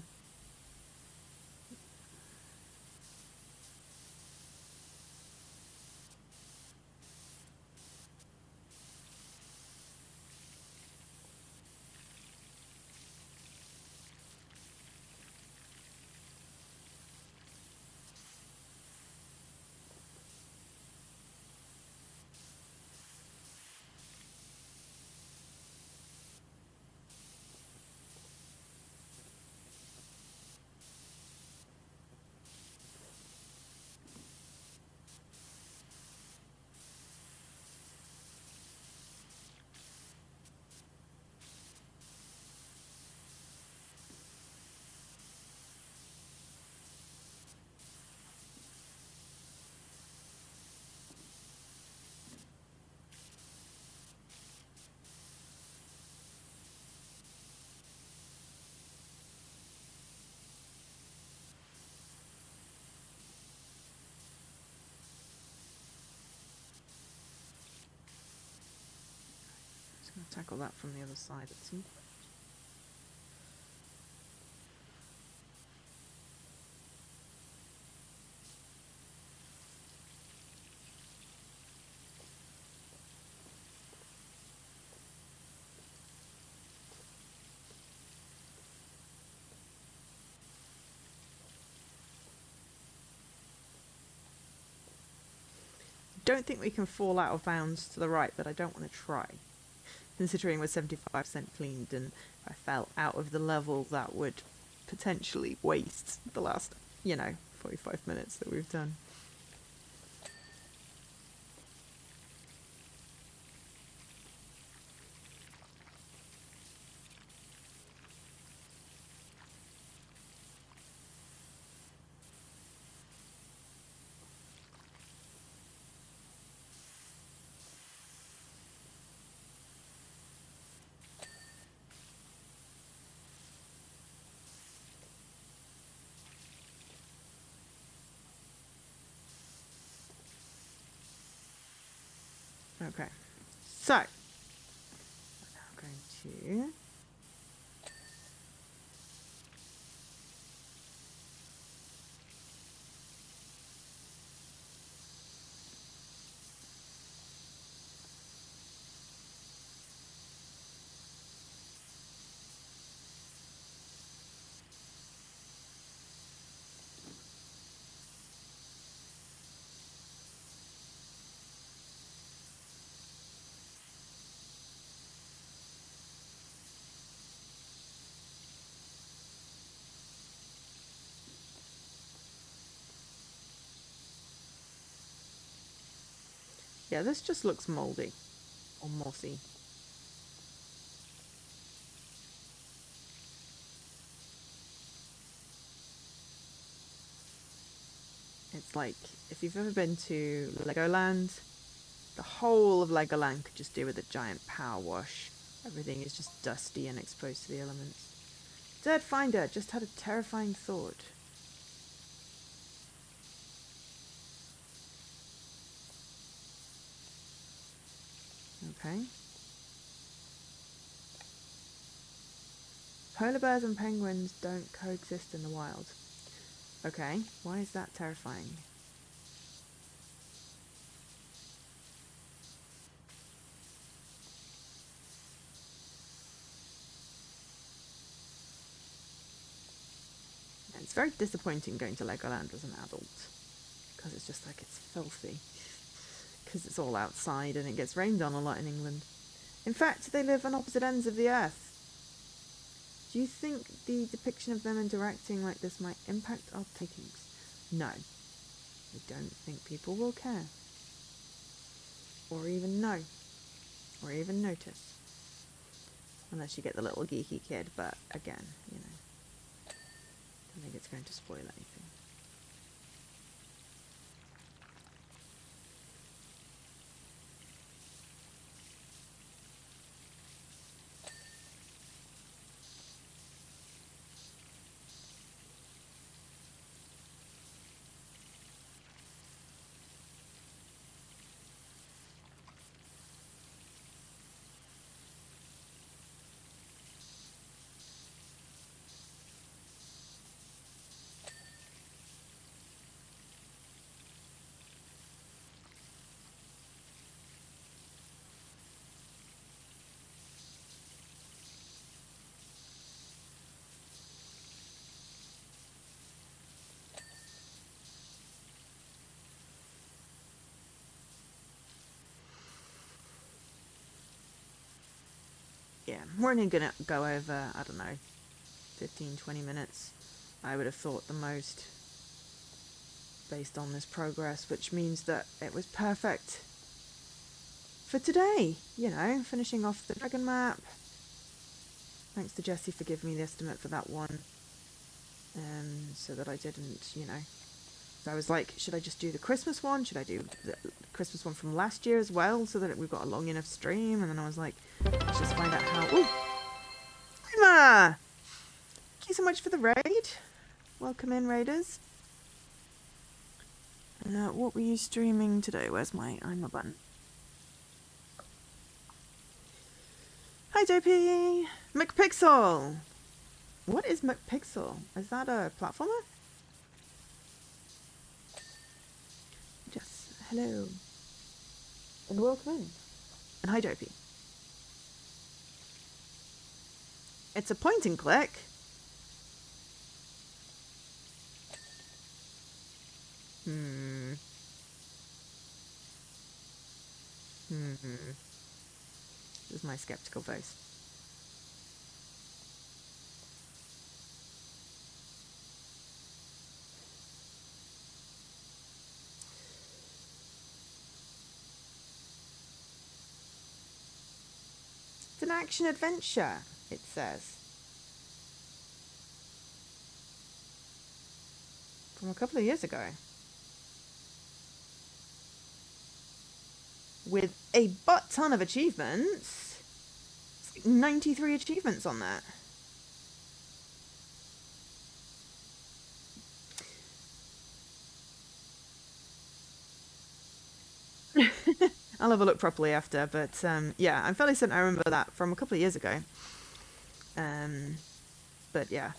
Just going to tackle that from the other side at some point. don't think we can fall out of bounds to the right, but I don't want to try. Considering we're 75% cleaned and I fell out of the level, that would potentially waste the last, 45 minutes that we've done. Okay, so we're now going to yeah, this just looks moldy or mossy. It's like, if you've ever been to Legoland, the whole of Legoland could just do with a giant power wash. Everything is just dusty and exposed to the elements. Dead Finder just had a terrifying thought. Okay. Polar bears and penguins don't coexist in the wild. Okay, why is that terrifying? It's very disappointing going to Legoland as an adult, because it's just like, it's filthy. Because it's all outside and it gets rained on a lot in England. In fact, they live on opposite ends of the earth. Do you think the depiction of them interacting like this might impact our takings? No. I don't think people will care. Or even know. Or even notice. Unless you get the little geeky kid, but again, I don't think it's going to spoil anything. Yeah, we're only going to go over, I don't know, 15, 20 minutes. I would have thought the most, based on this progress, which means that it was perfect for today. Finishing off the dragon map. Thanks to Jessie for giving me the estimate for that one. So that I didn't, So I was like, should I just do the Christmas one? Should I do the Christmas one from last year as well, so that we've got a long enough stream? And then I was like, let's just find out how... Ooh! Emma! Thank you so much for the raid. Welcome in, raiders. What were you streaming today? Where's my button? Hi, JP! McPixel! What is McPixel? Is that a platformer? Yes, hello. And welcome in. And hi, JP. It's a point and click. This is my skeptical face. It's an action adventure, it says. From a couple of years ago. With a butt ton of achievements. It's like 93 achievements on that. I'll have a look properly after, but yeah, I'm fairly certain I remember that from a couple of years ago. But yeah,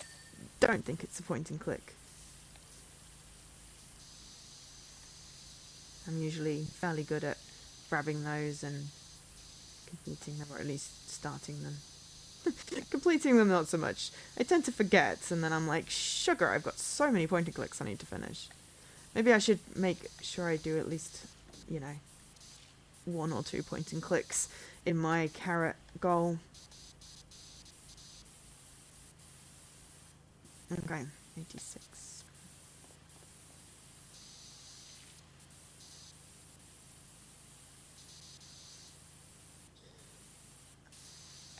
don't think it's a point and click. I'm usually fairly good at grabbing those and completing them, or at least starting them. Completing them, not so much. I tend to forget, and then I'm like, sugar, I've got so many point and clicks I need to finish. Maybe I should make sure I do at least, 1 or 2 point and clicks in my carrot goal. Okay, 86.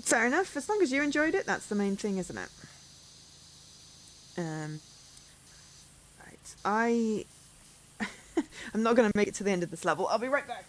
Fair enough. As long as you enjoyed it, that's the main thing, isn't it? Right. I'm not going to make it to the end of this level. I'll be right back.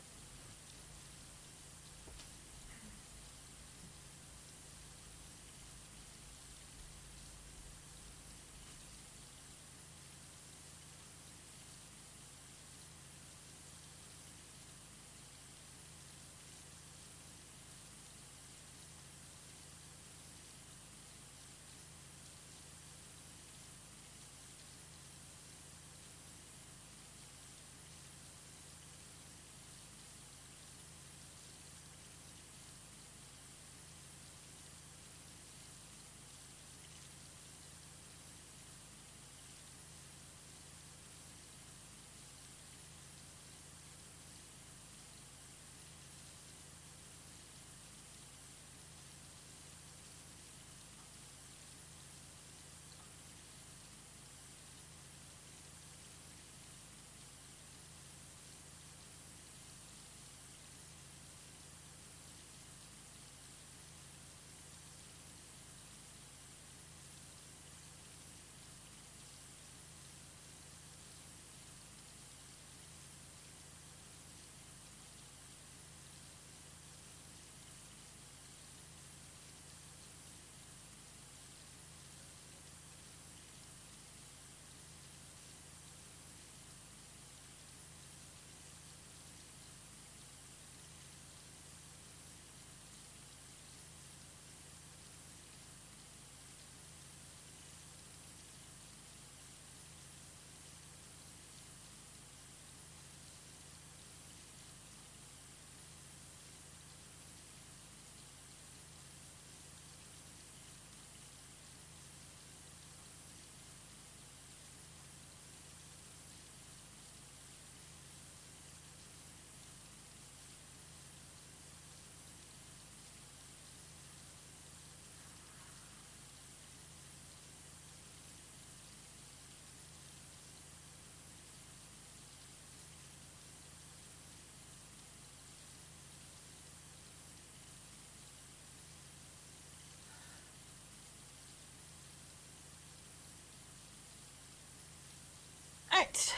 Right.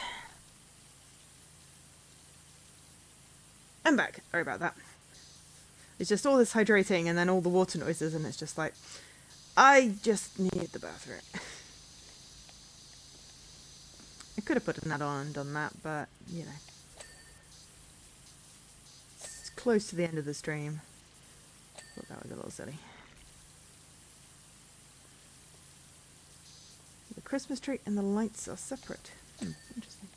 I'm back. Sorry about that. It's just all this hydrating and then all the water noises, and it's just like, I just need the bathroom. I could have put an add-on and done that, but, it's close to the end of the stream. Thought that was a little silly. The Christmas tree and the lights are separate. Interesting.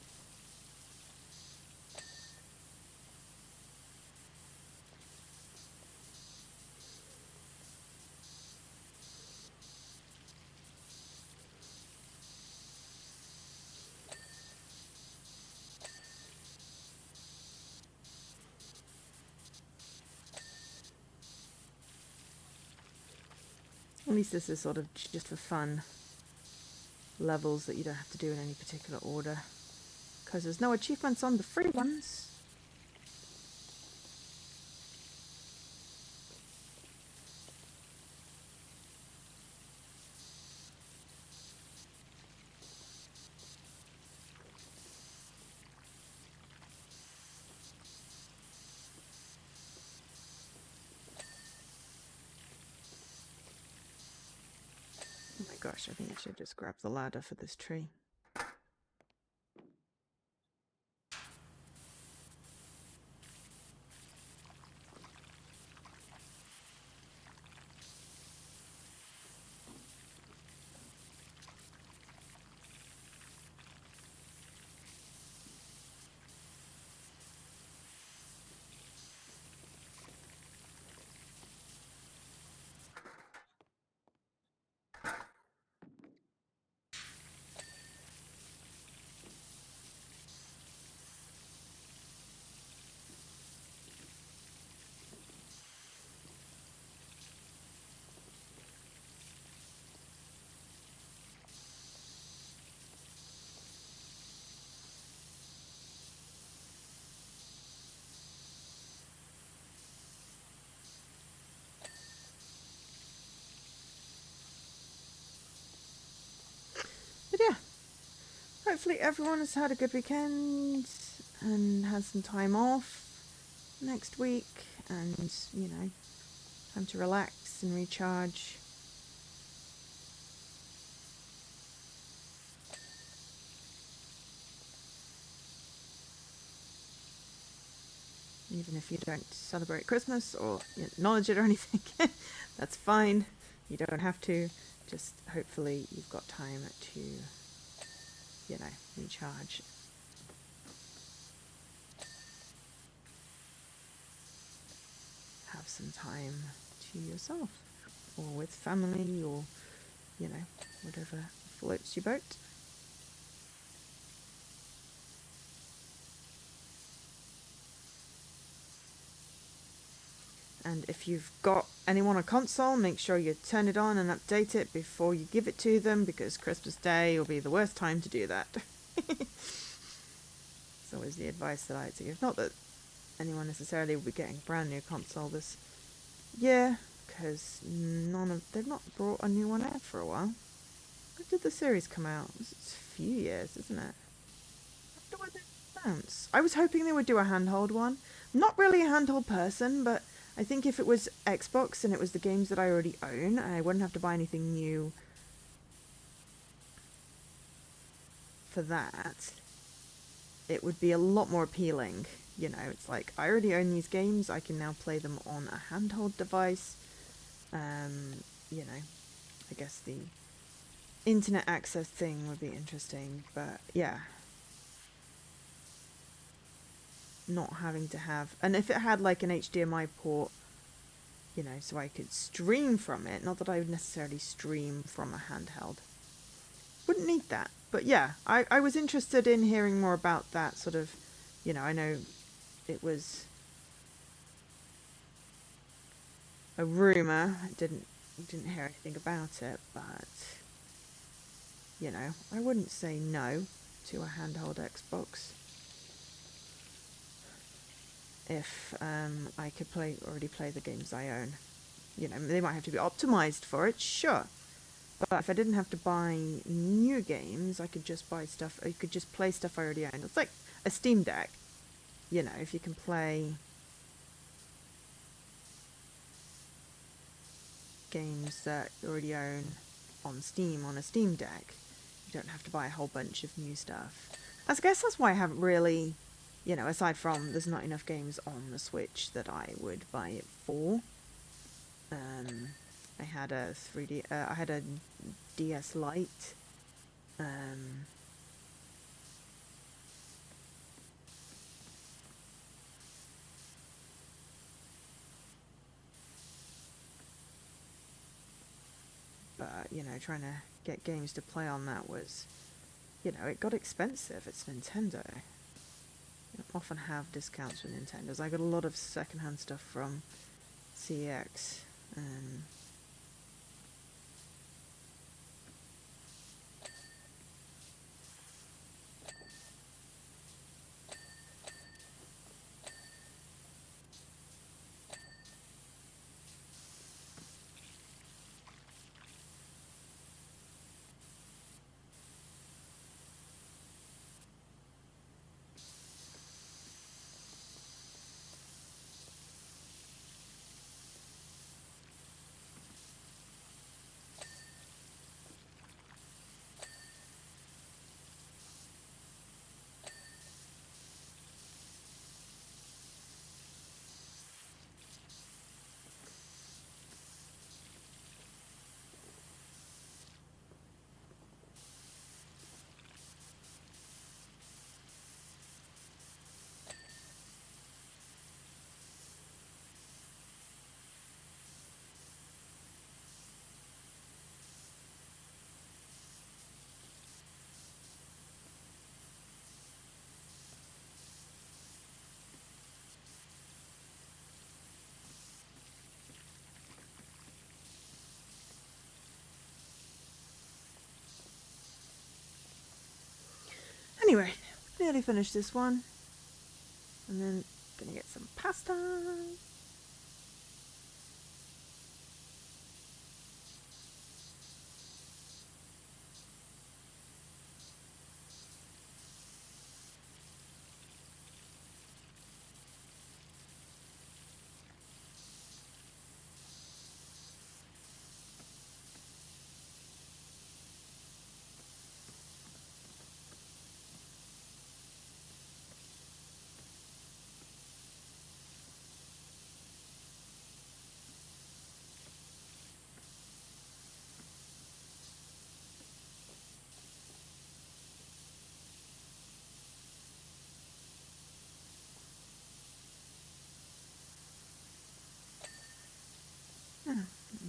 At least this is sort of just for fun. Levels that you don't have to do in any particular order. Because there's no achievements on the free ones. Oh my gosh, I think I should just grab the ladder for this tree. But yeah, hopefully everyone has had a good weekend and has some time off next week and, you know, time to relax and recharge. Even if you don't celebrate Christmas or acknowledge it or anything, that's fine. You don't have to. Just hopefully you've got time to, you know, recharge. Have some time to yourself or with family or, you know, whatever floats your boat. And if you've got anyone on a console, make sure you turn it on and update it before you give it to them, because Christmas Day will be the worst time to do that. It's always the advice that I like to give. Not that anyone necessarily will be getting a brand new console this year, because they've not brought a new one out for a while. When did the series come out? It's a few years, isn't it? I wonder when they announce. I was hoping they would do a handheld one. I'm not really a handheld person, but I think if it was Xbox and it was the games that I already own, and I wouldn't have to buy anything new for that, it would be a lot more appealing. You know, it's like, I already own these games, I can now play them on a handheld device. You know, I guess the internet access thing would be interesting, but yeah. Not having to have, and if it had like an HDMI port, you know, so I could stream from it, not that I would necessarily stream from a handheld. Wouldn't need that. But yeah, I was interested in hearing more about that sort of, you know, I know it was a rumour, didn't hear anything about it, but, you know, I wouldn't say no to a handheld Xbox if I could already play the games I own. You know, they might have to be optimized for it, sure. But if I didn't have to buy new games, I could just buy stuff, I could just play stuff I already own. It's like a Steam Deck. You know, if you can play games that you already own on Steam on a Steam Deck, you don't have to buy a whole bunch of new stuff. I guess that's why I haven't really, you know, aside from there's not enough games on the Switch that I would buy it for. I had a I had a DS Lite. But, you know, trying to get games to play on that was, you know, it got expensive. It's Nintendo. You often have discounts with Nintendos. I got a lot of secondhand stuff from CX. Nearly finished this one. And then gonna get some pasta.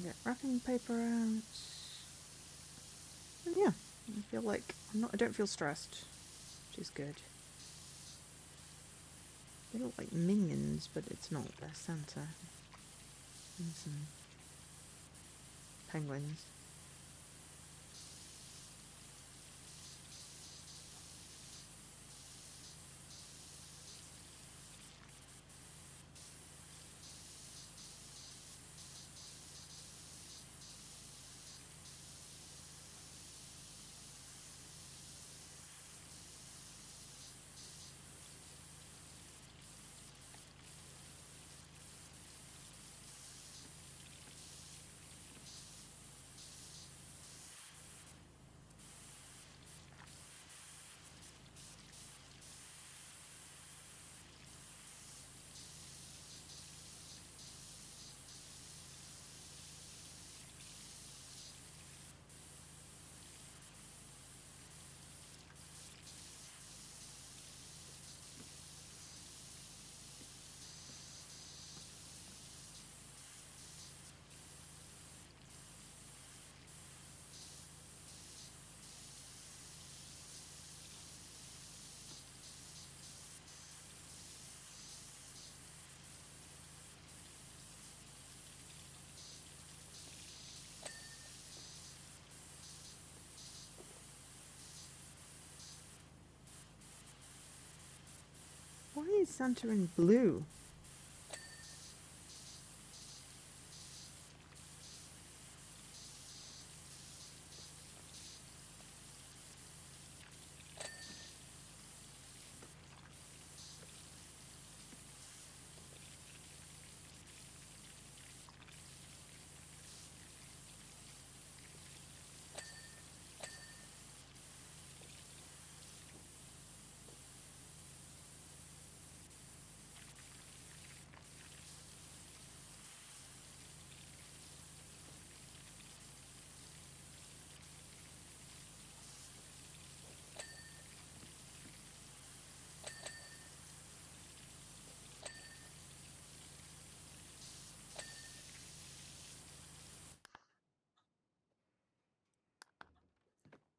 Get wrapping paper out. And yeah, I feel like I don't feel stressed, which is good. They look like minions, but it's not. They're Santa and some penguins. Why is Santa in blue?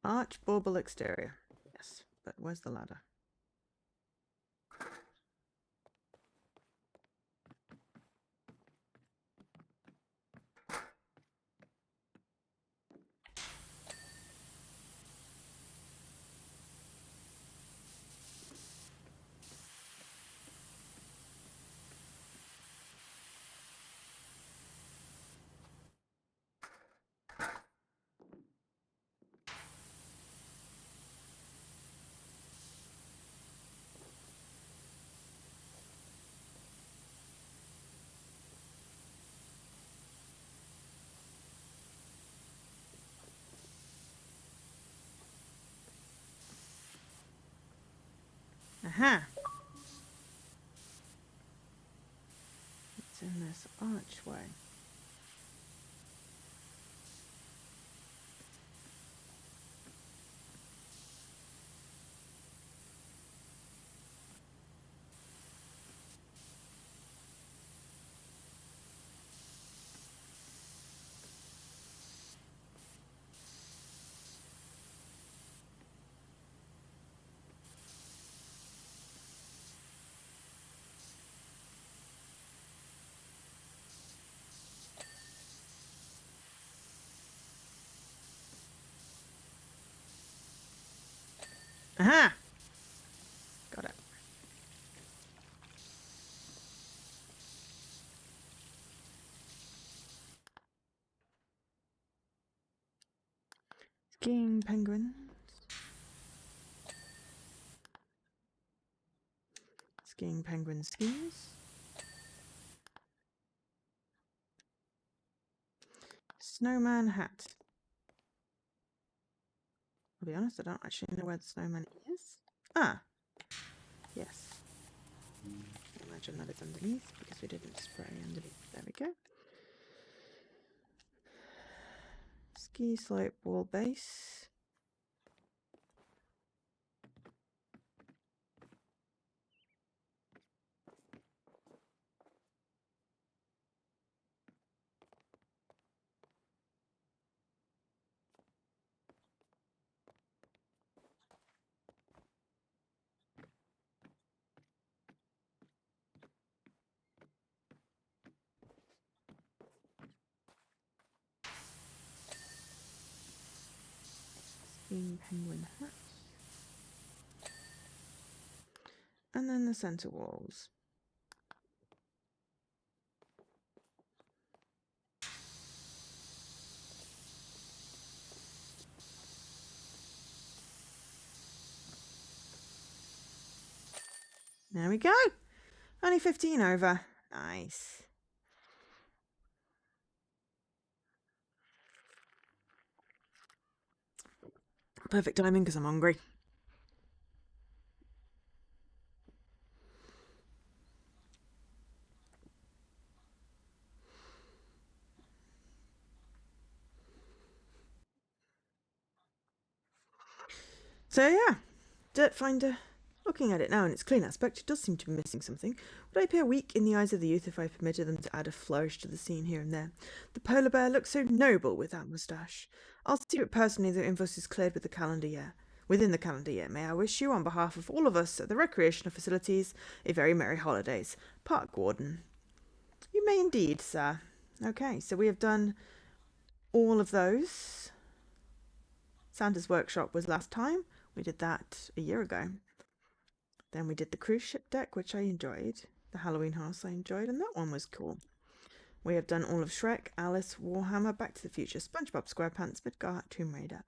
Arch bauble exterior. Yes, but where's the ladder? Aha! It's in this archway. Aha! Skiing penguins. Skiing penguin skis. Snowman hat. I'll be honest, I don't actually know where the snowman is. Ah, yes. I imagine that it's underneath because we didn't spray underneath. There we go. Ski slope wall base. Skiing penguin hat. And then the center walls. There we go. Only 15 over. Nice. Perfect timing because I'm hungry. So yeah, Dirt Finder. Looking at it now in its clean aspect, it does seem to be missing something. Would I appear weak in the eyes of the youth if I permitted them to add a flourish to the scene here and there? The polar bear looks so noble with that moustache. I'll see it personally the invoice is cleared with the calendar year. Within the calendar year, may I wish you, on behalf of all of us at the recreational facilities, a very merry holidays. Park Warden. You may indeed, sir. Okay, so we have done all of those. Santa's Workshop was last time. We did that a year ago. Then we did the cruise ship deck, which I enjoyed. The Halloween house I enjoyed, and that one was cool. We have done all of Shrek, Alice, Warhammer, Back to the Future, SpongeBob SquarePants, Midgar, Tomb Raider.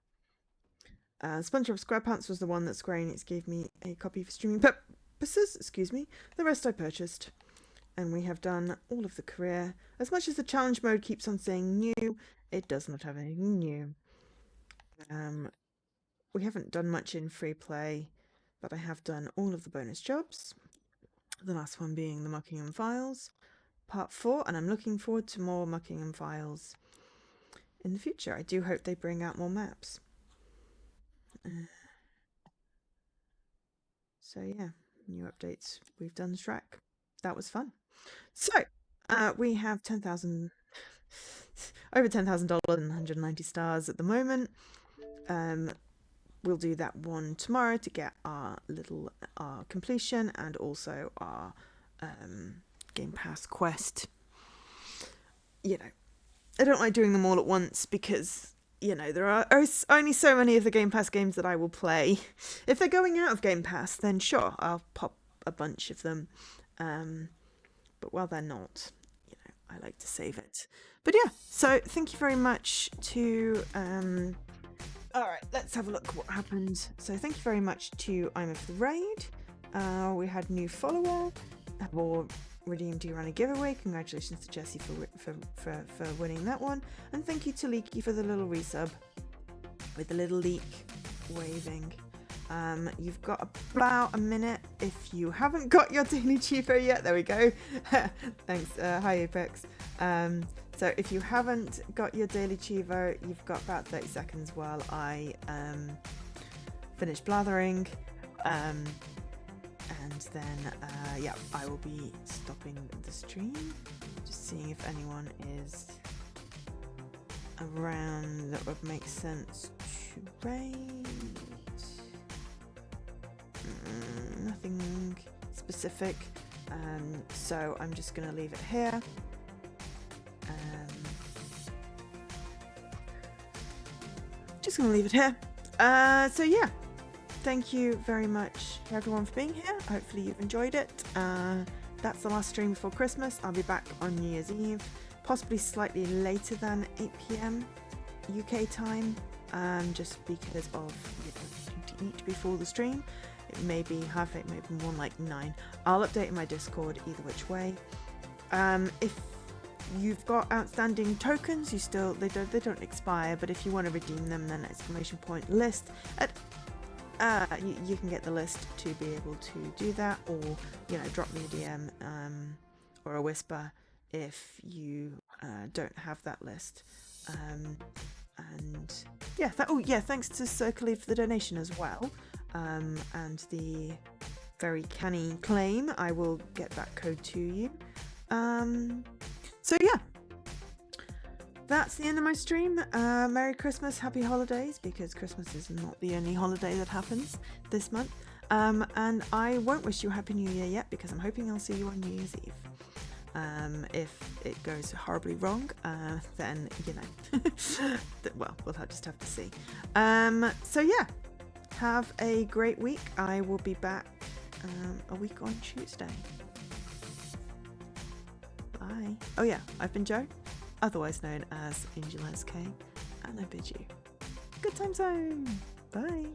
SpongeBob SquarePants was the one that Square Enix gave me a copy for streaming purposes. Excuse me. The rest I purchased. And we have done all of the career. As much as the challenge mode keeps on saying new, it does not have anything new. We haven't done much in free play, but I have done all of the bonus jobs. The last one being the Muckingham Files, part 4, and I'm looking forward to more Muckingham Files in the future. I do hope they bring out more maps. So yeah, new updates. We've done Shrek. That was fun. So we have 10,000, over $10,000 and 190 stars at the moment. We'll do that one tomorrow to get our little completion and also our Game Pass quest. You know, I don't like doing them all at once because, you know, there are only so many of the Game Pass games that I will play. If they're going out of Game Pass, then sure, I'll pop a bunch of them. But while they're not, you know, I like to save it. But yeah, so thank you very much to... Alright, let's have a look what happened. So thank you very much to I'm of the Raid. We had new follower. Or redeemed you ran a giveaway. Congratulations to Jessie for winning that one. And thank you to Leaky for the little resub. With the little leak waving. You've got about a minute if you haven't got your daily cheaper yet. There we go. Thanks. Hi Apex. So if you haven't got your daily cheever, you've got about 30 seconds while I finish blathering. And then, yeah, I will be stopping the stream. Just seeing if anyone is around that would make sense to raid. Nothing specific. So I'm just going to leave it here. Just going to leave it here. So yeah, thank you very much everyone for being here. Hopefully you've enjoyed it. That's the last stream before Christmas. I'll be back on New Year's Eve, possibly slightly later than 8 PM UK time. just because of to eat before the stream. It may be half 8, maybe more like 9. I'll update in my Discord either which way. If you've got outstanding tokens, they don't expire, but if you want to redeem them, then exclamation point list at you can get the list to be able to do that, or drop me a DM or a whisper if you don't have that list. And yeah, thanks to Circly for the donation as well, and the very canny claim. I will get that code to you. So yeah, that's the end of my stream. Merry Christmas, Happy Holidays, because Christmas is not the only holiday that happens this month. And I won't wish you a Happy New Year yet, because I'm hoping I'll see you on New Year's Eve. If it goes horribly wrong, then well, we'll just have to see. So yeah, have a great week. I will be back a week on Tuesday. Bye. Oh yeah, I've been Jo, otherwise known as Angel SK, and I bid you good times home. Bye.